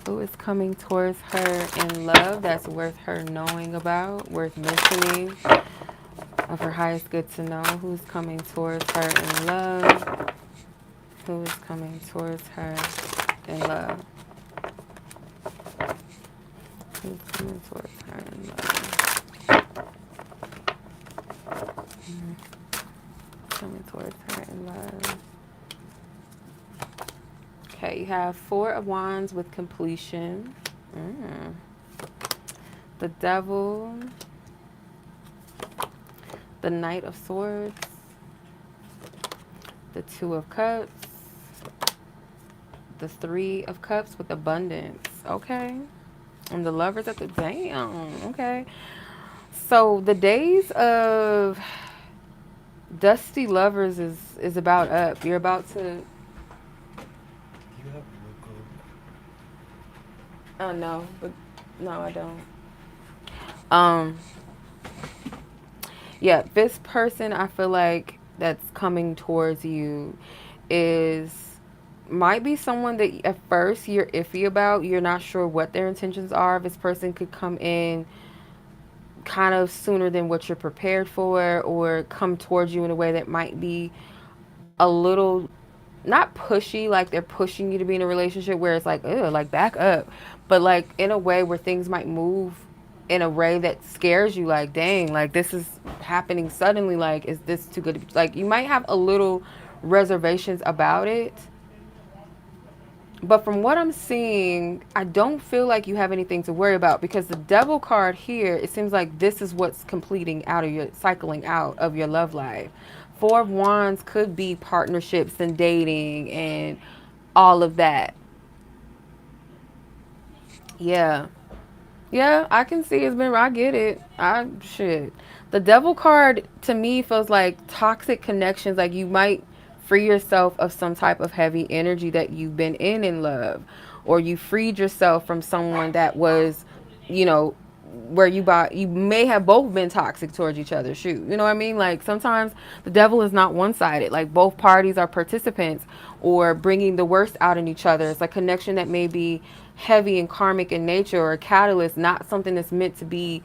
Speaker 1: Who is coming towards her in love that's worth her knowing about, worth mentioning, of her highest good to know? Who's coming towards her in love? Who is coming towards her in love? Who's coming towards her in love? Coming towards her in love. Okay, you have 4 of Wands with completion. The Devil. The Knight of Swords. The 2 of Cups. The 3 of Cups with abundance. Okay. And the Lovers at the damn. Okay. So the days of dusty lovers is about up. You're about to.
Speaker 2: You have local.
Speaker 1: Oh no, but no, I don't. Um. Yeah, this person I feel like that's coming towards you is might be someone that at first you're iffy about. You're not sure what their intentions are. This person could come in kind of sooner than what you're prepared for, or come towards you in a way that might be a little not pushy, like they're pushing you to be in a relationship where it's like, ugh, like back up, but like in a way where things might move in a way that scares you, like, dang, like this is happening suddenly, like, is this too good to be, like, you might have a little reservations about it. But from what I'm seeing, I don't feel like you have anything to worry about, because the Devil card here, it seems like this is what's completing out of your, cycling out of your love life. 4 of Wands could be partnerships and dating and all of that. Yeah. Yeah, I can see it's been, I get it. Shit. The Devil card to me feels like toxic connections. Like you might free yourself of some type of heavy energy that you've been in love, or you freed yourself from someone that was, you know, where you may have both been toxic towards each other. Shoot, you know what I mean? Like sometimes the devil is not one-sided. Like both parties are participants or bringing the worst out in each other. It's a connection that may be heavy and karmic in nature, or a catalyst, not something that's meant to be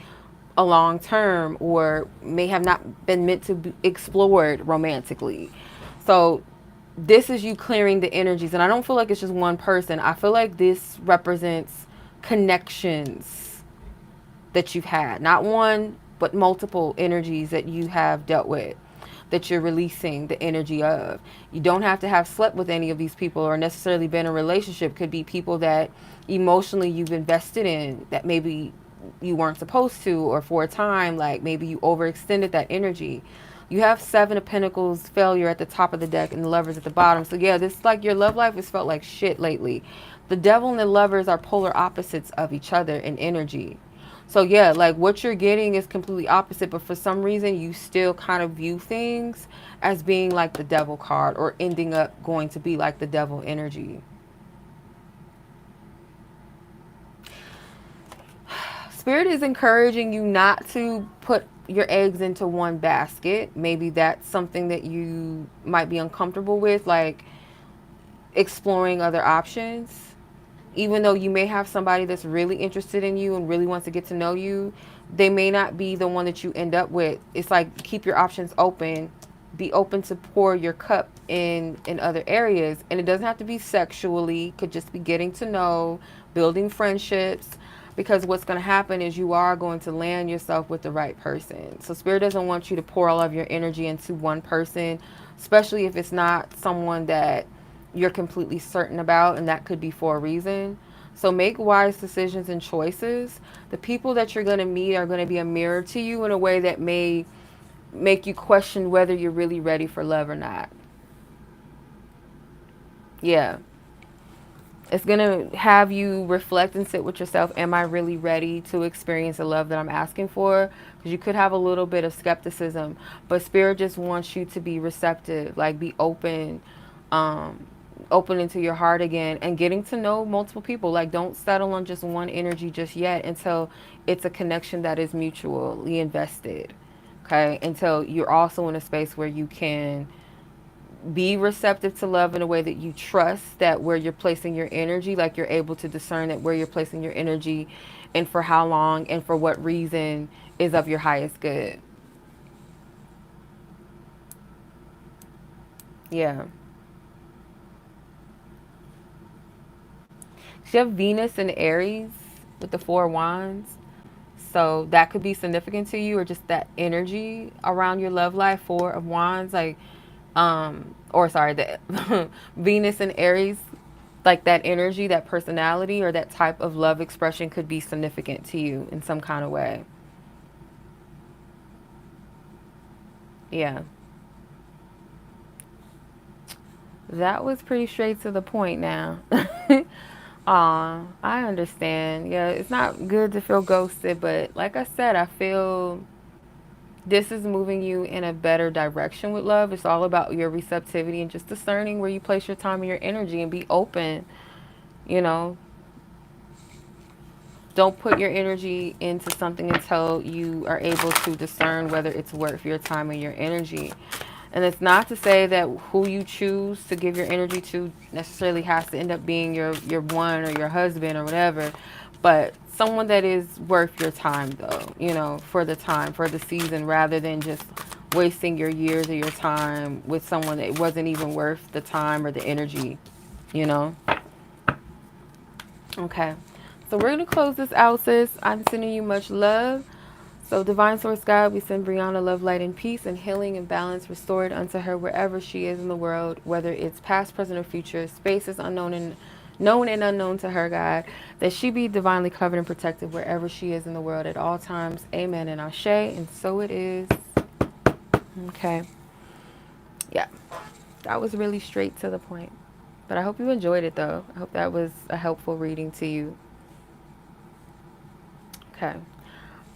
Speaker 1: a long term, or may have not been meant to be explored romantically. So this is you clearing the energies, and I don't feel like it's just one person. I feel like this represents connections that you've had, not one but multiple energies that you have dealt with, that you're releasing the energy of. You don't have to have slept with any of these people or necessarily been in a relationship. Could be people that emotionally you've invested in that maybe you weren't supposed to, or for a time, like maybe you overextended that energy. You have 7 of Pentacles, failure at the top of the deck, and the Lovers at the bottom. So yeah, this, like, your love life has felt like shit lately. The Devil and the Lovers are polar opposites of each other in energy. So yeah, like what you're getting is completely opposite, but for some reason you still kind of view things as being like the Devil card, or ending up going to be like the Devil energy. Spirit is encouraging you not to put your eggs into one basket. Maybe that's something that you might be uncomfortable with, like exploring other options. Even though you may have somebody that's really interested in you and really wants to get to know you, they may not be the one that you end up with. It's like, keep your options open. Be open to pour your cup in other areas. And it doesn't have to be sexually. Could just be getting to know, building friendships. Because what's going to happen is you are going to land yourself with the right person. So Spirit doesn't want you to pour all of your energy into one person, especially if it's not someone that you're completely certain about, and that could be for a reason. So make wise decisions and choices. The people that you're going to meet are going to be a mirror to you in a way that may make you question whether you're really ready for love or not. Yeah. It's going to have you reflect and sit with yourself. Am I really ready to experience the love that I'm asking for? Because you could have a little bit of skepticism, but Spirit just wants you to be receptive, like be open, um, open into your heart again and getting to know multiple people. Like, don't settle on just one energy just yet until it's a connection that is mutually invested. Okay. Until you're also in a space where you can be receptive to love in a way that you trust that where you're placing your energy, like you're able to discern that where you're placing your energy and for how long and for what reason is of your highest good. Yeah. So you have Venus and Aries with the four wands. So that could be significant to you, or just that energy around your love life. Four of wands, like, or sorry, the Venus and Aries, like that energy, that personality, or that type of love expression could be significant to you in some kind of way. Yeah. That was pretty straight to the point now. Aw, I understand. Yeah, it's not good to feel ghosted, but like I said, I feel this is moving you in a better direction with love. It's all about your receptivity and just discerning where you place your time and your energy and be open. You know, don't put your energy into something until you are able to discern whether it's worth your time and your energy. And it's not to say that who you choose to give your energy to necessarily has to end up being your one or your husband or whatever, but someone that is worth your time though, for the time, for the season, rather than just wasting your years of your time with someone that wasn't even worth the time or the energy, you know? Okay. So we're gonna close this out, sis. I'm sending you much love. So, Divine Source God, we send Brianna love, light, and peace, and healing and balance restored unto her wherever she is in the world, whether it's past, present, or future, spaces unknown and known and unknown to her, God, that she be divinely covered and protected wherever she is in the world at all times. Amen and Ashe, and so it is. Okay. Yeah, that was really straight to the point. But I hope you enjoyed it, though. I hope that was a helpful reading to you. Okay.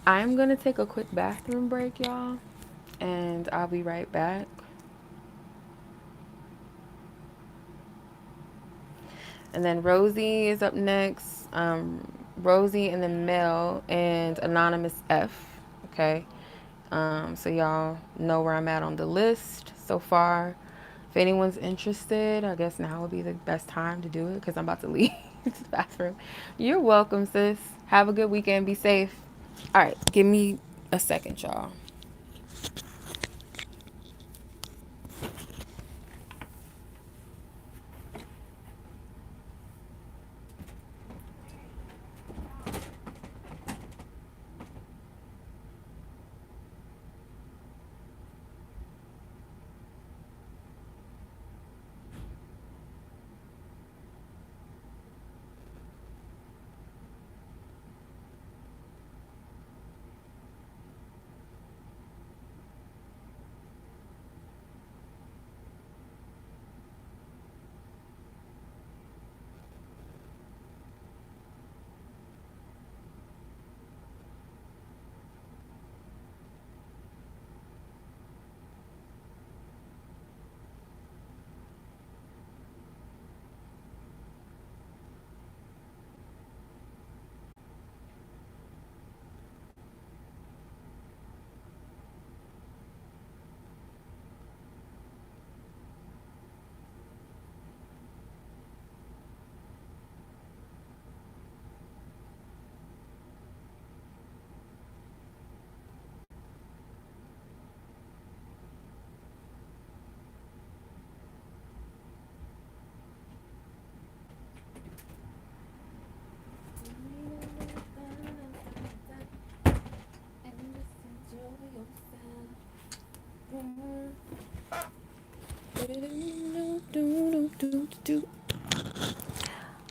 Speaker 1: I'm going to take a quick bathroom break, y'all, and I'll be right back. And then Rosie is up next. Rosie and then Mel and Anonymous F. Okay. So y'all know where I'm at on the list so far. If anyone's interested, I guess now would be the best time to do it because I'm about to leave to the bathroom. You're welcome, sis. Have a good weekend. Be safe. All right. Give me a second, y'all.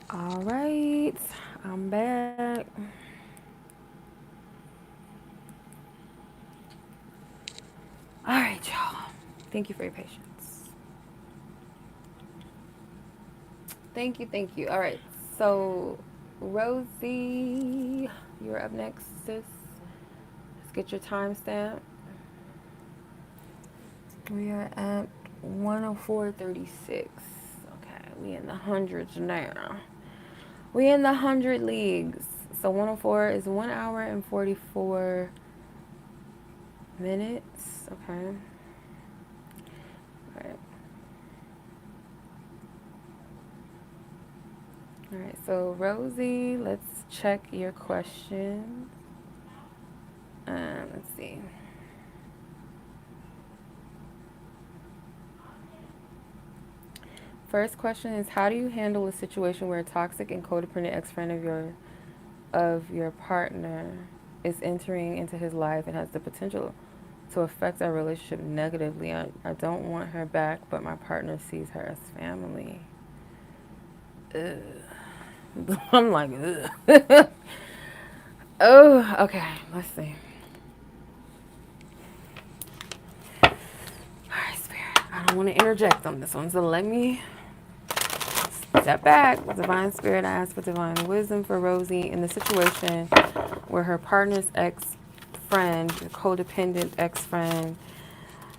Speaker 1: All right, I'm back. All right, y'all. Thank you for your patience. Thank you, thank you. All right, so Rosie, you're up next, sis. Let's get your timestamp. We are at 104.36. Okay, we in the hundreds now. We in the 100 leagues. So 104 is 1 hour and 44 minutes. Okay. All right. All right. So Rosie, let's check your questions. Let's see. First question is, how do you handle a situation where a toxic and codependent ex-friend of your partner is entering into his life and has the potential to affect our relationship negatively? I don't want her back, but my partner sees her as family. Ugh. I'm like, ugh. Oh, okay. Let's see. All right, Spirit. I don't want to interject on this one, so let me step back. Divine Spirit, I ask for divine wisdom for Rosie in the situation where her partner's ex-friend, the codependent ex-friend,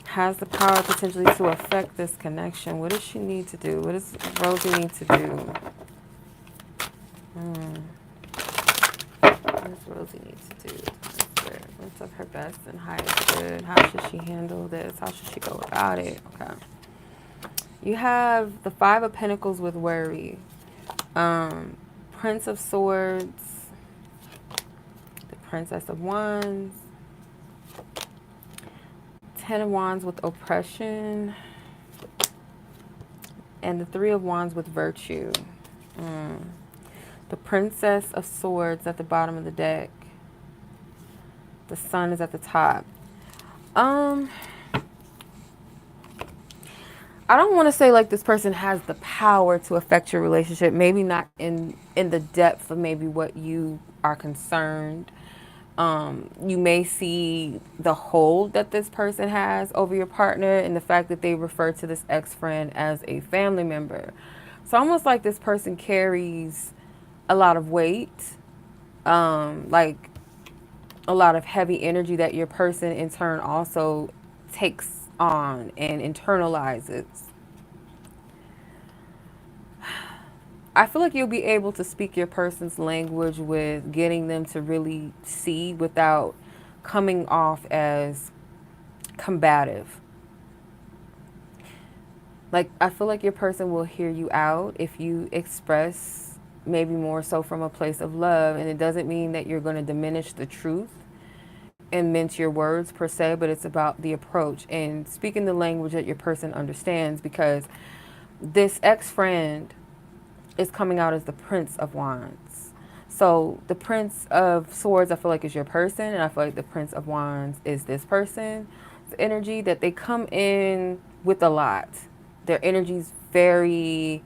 Speaker 1: has the power potentially to affect this connection. What does she need to do? What does Rosie need to do? What does Rosie need to do? What's of her best and highest good? How should she handle this? How should she go about it? Okay. You have the Five of Pentacles with worry. Prince of Swords, the Princess of Wands, Ten of Wands with oppression, and the Three of Wands with virtue. The Princess of Swords at the bottom of the deck. The Sun is at the top. I don't want to say like this person has the power to affect your relationship. Maybe not in the depth of maybe what you are concerned. You may see the hold that this person has over your partner and the fact that they refer to this ex-friend as a family member. So almost like this person carries a lot of weight, like a lot of heavy energy that your person in turn also takes on and internalizes. I feel like you'll be able to speak your person's language with getting them to really see without coming off as combative. Like, I feel like your person will hear you out if you express maybe more so from a place of love. And it doesn't mean that you're going to diminish the truth and mince your words per se, but it's about the approach and speaking the language that your person understands, because this ex-friend is coming out as the Prince of Wands. So the Prince of Swords, I feel like, is your person, and I feel like the Prince of Wands is this person's energy, that they come in with a lot. Their energy's very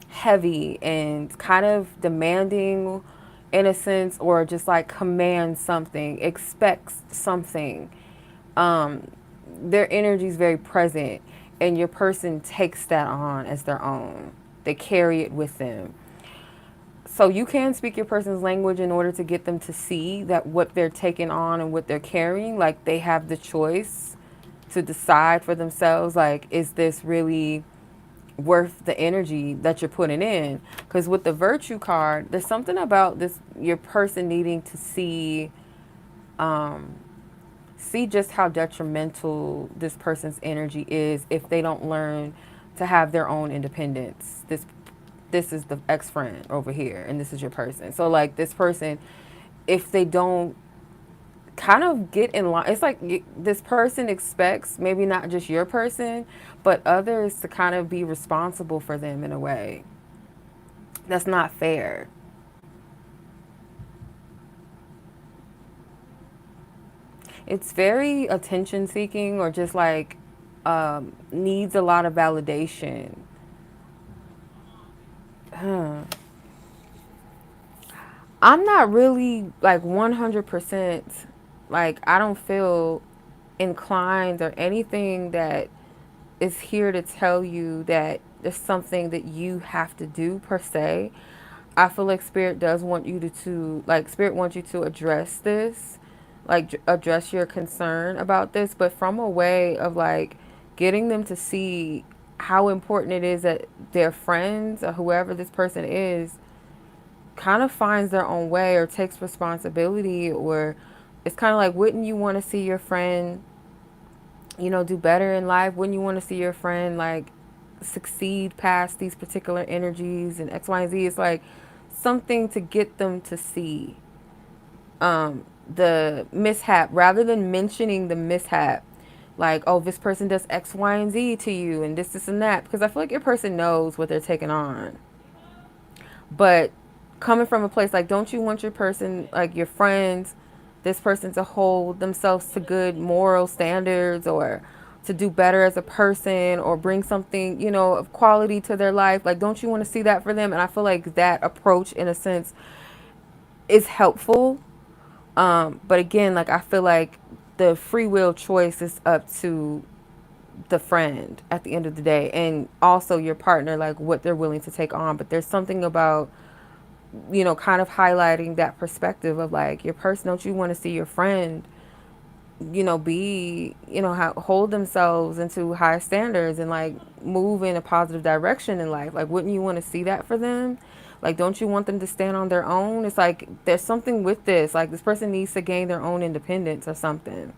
Speaker 1: heavy and kind of demanding in a sense, or just like commands something, expects something. Their energy is very present, and your person takes that on as their own. They carry it with them. So you can speak your person's language in order to get them to see that what they're taking on and what they're carrying, like they have the choice to decide for themselves, like, is this really worth the energy that you're putting in? Because with the Virtue card, there's something about this, your person needing to see just how detrimental this person's energy is if they don't learn to have their own independence. This is the ex-friend over here, and this is your person. So like this person, if they don't kind of get in line, it's like this person expects maybe not just your person, but others to kind of be responsible for them in a way. That's not fair. It's very attention seeking, or just like needs a lot of validation. Huh. I'm not really like 100%, like I don't feel inclined or anything that is here to tell you that there's something that you have to do per se. I feel like spirit does want you to like spirit wants you to address this, like address your concern about this, but from a way of like getting them to see how important it is that their friends or whoever this person is kind of finds their own way or takes responsibility, or it's kind of like, wouldn't you want to see your friend, do better in life? Wouldn't you want to see your friend like succeed past these particular energies and X, Y, and Z? It's like something to get them to see the mishap rather than mentioning the mishap. Like, oh, this person does X, Y, and Z to you, and this, and that. Because I feel like your person knows what they're taking on. But coming from a place like, don't you want your person, like your friends, this person to hold themselves to good moral standards, or to do better as a person, or bring something, of quality to their life? Like, don't you want to see that for them? And I feel like that approach, in a sense, is helpful. But again, like, I feel like the free will choice is up to the friend at the end of the day, and also your partner, like what they're willing to take on. But there's something about, kind of highlighting that perspective of like your person. Don't you want to see your friend, be, hold themselves into high standards and like move in a positive direction in life? Like, wouldn't you want to see that for them? Like, don't you want them to stand on their own? It's like there's something with this. Like, this person needs to gain their own independence or something.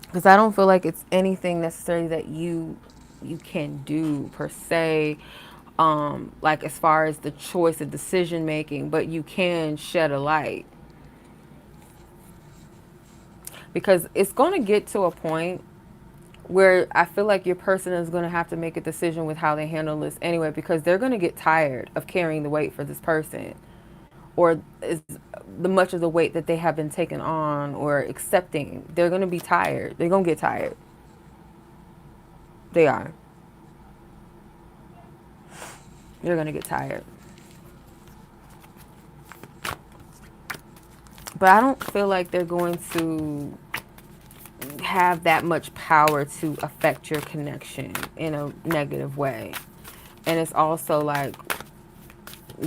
Speaker 1: Because I don't feel like it's anything necessarily that you can do per se, like as far as the choice of decision making, but you can shed a light, because it's going to get to a point where I feel like your person is going to have to make a decision with how they handle this anyway, because they're going to get tired of carrying the weight for this person, or is the much of the weight that they have been taking on or accepting. They're going to be tired. They're going to get tired. They are. They're going to get tired. But I don't feel like they're going to have that much power to affect your connection in a negative way. And it's also like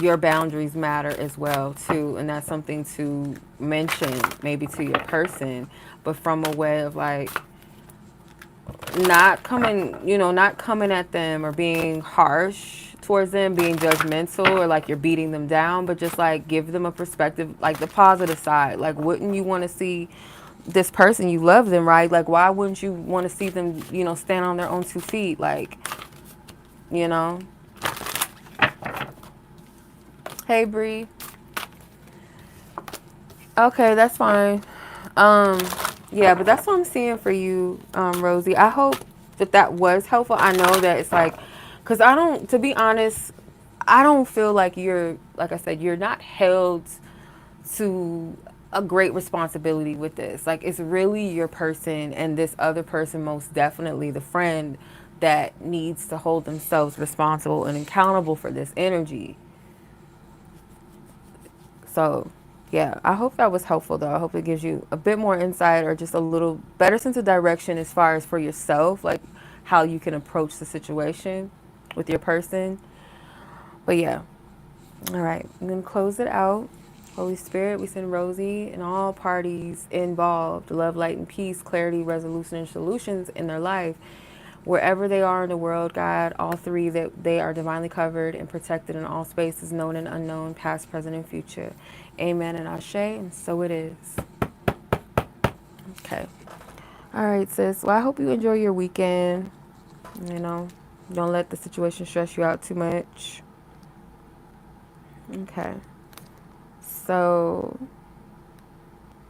Speaker 1: your boundaries matter as well too, and that's something to mention maybe to your person, but from a way of like not coming at them or being harsh towards them, being judgmental, or like you're beating them down, but just like give them a perspective, like the positive side. Like, wouldn't you want to see this person, you love them, right? Like, why wouldn't you want to see them, stand on their own 2 feet? Like, you know, hey, Bree. Okay, that's fine. Um, yeah, but that's what I'm seeing for you, Rosie. I hope that that was helpful. I know that it's like, because I don't, to be honest, I don't feel like you're, like I said, you're not held to a great responsibility with this. Like, it's really your person, and this other person, most definitely the friend, that needs to hold themselves responsible and accountable for this energy. So, yeah, I hope that was helpful though. I hope it gives you a bit more insight, or just a little better sense of direction as far as for yourself, like how you can approach the situation with your person. But yeah, all right, I'm going to close it out. Holy Spirit, we send Rosie and all parties involved love, light, and peace, clarity, resolution, and solutions in their life. Wherever they are in the world, God, all three, that they are divinely covered and protected in all spaces, known and unknown, past, present, and future. Amen and Ashe, and so it is. Okay. All right, sis. Well, I hope you enjoy your weekend. You know, don't let the situation stress you out too much. Okay. So,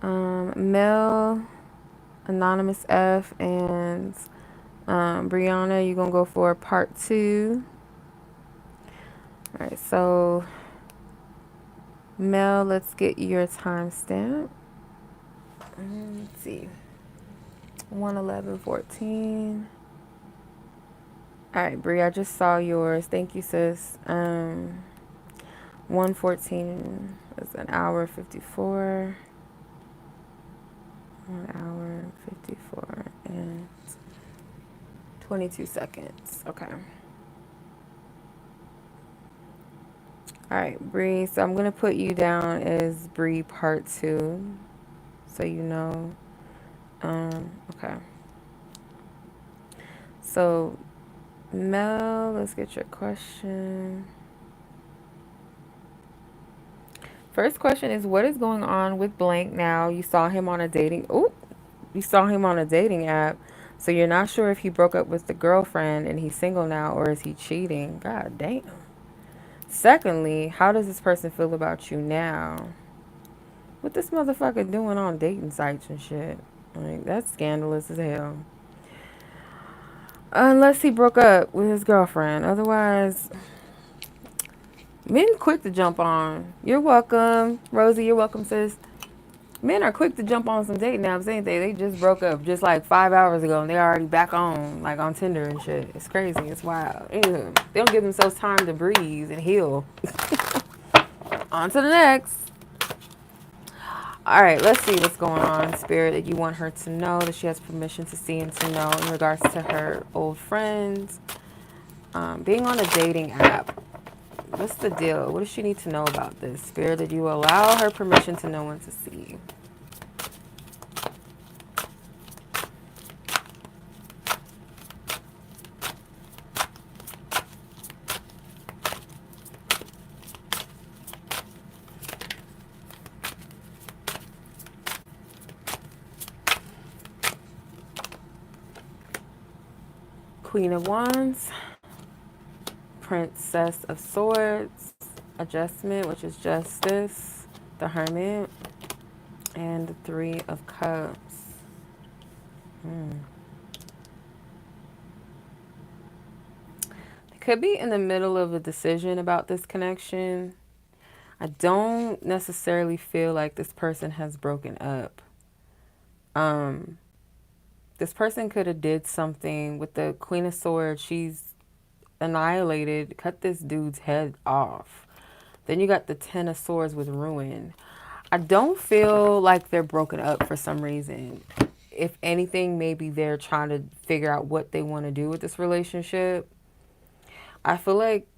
Speaker 1: Mel, Anonymous F, and Brianna, you're going to go for part 2. All right, so Mel, let's get your timestamp. Let's see. 1:11:14. All right, Bri, I just saw yours. Thank you, sis. 1:14 is an hour 54. 1 hour 54 and 22 seconds. Okay. All right, Bree. So I'm gonna put you down as Bree part two, so you know. Okay. So Mel, let's get your question. First question is, what is going on with blank now? You saw him on a dating. Ooh, you saw him on a dating app, so you're not sure if he broke up with the girlfriend and he's single now, or is he cheating? God damn. Secondly, how does this person feel about you now? What this motherfucker doing on dating sites and shit? Like, that's scandalous as hell. Unless he broke up with his girlfriend. Otherwise, men quick to jump on. You're welcome, Rosie. You're welcome, sis. Men are quick to jump on some dating apps, ain't they? They just broke up just like 5 hours ago and they're already back on, like on Tinder and shit. It's crazy. It's wild. Ew. They don't give themselves time to breathe and heal. On to the next. All right, let's see what's going on, Spirit, that you want her to know, that she has permission to see and to know in regards to her old friends. Being on a dating app. What's the deal? What does she need to know about this? Spirit, that you allow her permission to know and to see. Queen of Wands, Princess of Swords, Adjustment, which is Justice, the Hermit, and the Three of Cups. They could be in the middle of a decision about this connection. I don't necessarily feel like this person has broken up. Um, this person could have did something with the Queen of Swords. She's annihilated, cut this dude's head off. Then you got the Ten of Swords with ruin. I don't feel like they're broken up for some reason. If anything, maybe they're trying to figure out what they want to do with this relationship. I feel like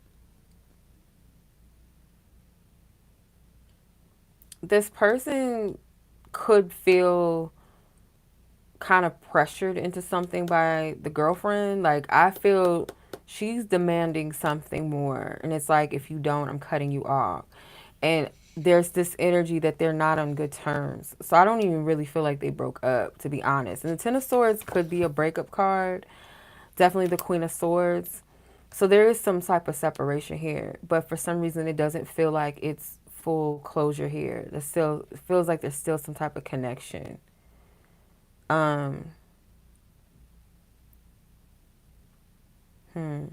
Speaker 1: this person could feel kind of pressured into something by the girlfriend. Like, I feel she's demanding something more. And it's like, if you don't, I'm cutting you off. And there's this energy that they're not on good terms. So I don't even really feel like they broke up, to be honest. And the Ten of Swords could be a breakup card. Definitely the Queen of Swords. So there is some type of separation here. But for some reason, it doesn't feel like it's full closure here. There's still, it feels like there's still some type of connection. Um, hmm.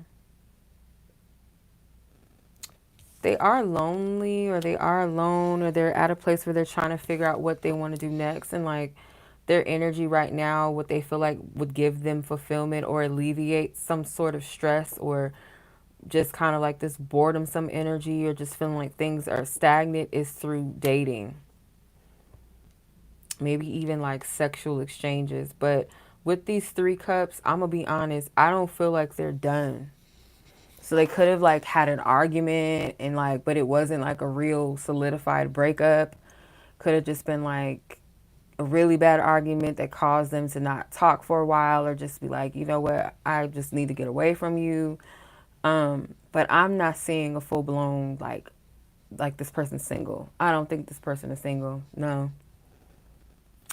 Speaker 1: They are lonely, or they are alone, or they're at a place where they're trying to figure out what they want to do next. And like their energy right now, what they feel like would give them fulfillment or alleviate some sort of stress, or just kind of like this boredom, some energy, or just feeling like things are stagnant, is through dating. Maybe even like sexual exchanges. But with these three cups, I'm going to be honest, I don't feel like they're done. So they could have like had an argument and like, but it wasn't like a real solidified breakup. Could have just been like a really bad argument that caused them to not talk for a while, or just be like, you know what, I just need to get away from you. But I'm not seeing a full blown like this person's single. I don't think this person is single. No,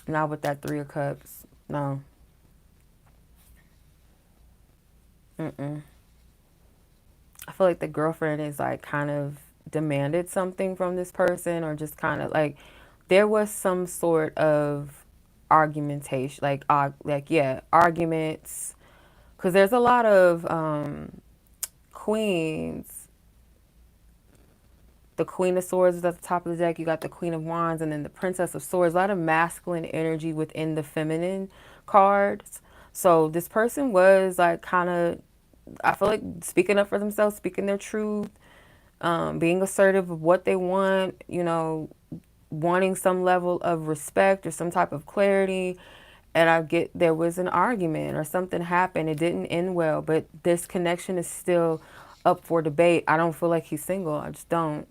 Speaker 1: not with that Three of Cups. No. Mm-mm. I feel like the girlfriend is like kind of demanded something from this person, or just kind of like there was some sort of argumentation, like yeah, arguments, because there's a lot of queens. The Queen of Swords is at the top of the deck. You got the Queen of Wands, and then the Princess of Swords. A lot of masculine energy within the feminine cards. So this person was like kind of, I feel like, speaking up for themselves, speaking their truth, being assertive of what they want, wanting some level of respect or some type of clarity. And I get there was an argument or something happened. It didn't end well, but this connection is still up for debate. I don't feel like he's single. I just don't.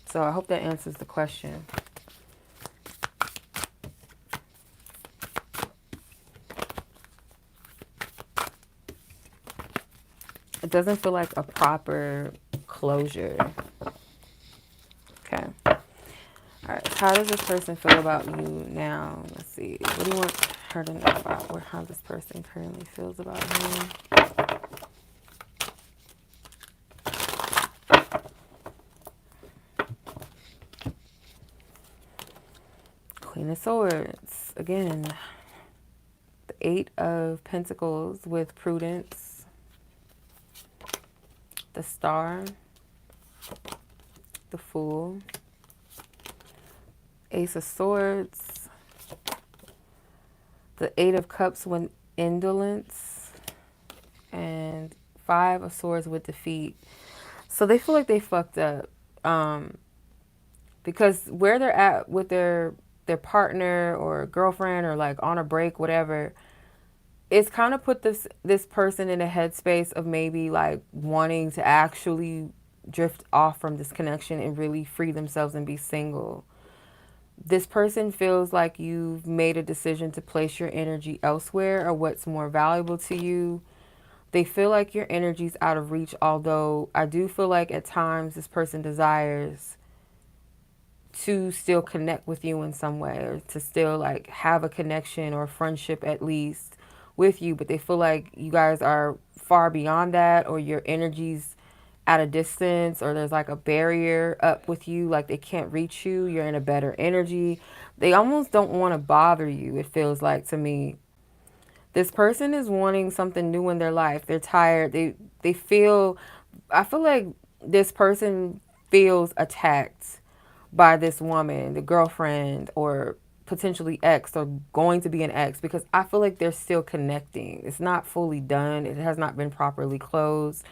Speaker 1: So I hope that answers the question. It doesn't feel like a proper closure. Okay. All right. How does this person feel about you now? Let's see. What do you want her to know about how this person currently feels about you? Queen of Swords. Again, the Eight of Pentacles with prudence. The Star. The Fool. Ace of Swords. The Eight of Cups with indolence. And Five of Swords with defeat. So they feel like they fucked up. Because where they're at with their partner or girlfriend or like on a break, whatever, it's kind of put this person in a headspace of maybe like wanting to actually drift off from this connection and really free themselves and be single. This person feels like you've made a decision to place your energy elsewhere or what's more valuable to you. They feel like your energy's out of reach, although I do feel like at times this person desires to still connect with you in some way or to still like have a connection or a friendship at least with you, but they feel like you guys are far beyond that or your energy's at a distance or there's like a barrier up with you, like they can't reach you, you're in a better energy. They almost don't want to bother you, it feels like to me. This person is wanting something new in their life. They're tired. They feel I feel like this person feels attacked by this woman, the girlfriend or potentially ex or going to be an ex, because I feel like they're still connecting. It's not fully done. It has not been properly closed.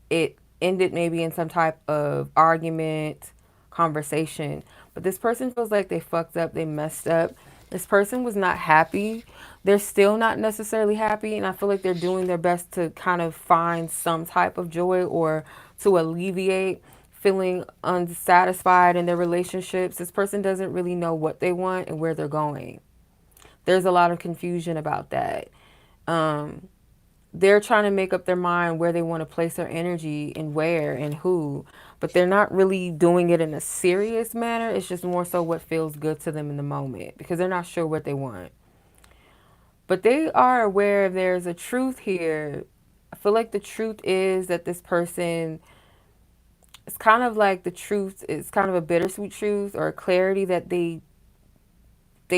Speaker 1: It ended maybe in some type of argument, conversation. But this person feels like they fucked up, they messed up. This person was not happy. They're still not necessarily happy, and I feel like they're doing their best to kind of find some type of joy or to alleviate feeling unsatisfied in their relationships. This person doesn't really know what they want and where they're going. There's a lot of confusion about that. Um, they're trying to make up their mind where they want to place their energy and where and who, but they're not really doing it in a serious manner. It's just more so what feels good to them in the moment because they're not sure what they want. But they are aware there's a truth here. I feel like the truth is that this person, it's kind of like the truth is kind of a bittersweet truth or a clarity that they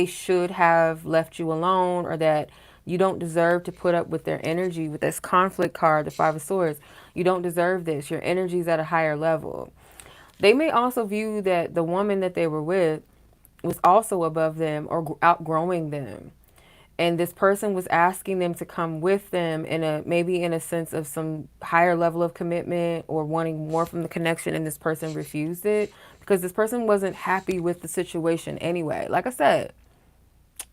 Speaker 1: should have left you alone or that you don't deserve to put up with their energy. With this conflict card, the Five of Swords, you don't deserve this. Your energy's at a higher level. They may also view that the woman that they were with was also above them or outgrowing them. And this person was asking them to come with them in a maybe in a sense of some higher level of commitment or wanting more from the connection, and this person refused it because this person wasn't happy with the situation anyway. Like I said,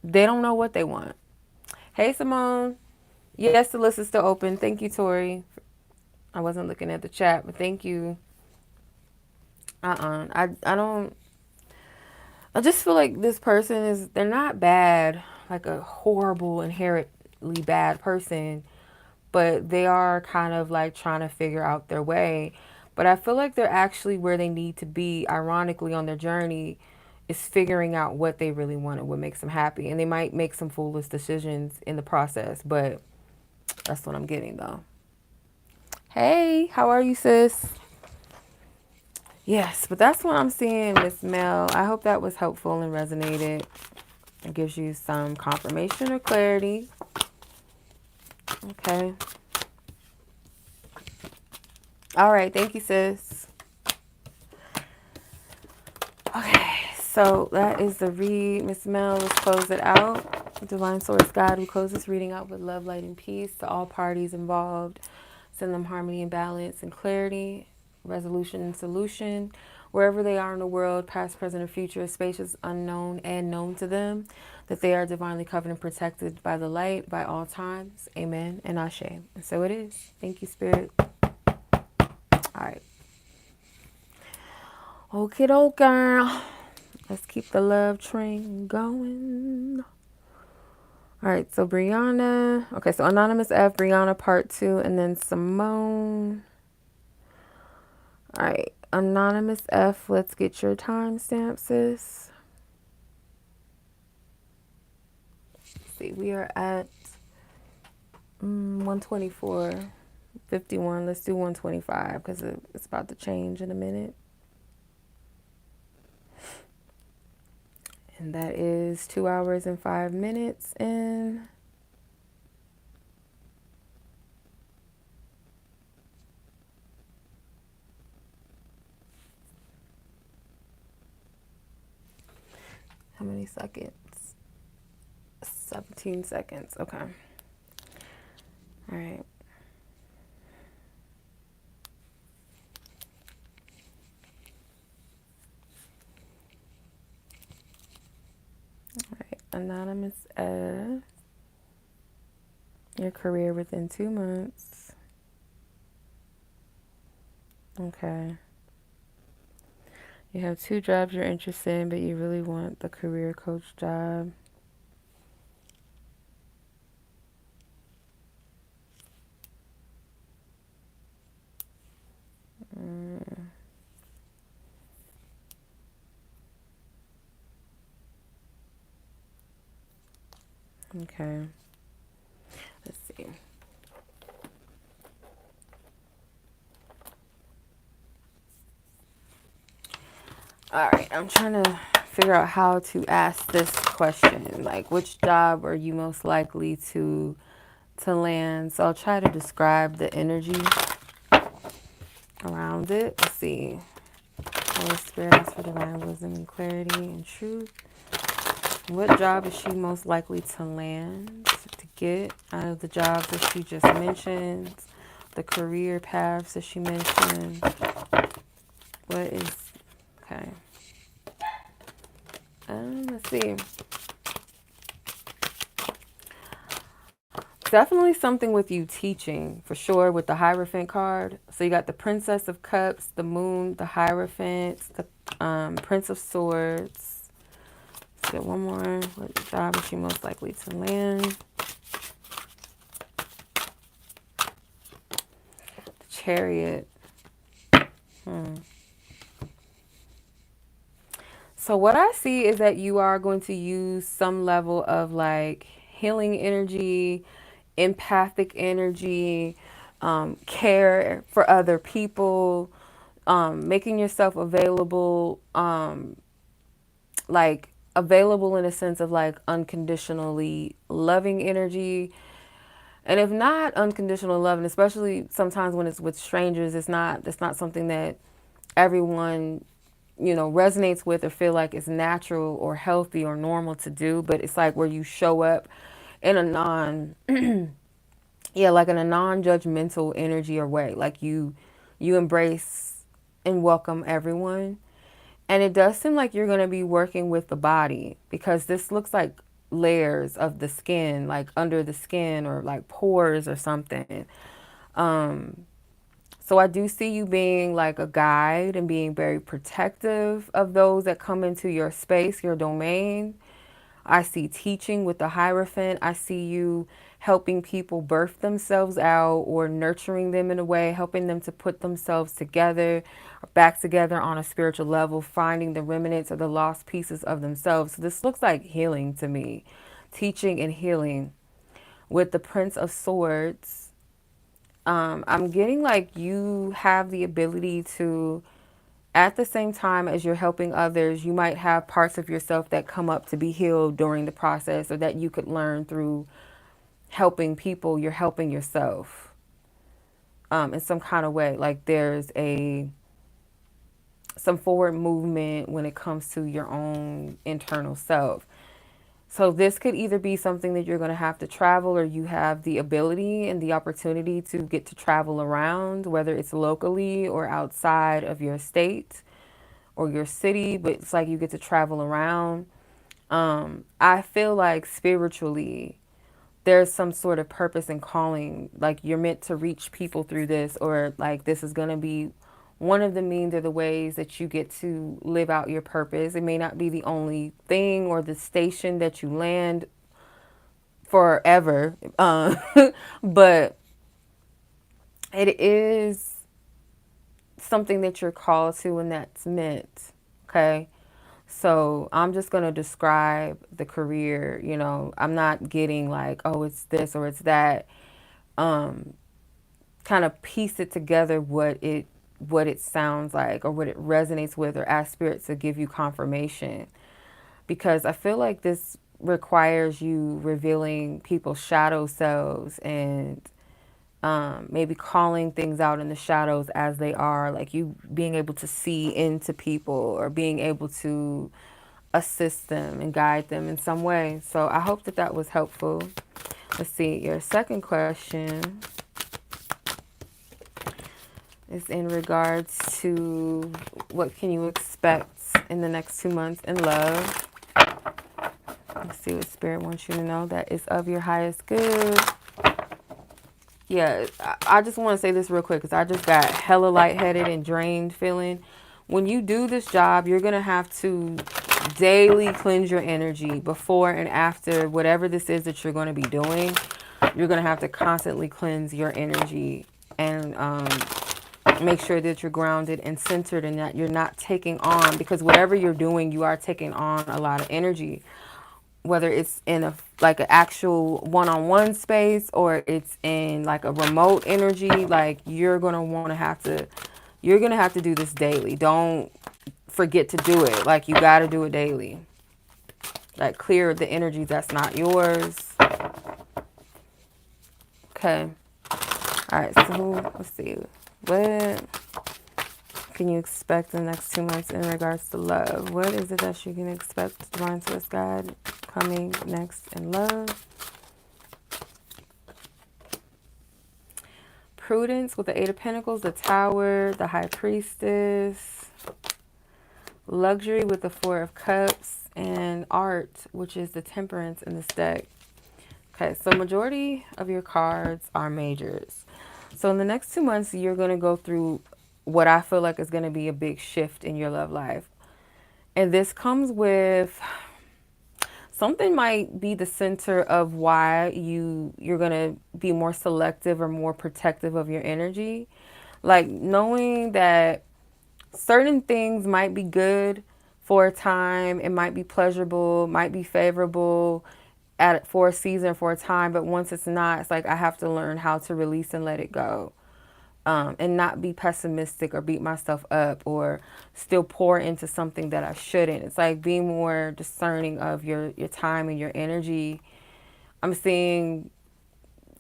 Speaker 1: they don't know what they want. Hey, Simone. Yes, the list is still open. Thank you, Tori. I wasn't looking at the chat, but thank you. I don't. I just feel like this person is. They're not bad, like a horrible, inherently bad person, but they are kind of like trying to figure out their way. But I feel like they're actually where they need to be, ironically, on their journey, is figuring out what they really want and what makes them happy. And they might make some foolish decisions in the process, but that's what I'm getting though. Hey, how are you, sis? Yes, but that's what I'm seeing, Miss Mel. I hope that was helpful and resonated. It gives you some confirmation or clarity. Okay. All right. Thank you, sis. Okay. So that is the read. Miss Mel, let's close it out. Divine Source God, we close this reading out with love, light, and peace to all parties involved. Send them harmony and balance and clarity, resolution and solution. wherever they are in the world, past, present, or future, spacious, unknown, and known to them, that they are divinely covered and protected by the light by all times. Amen and Ashe. And so it is. Thank you, Spirit. All right. Okay, girl. Let's keep the love train going. All right, so Brianna. Okay, so Anonymous F, Brianna part 2, and then Simone. All right, Anonymous F, let's get your timestamp, sis. Let's see, we are at 124:51. Let's do 125 because it's about to change in a minute. And that is 2 hours and 5 minutes in. How many seconds? 17 seconds. Okay. All right. All right. Anonymous F. Your career within 2 months. Okay. You have 2 jobs you're interested in, but you really want the career coach job. Okay. Let's see. All right. I'm trying to figure out how to ask this question. Like, which job are you most likely to land? So I'll try to describe the energy around it. Let's see. Holy Spirit, ask for divine wisdom and clarity and truth. What job is she most likely to land, to get out of the jobs that she just mentioned, the career paths that she mentioned? What is, okay. Let's see. Definitely something with you teaching, for sure, with the Hierophant card. So you got the Princess of Cups, the Moon, the Hierophant, the Prince of Swords. Let's get one more. What job is she most likely to land? The Chariot. So what I see is that you are going to use some level of like healing energy, empathic energy, care for other people, making yourself available, like available in a sense of like unconditionally loving energy. And if not unconditional love, and especially sometimes when it's with strangers, it's not something that everyone, resonates with or feel like it's natural or healthy or normal to do. But it's like where you show up in a like in a non-judgmental energy or way. Like you embrace and welcome everyone. And it does seem like you're going to be working with the body because this looks like layers of the skin, like under the skin or like pores or something. So I do see you being like a guide and being very protective of those that come into your space, your domain. I see teaching with the Hierophant. I see you helping people birth themselves out or nurturing them in a way, helping them to put themselves together, back together on a spiritual level, finding the remnants or the lost pieces of themselves. So this looks like healing to me, teaching and healing. With the Prince of Swords, I'm getting like you have the ability to, at the same time as you're helping others, you might have parts of yourself that come up to be healed during the process or that you could learn through helping people. You're helping yourself in some kind of way. Like there's some forward movement when it comes to your own internal self. So this could either be something that you're going to have to travel or you have the ability and the opportunity to get to travel around, whether it's locally or outside of your state. or your city, but it's like you get to travel around. I feel like spiritually, there's some sort of purpose and calling. Like you're meant to reach people through this, or like this is going to be one of the means or the ways that you get to live out your purpose. It may not be the only thing or the station that you land forever, but it is something that you're called to and that's meant. Okay. So I'm just going to describe the career. I'm not getting like, oh, it's this or it's that. Um, Kind of piece it together what it sounds like or what it resonates with, or ask spirit to give you confirmation, because I feel like this requires you revealing people's shadow selves, and maybe calling things out in the shadows as they are, like you being able to see into people or being able to assist them and guide them in some way. So I hope that that was helpful. Let's see, your second question is in regards to what can you expect in the next 2 months in love. Let's see what spirit wants you to know that is of your highest good. Yeah, I just want to say this real quick because I just got hella lightheaded and drained feeling. When you do this job, you're going to have to daily cleanse your energy before and after whatever this is that you're going to be doing. You're going to have to constantly cleanse your energy and make sure that you're grounded and centered and that you're not taking on, because whatever you're doing, you are taking on a lot of energy, whether it's in a like an actual one-on-one space or it's in like a remote energy. Like you're gonna have to do this daily. Don't forget to do it. Like you got to do it daily. Like clear the energy that's not yours. Okay. All right, so let's see, what can you expect in the next 2 months in regards to love? What is it that you can expect, divine source guide, coming next in love? Prudence with the Eight of Pentacles, the Tower, the High Priestess. Luxury with the Four of Cups, and art, which is the Temperance in this deck. Okay, so majority of your cards are majors. So in the next 2 months, you're going to go through what I feel like is going to be a big shift in your love life. And this comes with something might be the center of why you're going to be more selective or more protective of your energy. Like knowing that certain things might be good for a time, it might be pleasurable, might be favorable for a season, for a time, but once it's not, it's like I have to learn how to release and let it go. And not be pessimistic or beat myself up or still pour into something that I shouldn't. It's like being more discerning of your time and your energy. I'm seeing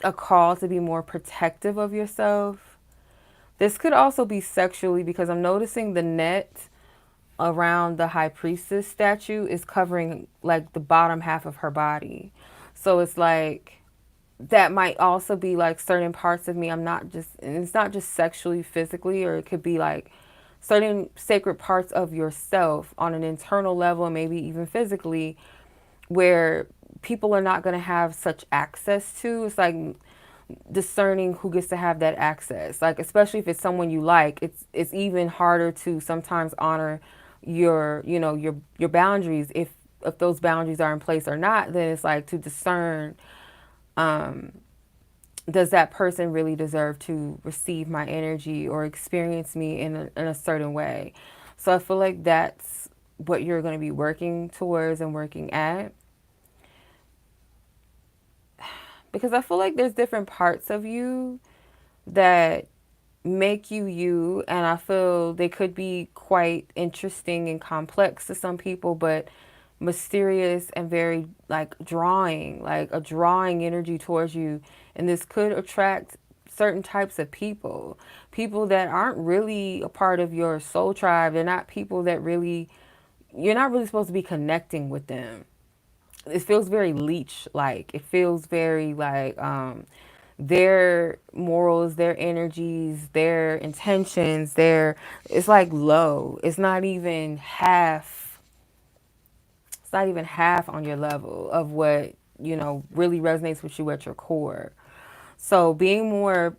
Speaker 1: a call to be more protective of yourself. This could also be sexually, because I'm noticing the net around the high priestess statue is covering like the bottom half of her body. So it's like that might also be like certain parts of me. I'm not just, and it's not just sexually, physically, or it could be like certain sacred parts of yourself on an internal level, and maybe even physically, where people are not going to have such access to. It's like discerning who gets to have that access. Like especially if it's someone you like, it's even harder to sometimes honor your boundaries. If those boundaries are in place or not, then it's like to discern, um does that person really deserve to receive my energy or experience me in a certain way. So I feel like that's what you're going to be working towards and working at, because I feel like there's different parts of you that make you you, and I feel they could be quite interesting and complex to some people, but mysterious and very like a drawing energy towards you. And this could attract certain types of people that aren't really a part of your soul tribe. They're not people that really, you're not really supposed to be connecting with them. It feels very leech like. It feels very like their morals, their energies, their intentions, their it's like low. It's not even half on your level of what, really resonates with you at your core. So being more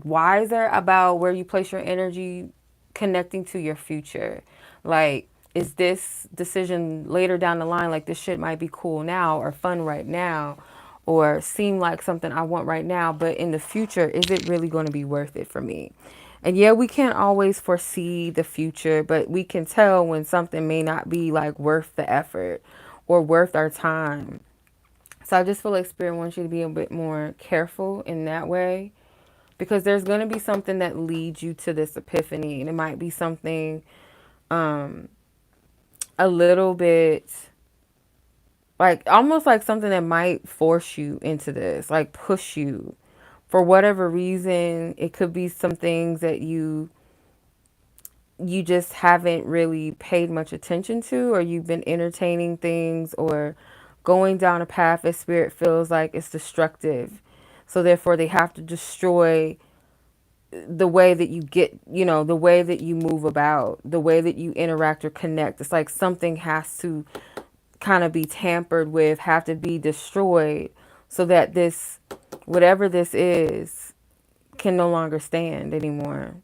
Speaker 1: wiser about where you place your energy connecting to your future. Like, is this decision later down the line, like this shit might be cool now or fun right now or seem like something I want right now, but in the future, is it really going to be worth it for me? And yeah, we can't always foresee the future, but we can tell when something may not be like worth the effort or worth our time. So I just feel like Spirit wants you to be a bit more careful in that way because there's going to be something that leads you to this epiphany, and it might be something um a little bit like almost like something that might force you into this, like push you for whatever reason. It could be some things that you just haven't really paid much attention to, or you've been entertaining things or going down a path that Spirit feels like it's destructive, so therefore they have to destroy the way that you get, the way that you move about, the way that you interact or connect. It's like something has to kind of be tampered with, have to be destroyed so that this, whatever this is, can no longer stand anymore.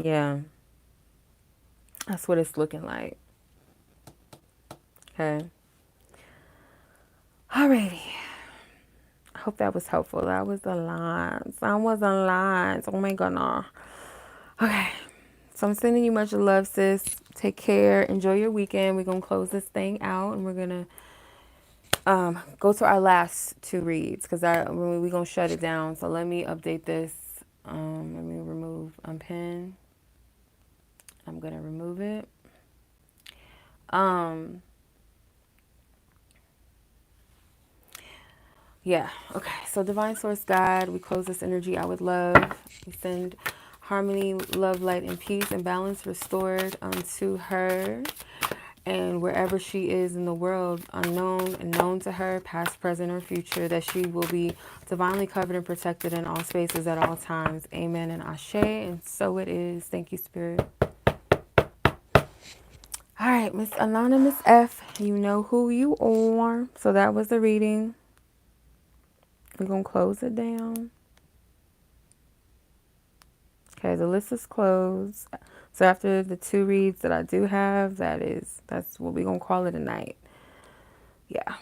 Speaker 1: Yeah, that's what it's looking like. Okay. Alrighty. I hope that was helpful. That was the lines. That was the lines. Oh my god, no. Okay. So I'm sending you much love, sis. Take care. Enjoy your weekend. We're gonna close this thing out, and we're gonna go to our last two reads because we're gonna shut it down. So let me update this. Let me remove unpin. I'm gonna remove it. Um, yeah. Okay. So divine source God, we close this energy out with love. We send harmony, love, light, and peace and balance restored unto her. And wherever she is in the world, unknown and known to her, past, present, or future, that she will be divinely covered and protected in all spaces at all times. Amen and ashe. And so it is. Thank you, Spirit. All right, Miss Anonymous F, you know who you are. So that was the reading. We're going to close it down. Okay, the list is closed. So after the two reads that I do have, that's what we're going to call it a night. Yeah.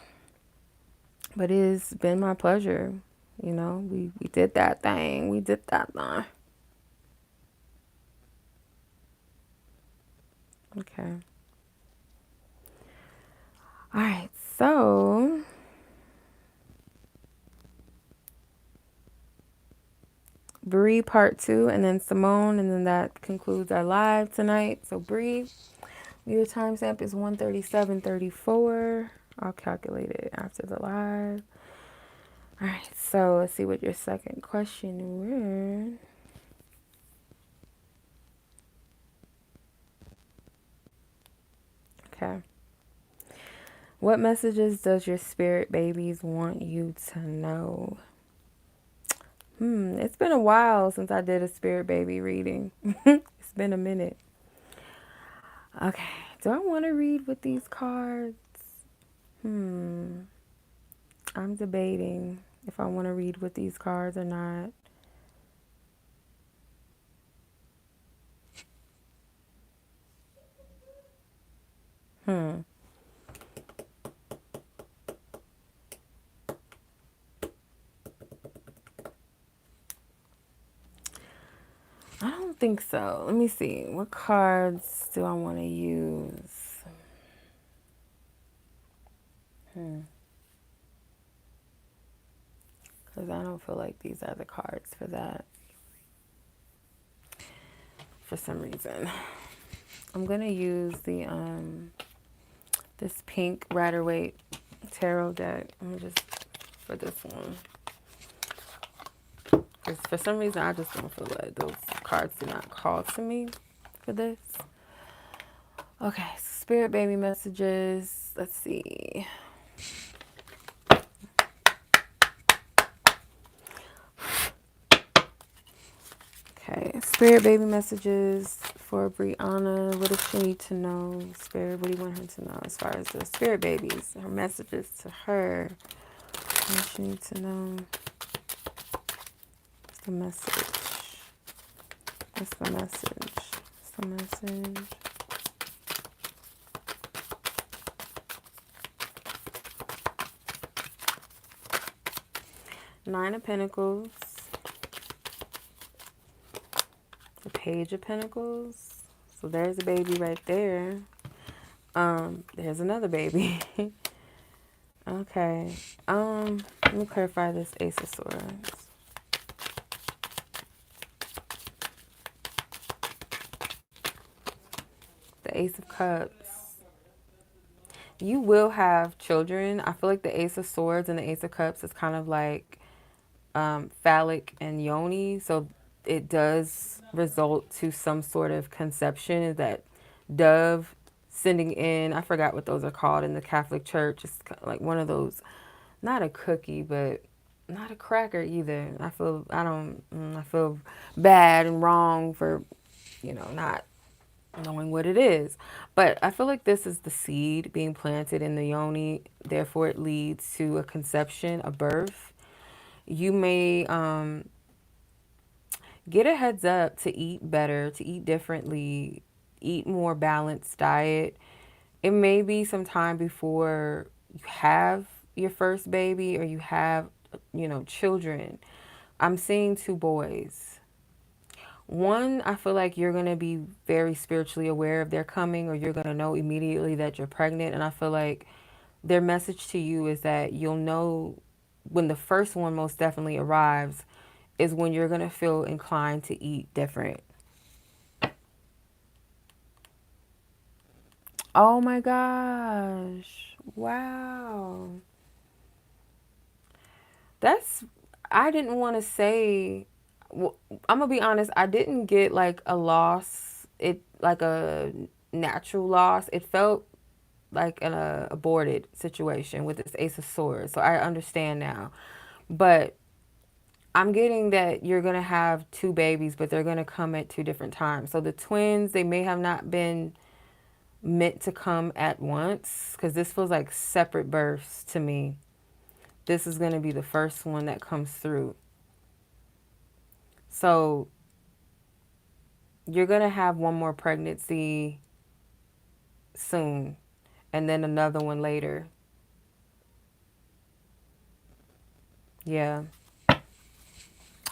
Speaker 1: But it's been my pleasure. We did that thing. We did that thing. Okay. All right. So Bree part 2 and then Simone, and then that concludes our live tonight. So Bree, your timestamp is 1:37:34. I'll calculate it after the live. All right. So let's see what your second question was. Okay. What messages does your spirit babies want you to know? It's been a while since I did a spirit baby reading. It's been a minute. Okay. Do I want to read with these cards? I'm debating if I want to read with these cards or not. Hmm. I don't think so. Let me see. What cards do I want to use? Because I don't feel like these are the cards for that. For some reason. I'm going to use the this pink Rider-Waite tarot deck. I'm just for this one. Because for some reason, I just don't feel like those cards do not call to me for this. Okay, so spirit baby messages. Let's see. Okay, spirit baby messages for Brianna. What does she need to know? Spirit, what do you want her to know as far as the spirit babies? Her messages to her. What does she need to know? What's the message? What's the message? What's the message? Nine of Pentacles. The Page of Pentacles. So there's a baby right there. There's another baby. Okay. Let me clarify this Ace of Swords. The Ace of Cups. You will have children. I feel like the Ace of Swords and the Ace of Cups is kind of like phallic and yoni. So it does result to some sort of conception. Is that dove sending in, I forgot what those are called in the Catholic Church. It's like one of those, not a cookie, but not a cracker either. I feel bad and wrong for, not knowing what it is. But I feel like this is the seed being planted in the yoni. Therefore, it leads to a conception, a birth. You may get a heads up to eat better, to eat differently, eat more balanced diet. It may be some time before you have your first baby or you have, children. I'm seeing two boys. One, I feel like you're going to be very spiritually aware of their coming, or you're going to know immediately that you're pregnant. And I feel like their message to you is that you'll know when the first one most definitely arrives is when you're going to feel inclined to eat different. Oh my gosh. Wow. That's, I didn't want to say, well, I'm going to be honest, I didn't get like a loss, like a natural loss. It felt like an aborted situation with this Ace of Swords. So I understand now. But I'm getting that you're going to have two babies, but they're going to come at two different times. So the twins, they may have not been meant to come at once, because this feels like separate births to me. This is going to be the first one that comes through. So you're going to have one more pregnancy soon and then another one later. Yeah.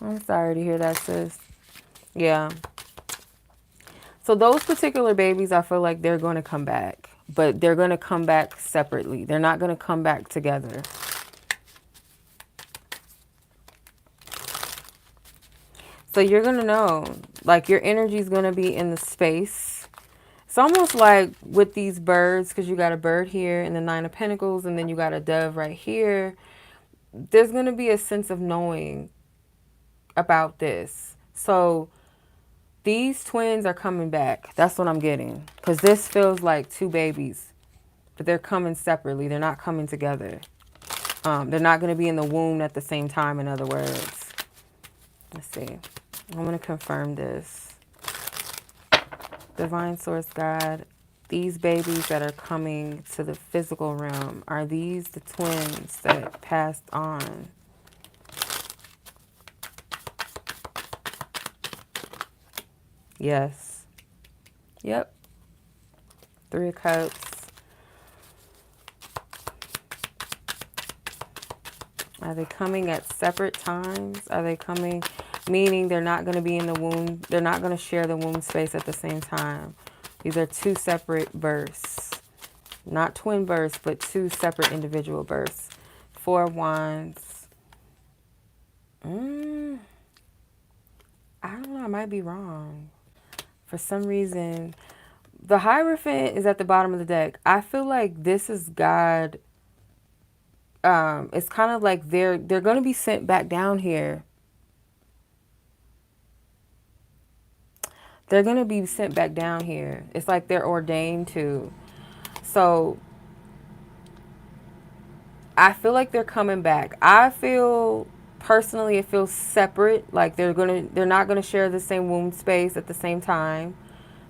Speaker 1: I'm sorry to hear that, sis. Yeah. So those particular babies, I feel like they're going to come back, but they're going to come back separately. They're not going to come back together. So you're going to know, like, your energy is going to be in the space. It's almost like with these birds, because you got a bird here in the Nine of Pentacles, and then you got a dove right here. There's going to be a sense of knowing about this. So these twins are coming back. That's what I'm getting. Because this feels like two babies, but they're coming separately. They're not coming together. They're not going to be in the womb at the same time, in other words. Let's see. I'm going to confirm this. Divine Source God, these babies that are coming to the physical realm, are these the twins that passed on? Yes. Yep. Three of Cups. Are they coming at separate times? Are they coming, meaning they're not going to be in the womb? They're not going to share the womb space at the same time. These are two separate births. Not twin births, but two separate individual births. Four of Wands. I don't know. I might be wrong. For some reason, the Hierophant is at the bottom of the deck. I feel like this is God. It's kind of like they're going to be sent back down here. They're going to be sent back down here. It's like they're ordained to. So I feel like they're coming back. I feel personally it feels separate. Like they're not gonna share the same womb space at the same time.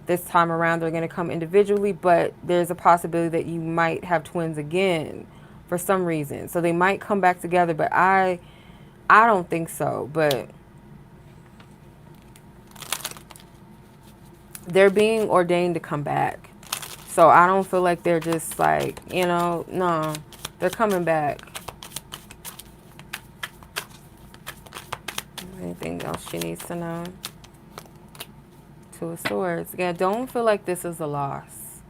Speaker 1: This time around they're gonna come individually, but there's a possibility that you might have twins again for some reason. So they might come back together, but I don't think so. But they're being ordained to come back. So I don't feel like they're just like, no, they're coming back. Anything else she needs to know? Two of Swords. Yeah, don't feel like this is a loss.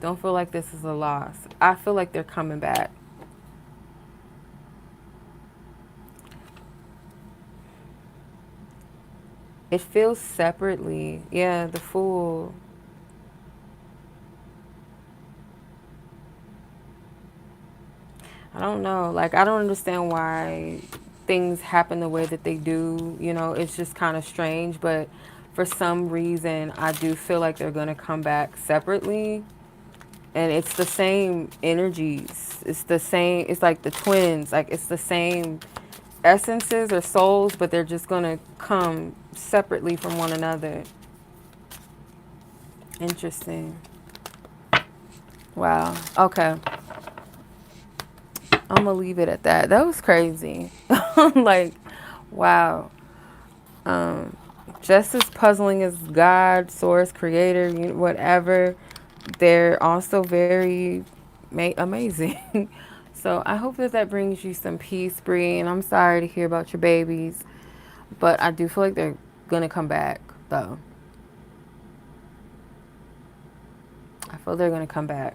Speaker 1: Don't feel like this is a loss. I feel like they're coming back. It feels separately. Yeah, the Fool. I don't know. Like, I don't understand why things happen the way that they do. It's just kind of strange. But for some reason, I do feel like they're going to come back separately. And it's the same energies. It's the same. It's like the twins. Like, it's the same essences or souls, but they're just going to come separately from one another. Interesting. Wow. Okay. I'm gonna leave it at that. That was crazy. Like, wow. Um, just as puzzling as God, source, creator, whatever, they're also very amazing. So I hope that brings you some peace, Bree. And I'm sorry to hear about your babies, but I do feel like they're gonna come back, though. I feel they're gonna come back.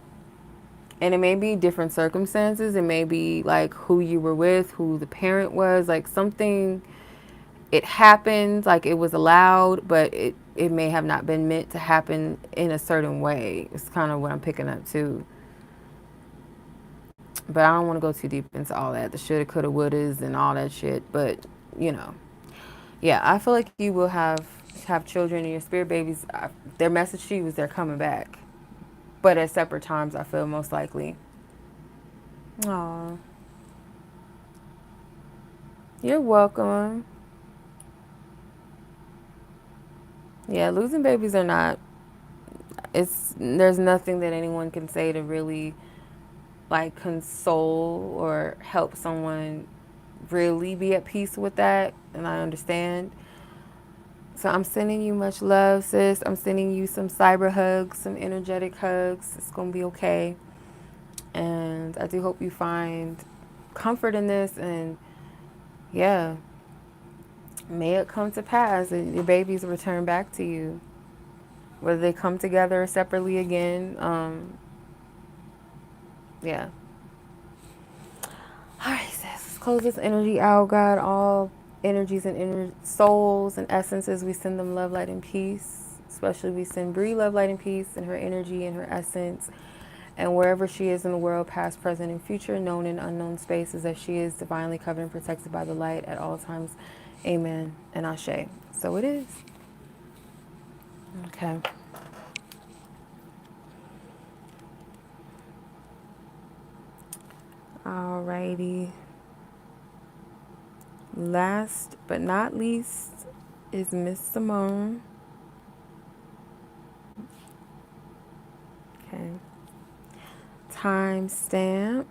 Speaker 1: And it may be different circumstances. It may be like who you were with, who the parent was, like something, it happened, like it was allowed, but it may have not been meant to happen in a certain way. It's kind of what I'm picking up too. But I don't want to go too deep into all that, the shoulda, coulda, wouldas and all that shit. But, you know, yeah, I feel like you will have children and your spirit babies, their message to you is they're coming back. But at separate times, I feel most likely. Aw. You're welcome. Yeah, losing babies are not, there's nothing that anyone can say to really like console or help someone really be at peace with that, and I understand. So I'm sending you much love, sis. I'm sending you some cyber hugs, some energetic hugs. It's going to be okay. And I do hope you find comfort in this, and yeah, may it come to pass and your babies return back to you. Whether they come together or separately again. Yeah. All right, sis. Let's close this energy out, God. All energies and souls and essences, we send them love, light, and peace. Especially we send Bree love, light, and peace and her energy and her essence. And wherever she is in the world, past, present, and future, known and unknown spaces, that she is divinely covered and protected by the light at all times. Amen and Ashe. So it is. Okay. Alrighty. Last but not least is Miss Simone. Okay. Timestamp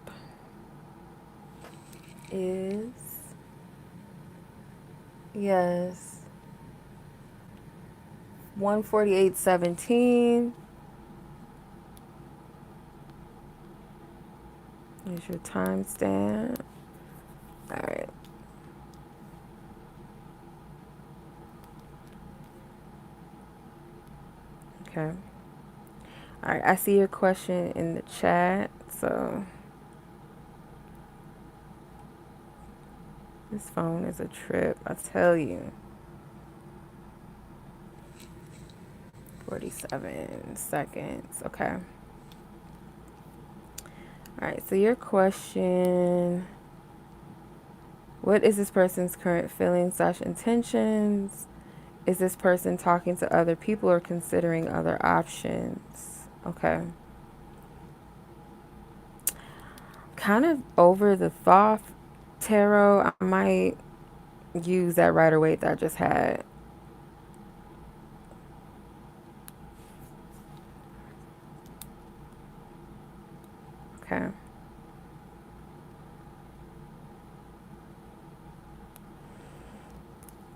Speaker 1: is, yes, 1:48:17. Here's your timestamp. All right. Okay. All right. I see your question in the chat. So this phone is a trip, I tell you. 47 seconds. Okay. All right. So your question: what is this person's current feelings / intentions? Is this person talking to other people or considering other options? Okay. kind of over the Thoth tarot. I might use that Rider-Waite that I just had. Okay.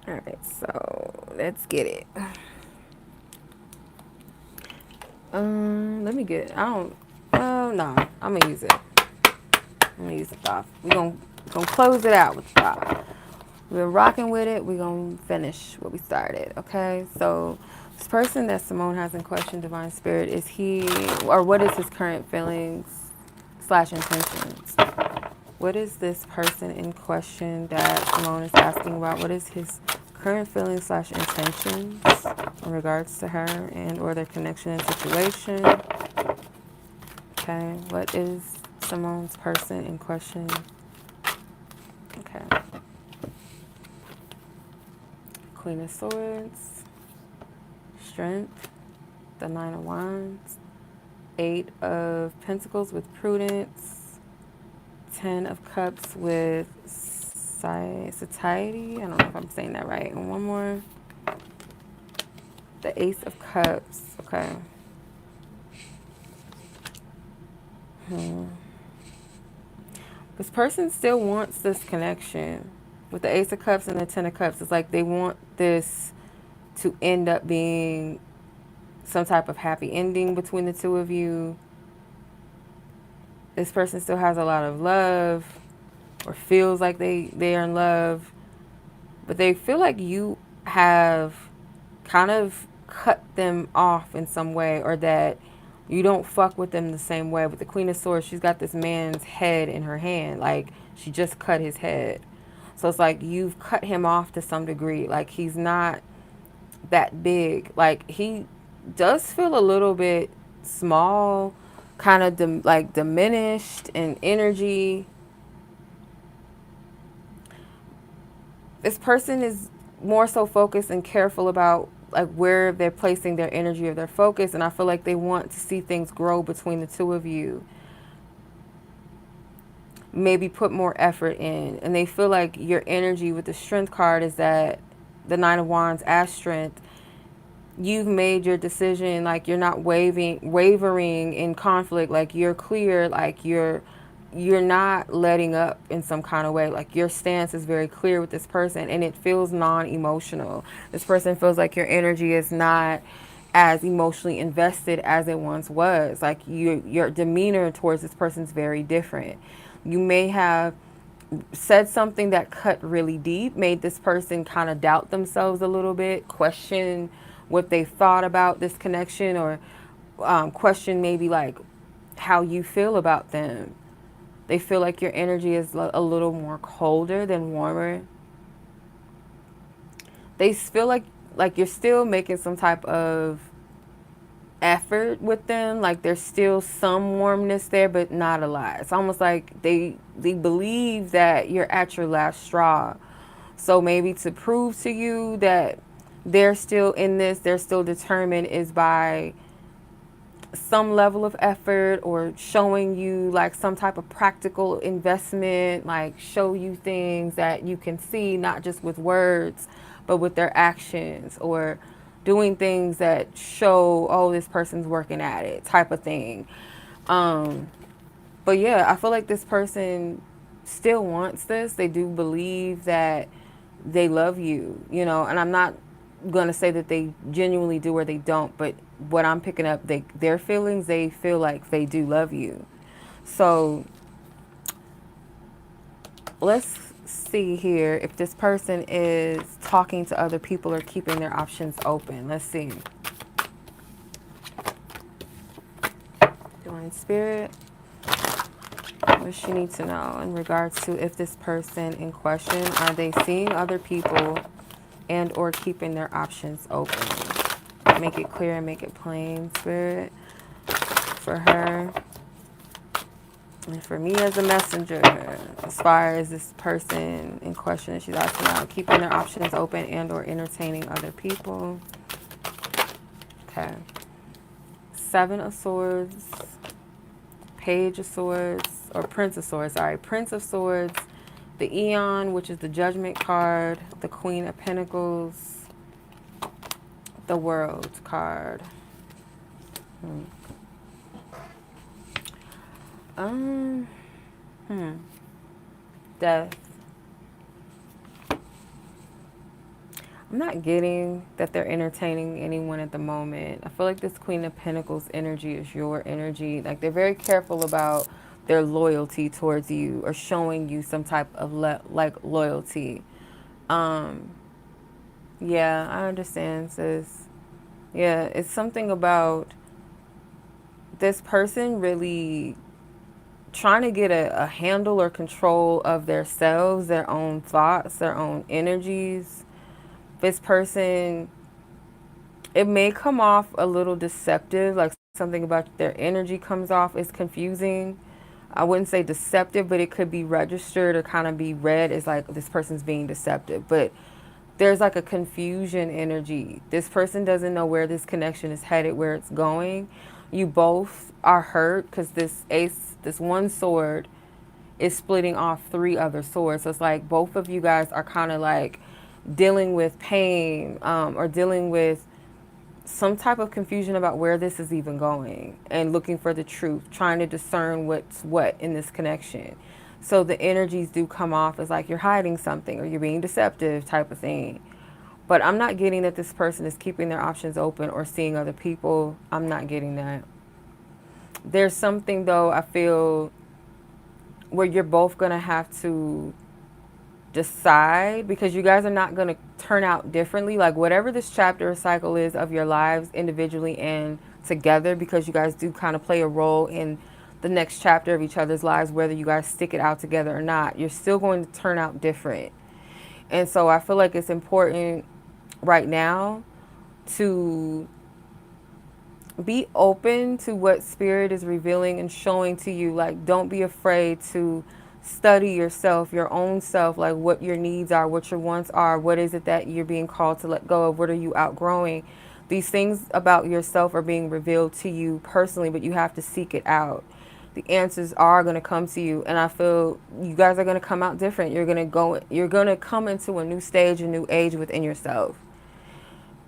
Speaker 1: All right, so let's get it. Let me get. I don't. Oh no, I'm gonna use it. I'm gonna use the Thoth. We're gonna close it out with the Thoth. We're rocking with it. We're gonna finish what we started. Okay, so this person that Simone has in question, Divine Spirit, is he, or what is his current feelings / intentions? What is this person in question that Simone is asking about? What is his current feelings / intentions in regards to her and or their connection and situation? Okay, what is Simone's person in question? Okay. Queen of Swords, Strength, the Nine of Wands, Eight of Pentacles with Prudence, Ten of Cups with Satiety. I don't know if I'm saying that right. And one more. The Ace of Cups. Okay. This person still wants this connection. With the Ace of Cups and the Ten of Cups, it's like they want this to end up being some type of happy ending between the two of you. This person still has a lot of love or feels like they are in love, but they feel like you have kind of cut them off in some way, or that you don't fuck with them the same way. With the Queen of Swords, she's got this man's head in her hand, like she just cut his head. So it's like you've cut him off to some degree. Like he's not that big. Like he does feel a little bit small, kind of like diminished in energy. This person is more so focused and careful about like where they're placing their energy or their focus, and I feel like they want to see things grow between the two of you. Maybe put more effort in, and they feel like your energy with the Strength card is that the Nine of Wands as strength. You've made your decision, like you're not wavering in conflict, like you're clear, like you're not letting up in some kind of way. Like your stance is very clear with this person, and it feels non-emotional. This person feels like your energy is not as emotionally invested as it once was. Like your demeanor towards this person is very different. You may have said something that cut really deep, made this person kind of doubt themselves a little bit, question what they thought about this connection, or question maybe like how you feel about them. They feel like your energy is a little more colder than warmer. They feel like you're still making some type of effort with them, like there's still some warmness there, but not a lot. It's almost like they believe that you're at your last straw. So maybe to prove to you that they're still in this, they're still determined, is by some level of effort or showing you like some type of practical investment, like show you things that you can see, not just with words, but with their actions, or doing things that show, oh, this person's working at it type of thing. But yeah, I feel like this person still wants this. They do believe that they love you, you know, and I'm not going to say that they genuinely do or they don't, but what I'm picking up, their feelings, they feel like they do love you. So let's see here if this person is talking to other people or keeping their options open. Let's see. Divine Spirit, what does she need to know in regards to if this person in question, are they seeing other people and or keeping their options open? Make it clear and make it plain, Spirit, for her. And for me as a messenger, as far as this person in question that she's asking about, keeping their options open and or entertaining other people. Okay. Seven of Swords, Page of Swords, or Prince of Swords, sorry, Prince of Swords, the Eon, which is the Judgment card, the Queen of Pentacles, the World card. Hmm. Um, hmm. Death. I'm not getting that they're entertaining anyone at the moment. I feel like this Queen of Pentacles energy is your energy. Like they're very careful about their loyalty towards you or showing you some type of like loyalty. Um, yeah, I understand, sis. Yeah, it's something about this person really trying to get a handle or control of their selves, their own thoughts, their own energies. This person, it may come off a little deceptive, like something about their energy comes off as confusing. I wouldn't say deceptive, but it could be registered or kind of be read as like this person's being deceptive. But there's like a confusion energy. This person doesn't know where this connection is headed, where it's going. You both are hurt because this ace, this one sword is splitting off three other swords. So it's like both of you guys are kind of like dealing with pain or dealing with some type of confusion about where this is even going and looking for the truth, trying to discern what's what in this connection. So the energies do come off as like you're hiding something or you're being deceptive type of thing. But I'm not getting that this person is keeping their options open or seeing other people. I'm not getting that. There's something though I feel where you're both going to have to decide because you guys are not going to turn out differently. Like whatever this chapter or cycle is of your lives individually and together, because you guys do kind of play a role in the next chapter of each other's lives, whether you guys stick it out together or not, you're still going to turn out different. And so I feel like it's important right now to be open to what spirit is revealing and showing to you. Like don't be afraid to study yourself, your own self, like what your needs are, what your wants are, what is it that you're being called to let go of, what are you outgrowing. These things about yourself are being revealed to you personally, but you have to seek it out. The answers are going to come to you, and I feel you guys are going to come out different. You're going to come into a new stage, a new age within yourself.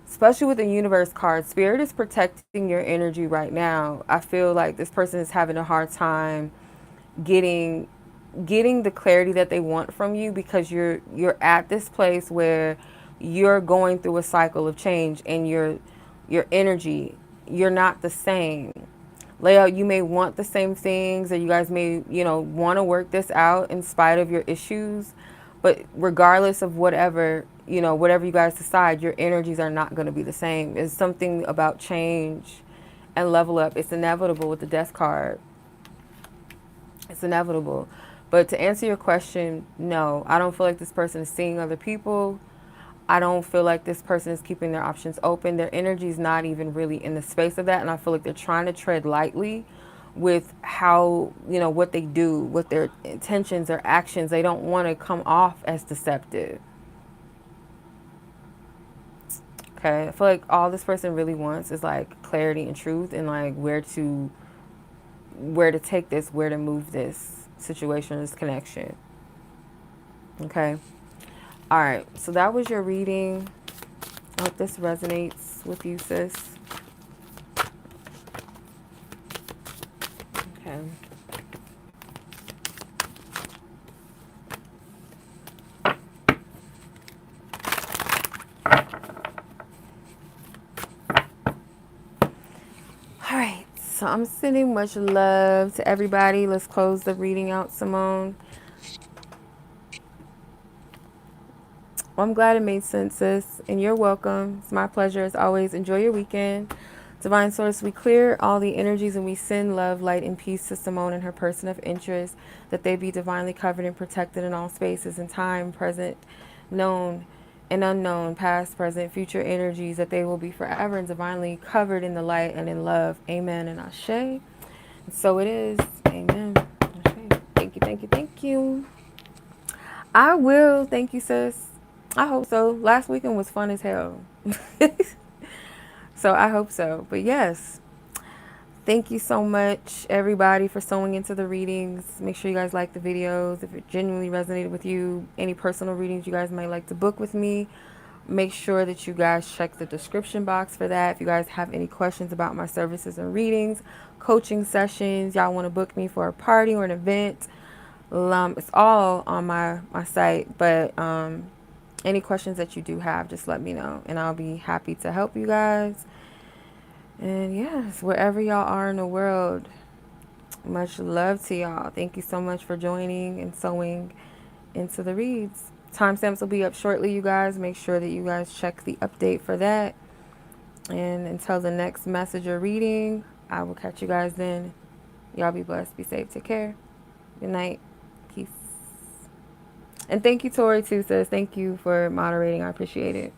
Speaker 1: Especially with the universe card, spirit is protecting your energy right now. I feel like this person is having a hard time getting the clarity that they want from you because you're at this place where you're going through a cycle of change and your energy, you're not the same. Leo, you may want the same things or you guys may, want to work this out in spite of your issues, but regardless of whatever you guys decide, your energies are not going to be the same. It's something about change and level up. It's inevitable with the death card. It's inevitable. But to answer your question, no, I don't feel like this person is seeing other people. I don't feel like this person is keeping their options open. Their energy is not even really in the space of that. And I feel like they're trying to tread lightly with how, what they do, with their intentions, their actions. They don't want to come off as deceptive. Okay. I feel like all this person really wants is like clarity and truth and like where to take this, where to move this situation, this connection. Okay. All right. So that was your reading. I hope this resonates with you, sis. Okay. All right. So I'm sending much love to everybody. Let's close the reading out, Simone. Well, I'm glad it made sense, sis. And you're welcome. It's my pleasure as always. Enjoy your weekend. Divine Source, we clear all the energies and we send love, light, and peace to Simone and her person of interest, that they be divinely covered and protected in all spaces and time, present, known, and unknown, past, present, future energies, that they will be forever and divinely covered in the light and in love. Amen and Ashe. And so it is. Amen. Ashe. Thank you, thank you, thank you. I will. Thank you, sis. I hope so. Last weekend was fun as hell. So I hope so. But yes, Thank you so much, everybody, for sewing into the readings. Make sure you guys like the videos. If it genuinely resonated with you, any personal readings you guys might like to book with me, make sure that you guys check the description box for that. If you guys have any questions about my services and readings, coaching sessions, y'all want to book me for a party or an event, it's all on my site. But any questions that you do have, just let me know, and I'll be happy to help you guys. And yes, wherever y'all are in the world, much love to y'all. Thank you so much for joining and sewing into the reads. Timestamps will be up shortly, you guys. Make sure that you guys check the update for that. And until the next message or reading, I will catch you guys then. Y'all be blessed. Be safe. Take care. Good night. Peace. And thank you, Tori, too, sis. Thank you for moderating. I appreciate it.